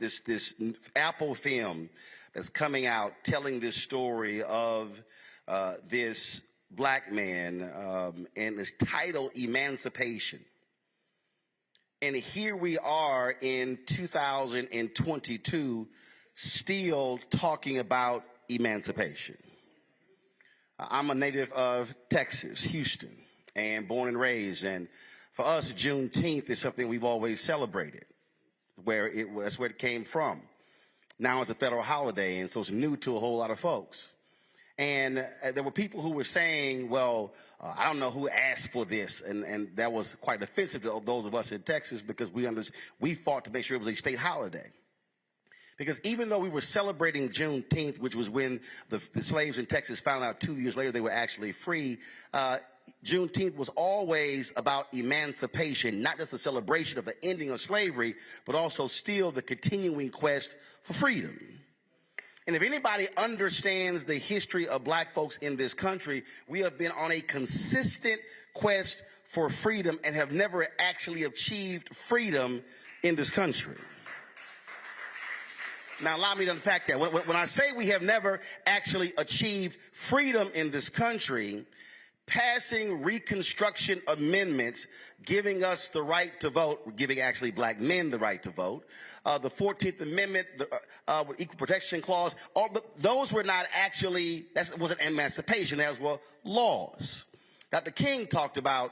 Apple film that's coming out telling this story of this black man, and it's titled Emancipation. And here we are in 2022 still talking about emancipation. I'm a native of Texas, Houston, and born and raised. And for us, Juneteenth is something we've always celebrated, that's where it came from. Now it's a federal holiday, and so it's new to a whole lot of folks. And there were people who were saying, well, I don't know who asked for this. And that was quite offensive to those of us in Texas, because we fought to make sure it was a state holiday. Because even though we were celebrating Juneteenth, which was when the slaves in Texas found out 2 years later they were actually free, Juneteenth was always about emancipation, not just the celebration of the ending of slavery, but also still the continuing quest for freedom. And if anybody understands the history of black folks in this country, we have been on a consistent quest for freedom and have never actually achieved freedom in this country. Now, allow me to unpack that. When I say we have never actually achieved freedom in this country, passing Reconstruction amendments giving us the right to vote, giving actually black men the right to vote, the 14th Amendment, the Equal Protection Clause, those were not actually, that wasn't emancipation, those were laws. Dr. King talked about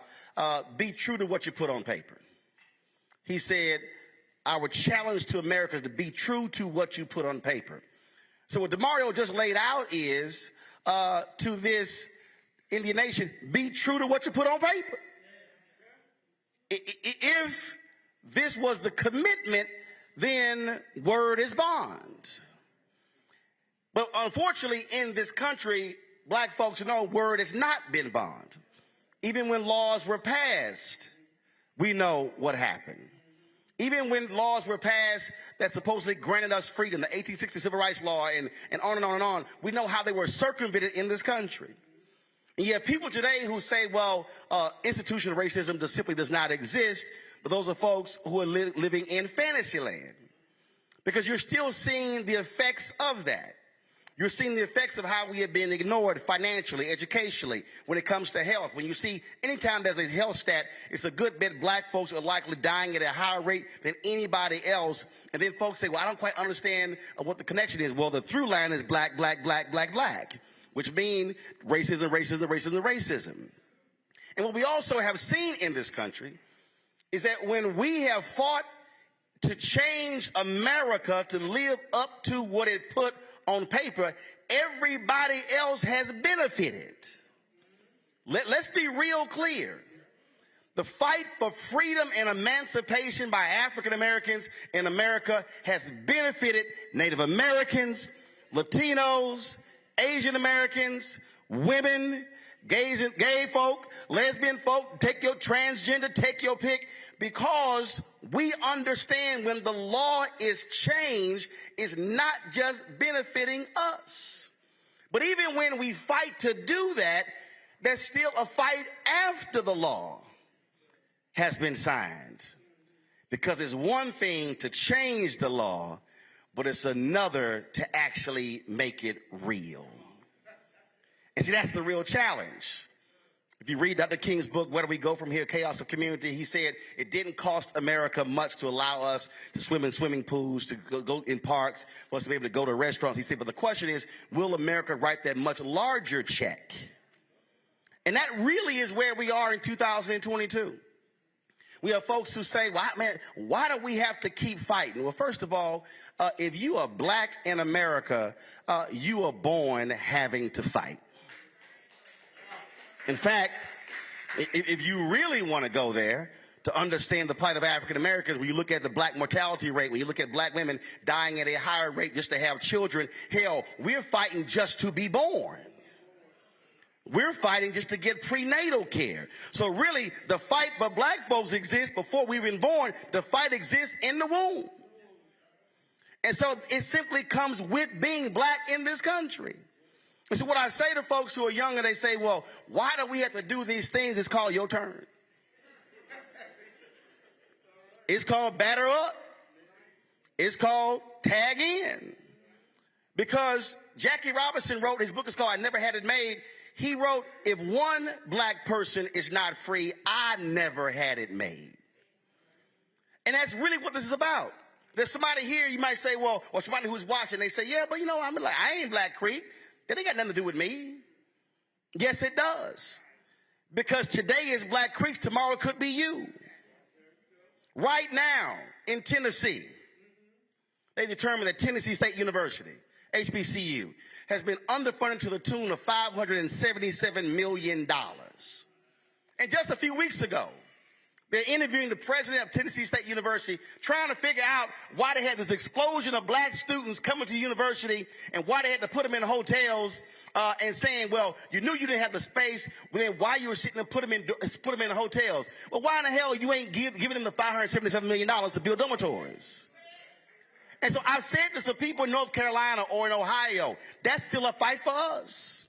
be true to what you put on paper. He said, our challenge to America is to be true to what you put on paper. So what DeMario just laid out is to this Indian nation, be true to what you put on paper. If this was the commitment, then word is bond. But unfortunately, in this country, black folks know word has not been bond. Even when laws were passed, we know what happened. Even when laws were passed that supposedly granted us freedom, the 1860 Civil Rights Law, and on and on and on, we know how they were circumvented in this country. And you have people today who say, well, institutional racism just simply does not exist, but those are folks who are living in fantasy land. Because you're still seeing the effects of that. You're seeing the effects of how we have been ignored financially, educationally, when it comes to health. When you see, anytime there's a health stat, it's a good bit black folks are likely dying at a higher rate than anybody else. And then folks say, well, I don't quite understand what the connection is. Well, the through line is black, black, black, black, black, which means racism, racism, racism, racism. And what we also have seen in this country is that when we have fought to change America to live up to what it put on paper, everybody else has benefited. Let's be real clear. The fight for freedom and emancipation by African Americans in America has benefited Native Americans, Latinos, Asian Americans, women, gay folk, lesbian folk, take your transgender, take your pick, because we understand when the law is changed, it's not just benefiting us. But even when we fight to do that, there's still a fight after the law has been signed. Because it's one thing to change the law, but it's another to actually make it real. And see, that's the real challenge. If you read Dr. King's book, Where Do We Go From Here, Chaos of Community, he said it didn't cost America much to allow us to swim in swimming pools, to go in parks, for us to be able to go to restaurants. He said, but the question is, will America write that much larger check? And that really is where we are in 2022. We have folks who say, well, man, why do we have to keep fighting? Well, first of all, if you are black in America, you are born having to fight. In fact, if you really want to go there to understand the plight of African Americans, when you look at the black mortality rate, when you look at black women dying at a higher rate just to have children, hell, we're fighting just to be born. We're fighting just to get prenatal care. So really, the fight for black folks exists before we've been born. The fight exists in the womb. And so it simply comes with being black in this country. And so what I say to folks who are younger, they say, well, why do we have to do these things? It's called your turn. It's called batter up. It's called tag in. Because Jackie Robinson wrote, his book is called I Never Had It Made. He wrote, if one black person is not free, I never had it made. And that's really what this is about. There's somebody here, you might say, well, or somebody who's watching, they say, yeah, but you know, I'm like, I ain't Black Creek. That ain't got nothing to do with me. Yes, it does. Because today is Black Creek, tomorrow could be you. Right now, in Tennessee, they determined that Tennessee State University, HBCU, has been underfunded to the tune of $577 million. And just a few weeks ago, they're interviewing the president of Tennessee State University, trying to figure out why they had this explosion of black students coming to the university and why they had to put them in hotels and saying, well, you knew you didn't have the space, but then why you were sitting and put them in hotels? Well, why in the hell you ain't giving them the $577 million to build dormitories? And so I've said to some people in North Carolina or in Ohio, that's still a fight for us.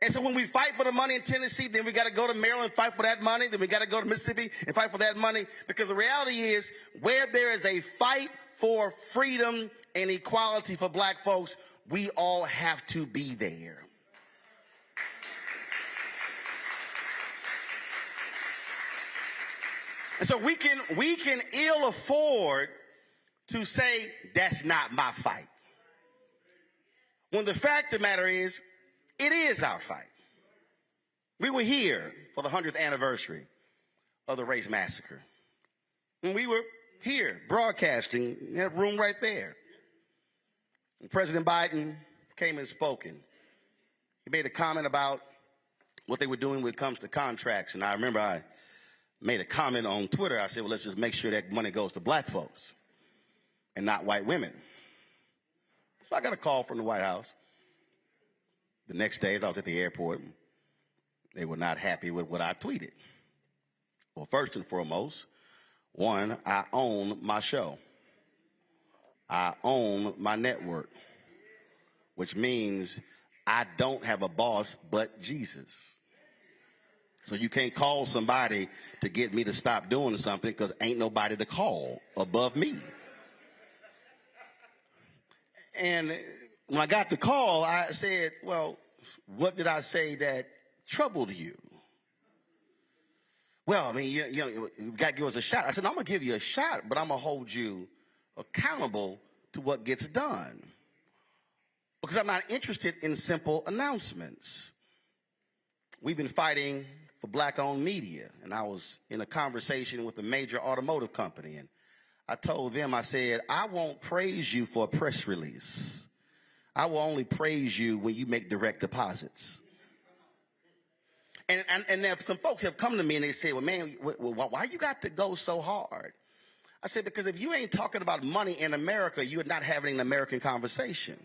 And so when we fight for the money in Tennessee, then we got to go to Maryland and fight for that money. Then we got to go to Mississippi and fight for that money. Because the reality is, where there is a fight for freedom and equality for black folks, we all have to be there. And so we can ill afford to say that's not my fight. When the fact of the matter is, it is our fight. We were here for the 100th anniversary of the race massacre. And we were here broadcasting in that room right there. And President Biden came and spoke. He made a comment about what they were doing when it comes to contracts. And I remember I made a comment on Twitter. I said, well, let's just make sure that money goes to black folks and not white women. So I got a call from the White House. The next day, as I was at the airport, they were not happy with what I tweeted. Well, first and foremost, one, I own my show. I own my network, which means I don't have a boss but Jesus. So you can't call somebody to get me to stop doing something because ain't nobody to call above me. And when I got the call, I said, well, what did I say that troubled you? Well, I mean, you got to give us a shot. I said, I'm going to give you a shot, but I'm going to hold you accountable to what gets done. Because I'm not interested in simple announcements. We've been fighting for black-owned media, and I was in a conversation with a major automotive company, and I told them, I said, I won't praise you for a press release. I will only praise you when you make direct deposits. And there some folks have come to me and they say, well, man, why you got to go so hard? I said, because if you ain't talking about money in America, you're not having an American conversation.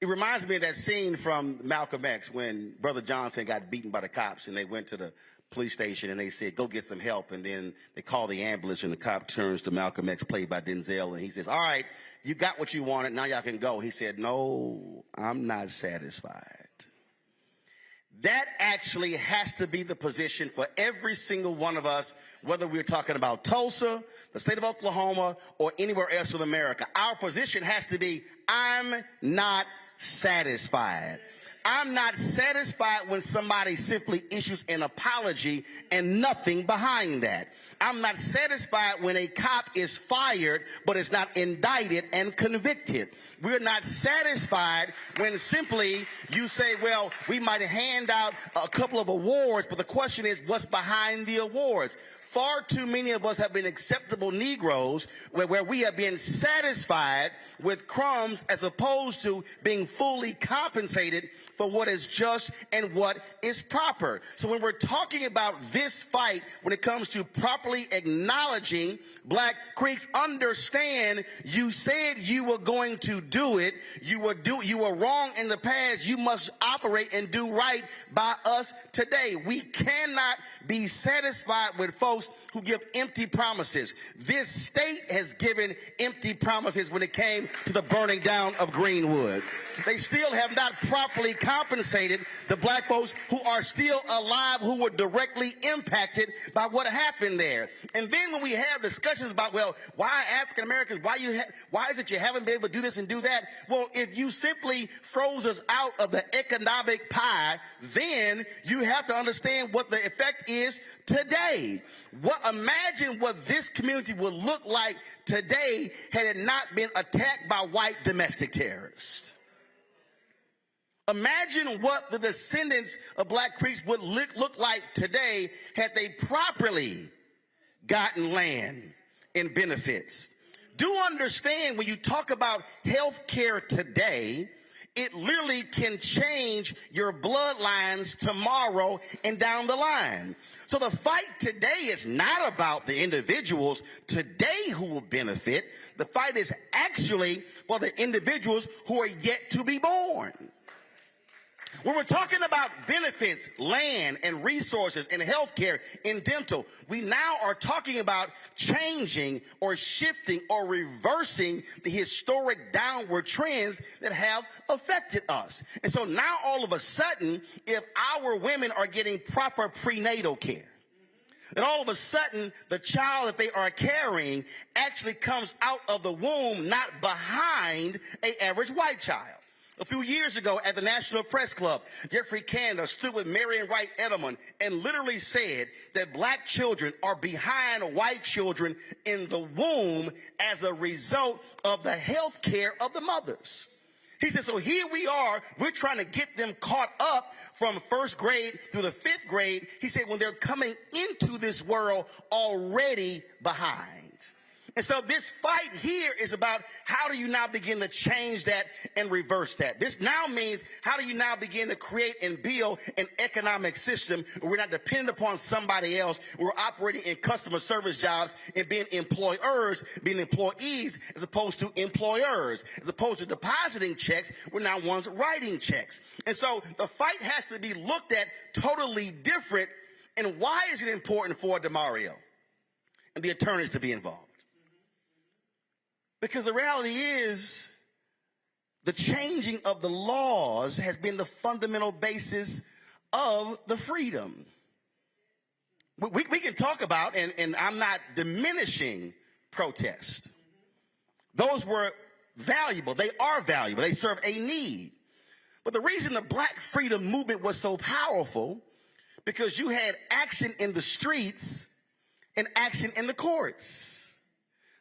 It reminds me of that scene from Malcolm X when Brother Johnson got beaten by the cops and they went to the police station and they said, go get some help. And then they call the ambulance and the cop turns to Malcolm X, played by Denzel, and he says, all right, you got what you wanted, now y'all can go. He said, no, I'm not satisfied. That actually has to be the position for every single one of us, whether we're talking about Tulsa, the state of Oklahoma, or anywhere else in America. Our position has to be, I'm not satisfied. I'm not satisfied when somebody simply issues an apology and nothing behind that. I'm not satisfied when a cop is fired but is not indicted and convicted. We're not satisfied when simply you say, well, we might hand out a couple of awards, but the question is, what's behind the awards? Far too many of us have been acceptable Negroes where we have been satisfied with crumbs as opposed to being fully compensated for what is just and what is proper. So when we're talking about this fight, when it comes to properly acknowledging Black Creeks, understand you said you were going to do it. You were wrong in the past. You must operate and do right by us today. We cannot be satisfied with folks who give empty promises. This state has given empty promises when it came to the burning down of Greenwood. They still have not properly compensated the black folks who are still alive, who were directly impacted by what happened there. And then when we have discussions about, well, why African Americans, why is it you haven't been able to do this and do that? Well, if you simply froze us out of the economic pie, then you have to understand what the effect is today. Imagine what this community would look like today had it not been attacked by white domestic terrorists. Imagine what the descendants of Black Creeks would look like today had they properly gotten land and benefits. Do understand when you talk about health care today, it literally can change your bloodlines tomorrow and down the line. So the fight today is not about the individuals today who will benefit. The fight is actually for the individuals who are yet to be born. When we're talking about benefits, land and resources and healthcare and dental, we now are talking about changing or shifting or reversing the historic downward trends that have affected us. And so now all of a sudden, if our women are getting proper prenatal care, then all of a sudden the child that they are carrying actually comes out of the womb, not behind an average white child. A few years ago at the National Press Club, Jeffrey Canada stood with Marion Wright Edelman and literally said that black children are behind white children in the womb as a result of the health care of the mothers. He said, so here we are, we're trying to get them caught up from first grade through the fifth grade. He said, when they're coming into this world already behind. And so this fight here is about how do you now begin to change that and reverse that. This now means how do you now begin to create and build an economic system where we're not dependent upon somebody else. We're operating in customer service jobs and being employers, being employees, as opposed to employers. As opposed to depositing checks, we're now ones writing checks. And so the fight has to be looked at totally different. And why is it important for DeMario and the attorneys to be involved? Because the reality is the changing of the laws has been the fundamental basis of the freedom. We can talk about, and I'm not diminishing protest. Those were valuable. They are valuable. They serve a need. But the reason the black freedom movement was so powerful, because you had action in the streets and action in the courts.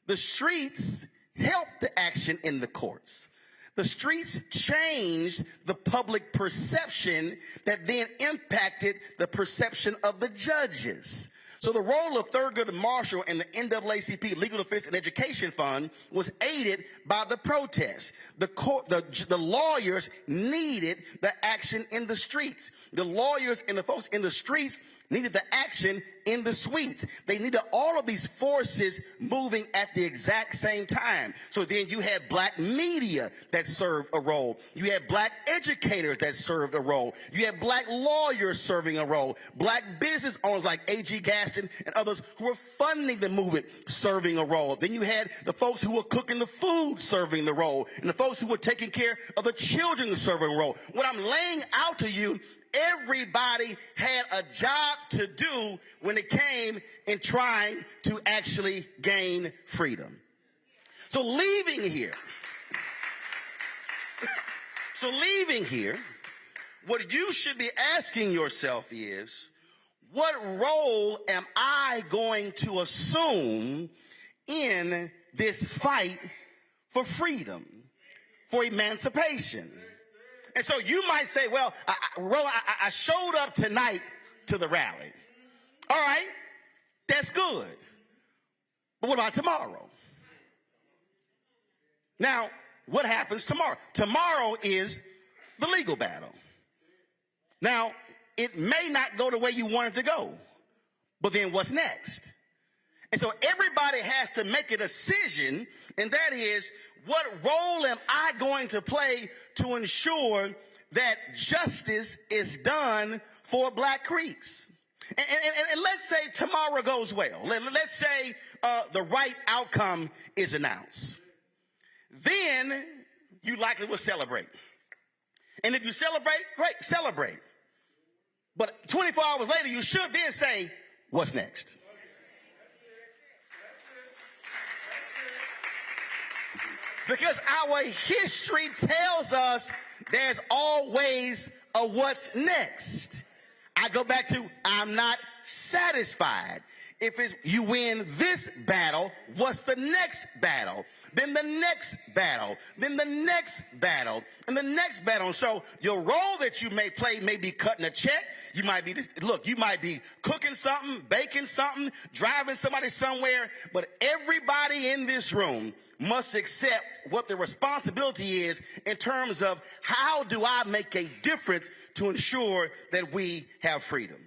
The streets helped the action in the courts. The streets changed the public perception that then impacted the perception of the judges. So the role of Thurgood Marshall and the NAACP Legal Defense and Education Fund was aided by the protests. The lawyers needed the action in the streets. The lawyers and the folks in the streets needed the action in the suites. They needed all of these forces moving at the exact same time. So then you had black media that served a role. You had black educators that served a role. You had black lawyers serving a role. Black business owners like A.G. Gaston and others who were funding the movement serving a role. Then you had the folks who were cooking the food serving the role, and the folks who were taking care of the children serving a role. What I'm laying out to you, everybody had a job to do when it came in trying to actually gain freedom. So leaving here, what you should be asking yourself is, what role am I going to assume in this fight for freedom, for emancipation? And so you might say, well, I showed up tonight to the rally. All right, that's good. But what about tomorrow? Now, what happens tomorrow? Tomorrow is the legal battle. Now, it may not go the way you want it to go, but then what's next? And so everybody has to make a decision, and that is, what role am I going to play to ensure that justice is done for Black Creeks? And let's say tomorrow goes well. Let's say the right outcome is announced. Then you likely will celebrate. And if you celebrate, great, celebrate. But 24 hours later, you should then say, what's next? Because our history tells us there's always a what's next. I go back to, I'm not satisfied. If it's you win this battle, what's the next battle? Then the next battle, then the next battle, and the next battle. And so your role that you may play may be cutting a check. You might be, you might be cooking something, baking something, driving somebody somewhere. But everybody in this room must accept what the responsibility is in terms of how do I make a difference to ensure that we have freedom.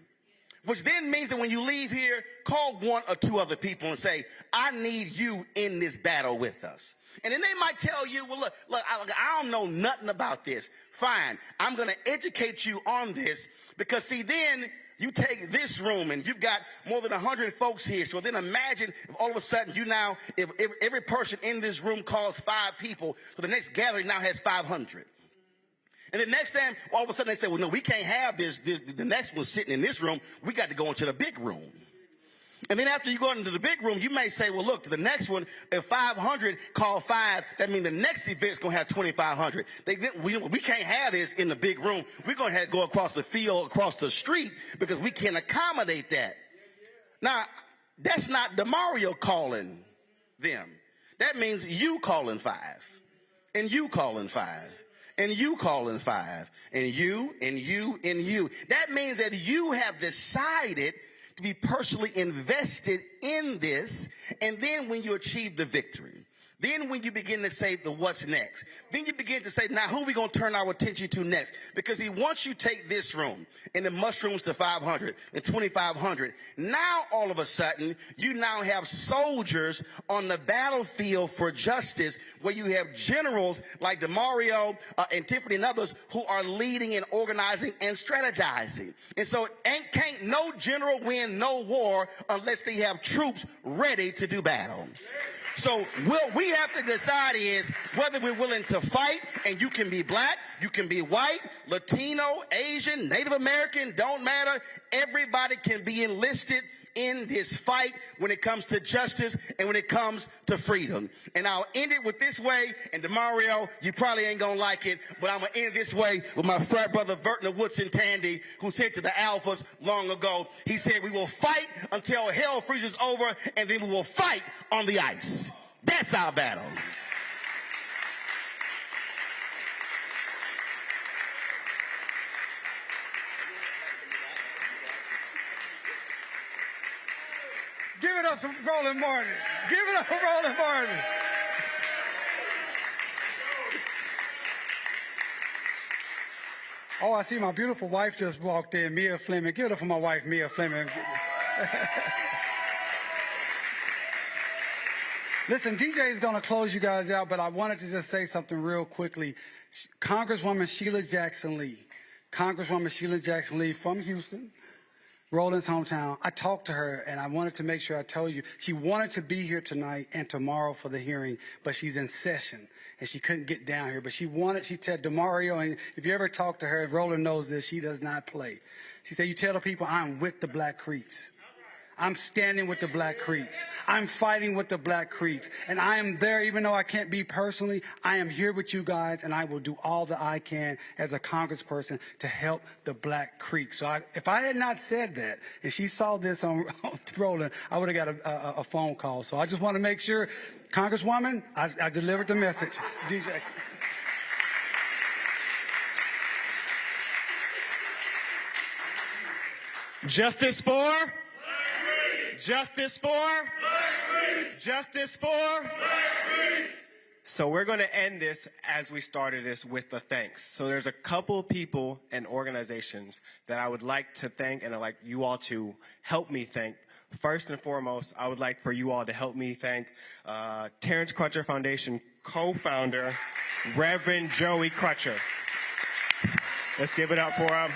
which then means that when you leave here, call one or two other people and say, I need you in this battle with us. And then they might tell you, well, look, I don't know nothing about this. Fine, I'm going to educate you on this, because, see, then you take this room and you've got more than 100 folks here. So then imagine if all of a sudden if every person in this room calls 5 people, so the next gathering now has 500. And the next time, all of a sudden they say, well, no, we can't have this. The next one sitting in this room. We got to go into the big room. And then after you go into the big room, you may say, well, look, to the next one, if 500 call 5, that means the next event's going to have 2,500. We can't have this in the big room. We're going to have to go across the field, across the street, because we can't accommodate that. Now, that's not DeMario calling them. That means you calling 5, and you calling 5. And you calling 5, and you, and you, and you. That means that you have decided to be personally invested in this, and then when you achieve the victory, then when you begin to say the what's next, then you begin to say, now who are we going to turn our attention to next? Because once you take this room and the mushrooms to 500 and 2,500, now all of a sudden you now have soldiers on the battlefield for justice, where you have generals like DeMario and Tiffany and others who are leading and organizing and strategizing. And so can't no general win no war unless they have troops ready to do battle. So what we have to decide is whether we're willing to fight, and you can be black, you can be white, Latino, Asian, Native American, don't matter. Everybody can be enlisted in this fight when it comes to justice and when it comes to freedom. And I'll end it with this way, and DeMario, you probably ain't gonna like it, but I'm gonna end it this way with my frat brother Vertner Woodson Tandy, who said to the Alphas long ago, he said, we will fight until hell freezes over, and then we will fight on the ice. That's our battle. Give it up for Roland Martin. Give it up for Roland Martin. Oh, I see my beautiful wife just walked in, Mia Fleming. Give it up for my wife, Mia Fleming. Listen, DJ is going to close you guys out, but I wanted to just say something real quickly. Congresswoman Sheila Jackson Lee from Houston, Roland's hometown. I talked to her, and I wanted to make sure I told you, she wanted to be here tonight and tomorrow for the hearing, but she's in session, and she couldn't get down here. But she said, DeMario, and if you ever talk to her, Roland knows this, she does not play. She said, you tell the people I'm with the Black Creeks. I'm standing with the Black Creeks. I'm fighting with the Black Creeks. And I am there, even though I can't be personally, I am here with you guys, and I will do all that I can as a congressperson to help the Black Creeks. So if I had not said that, and she saw this on Roland, I would have got a phone call. So I just want to make sure, Congresswoman, I delivered the message. DJ. Justice for? Justice for? Justice for? So we're going to end this as we started this with the thanks. So there's a couple people and organizations that I would like to thank, and I'd like you all to help me thank. First and foremost, I would like for you all to help me thank Terrence Crutcher Foundation co-founder, Reverend Joey Crutcher. Let's give it up for him.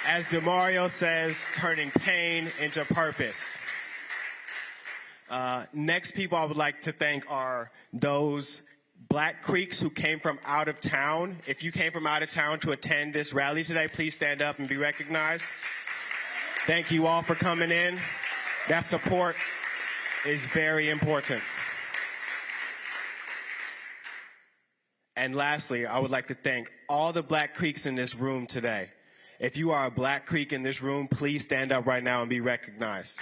As DeMario says, turning pain into purpose. Next people I would like to thank are those Black Creeks who came from out of town. If you came from out of town to attend this rally today, please stand up and be recognized. Thank you all for coming in. That support is very important. And lastly, I would like to thank all the Black Creeks in this room today. If you are a Black Creek in this room, please stand up right now and be recognized.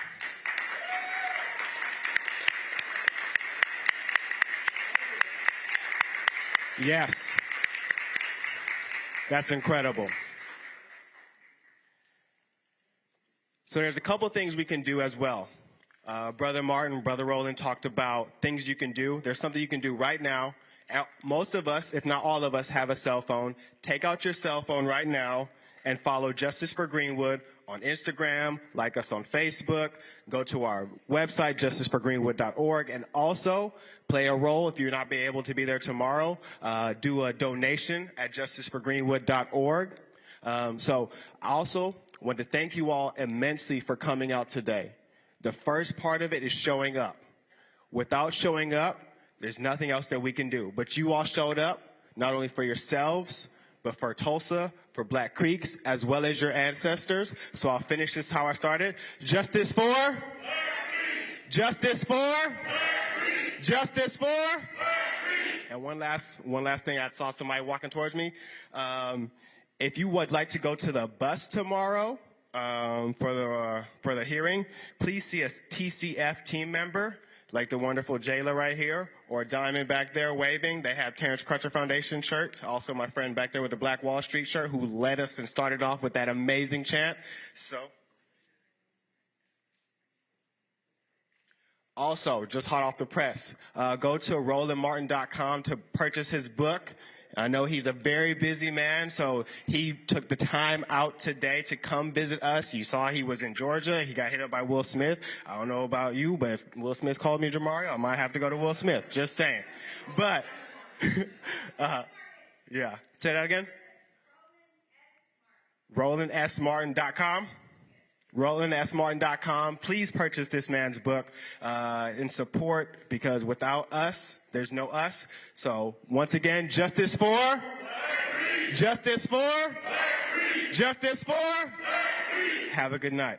Yes. That's incredible. So there's a couple things we can do as well. Brother Martin, Brother Roland talked about things you can do. There's something you can do right now Most of us, if not all of us, have a cell phone. Take out your cell phone right now and follow Justice for Greenwood on Instagram, like us on Facebook, go to our website, justiceforgreenwood.org, and also play a role if you're not be able to be there tomorrow. Do a donation at justiceforgreenwood.org. So I also want to thank you all immensely for coming out today. The first part of it is showing up. Without showing up, there's nothing else that we can do. But you all showed up, not only for yourselves, but for Tulsa, for Black Creeks, as well as your ancestors. So I'll finish this how I started. Justice for? Black Creeks. Justice for? Black Creeks. Justice for? Black Creeks. And one last thing, I saw somebody walking towards me. If you would like to go to the bus tomorrow for the hearing, please see a TCF team member, like the wonderful Jayla right here, or Diamond back there waving. They have Terrence Crutcher Foundation shirts. Also my friend back there with the Black Wall Street shirt who led us and started off with that amazing chant. So, also, just hot off the press, go to RolandMartin.com to purchase his book. I know he's a very busy man, so he took the time out today to come visit us. You saw he was in Georgia. He got hit up by Will Smith. I don't know about you, but if Will Smith called me Jamario, I might have to go to Will Smith. Just saying. But, yeah. Say that again? RolandSMartin.com. RolandSMartin.com. Please purchase this man's book in support, because without us, there's no us. So once again, justice for? Black Creeks. Justice for? Black Creeks. Justice for? Black Creeks. Have a good night.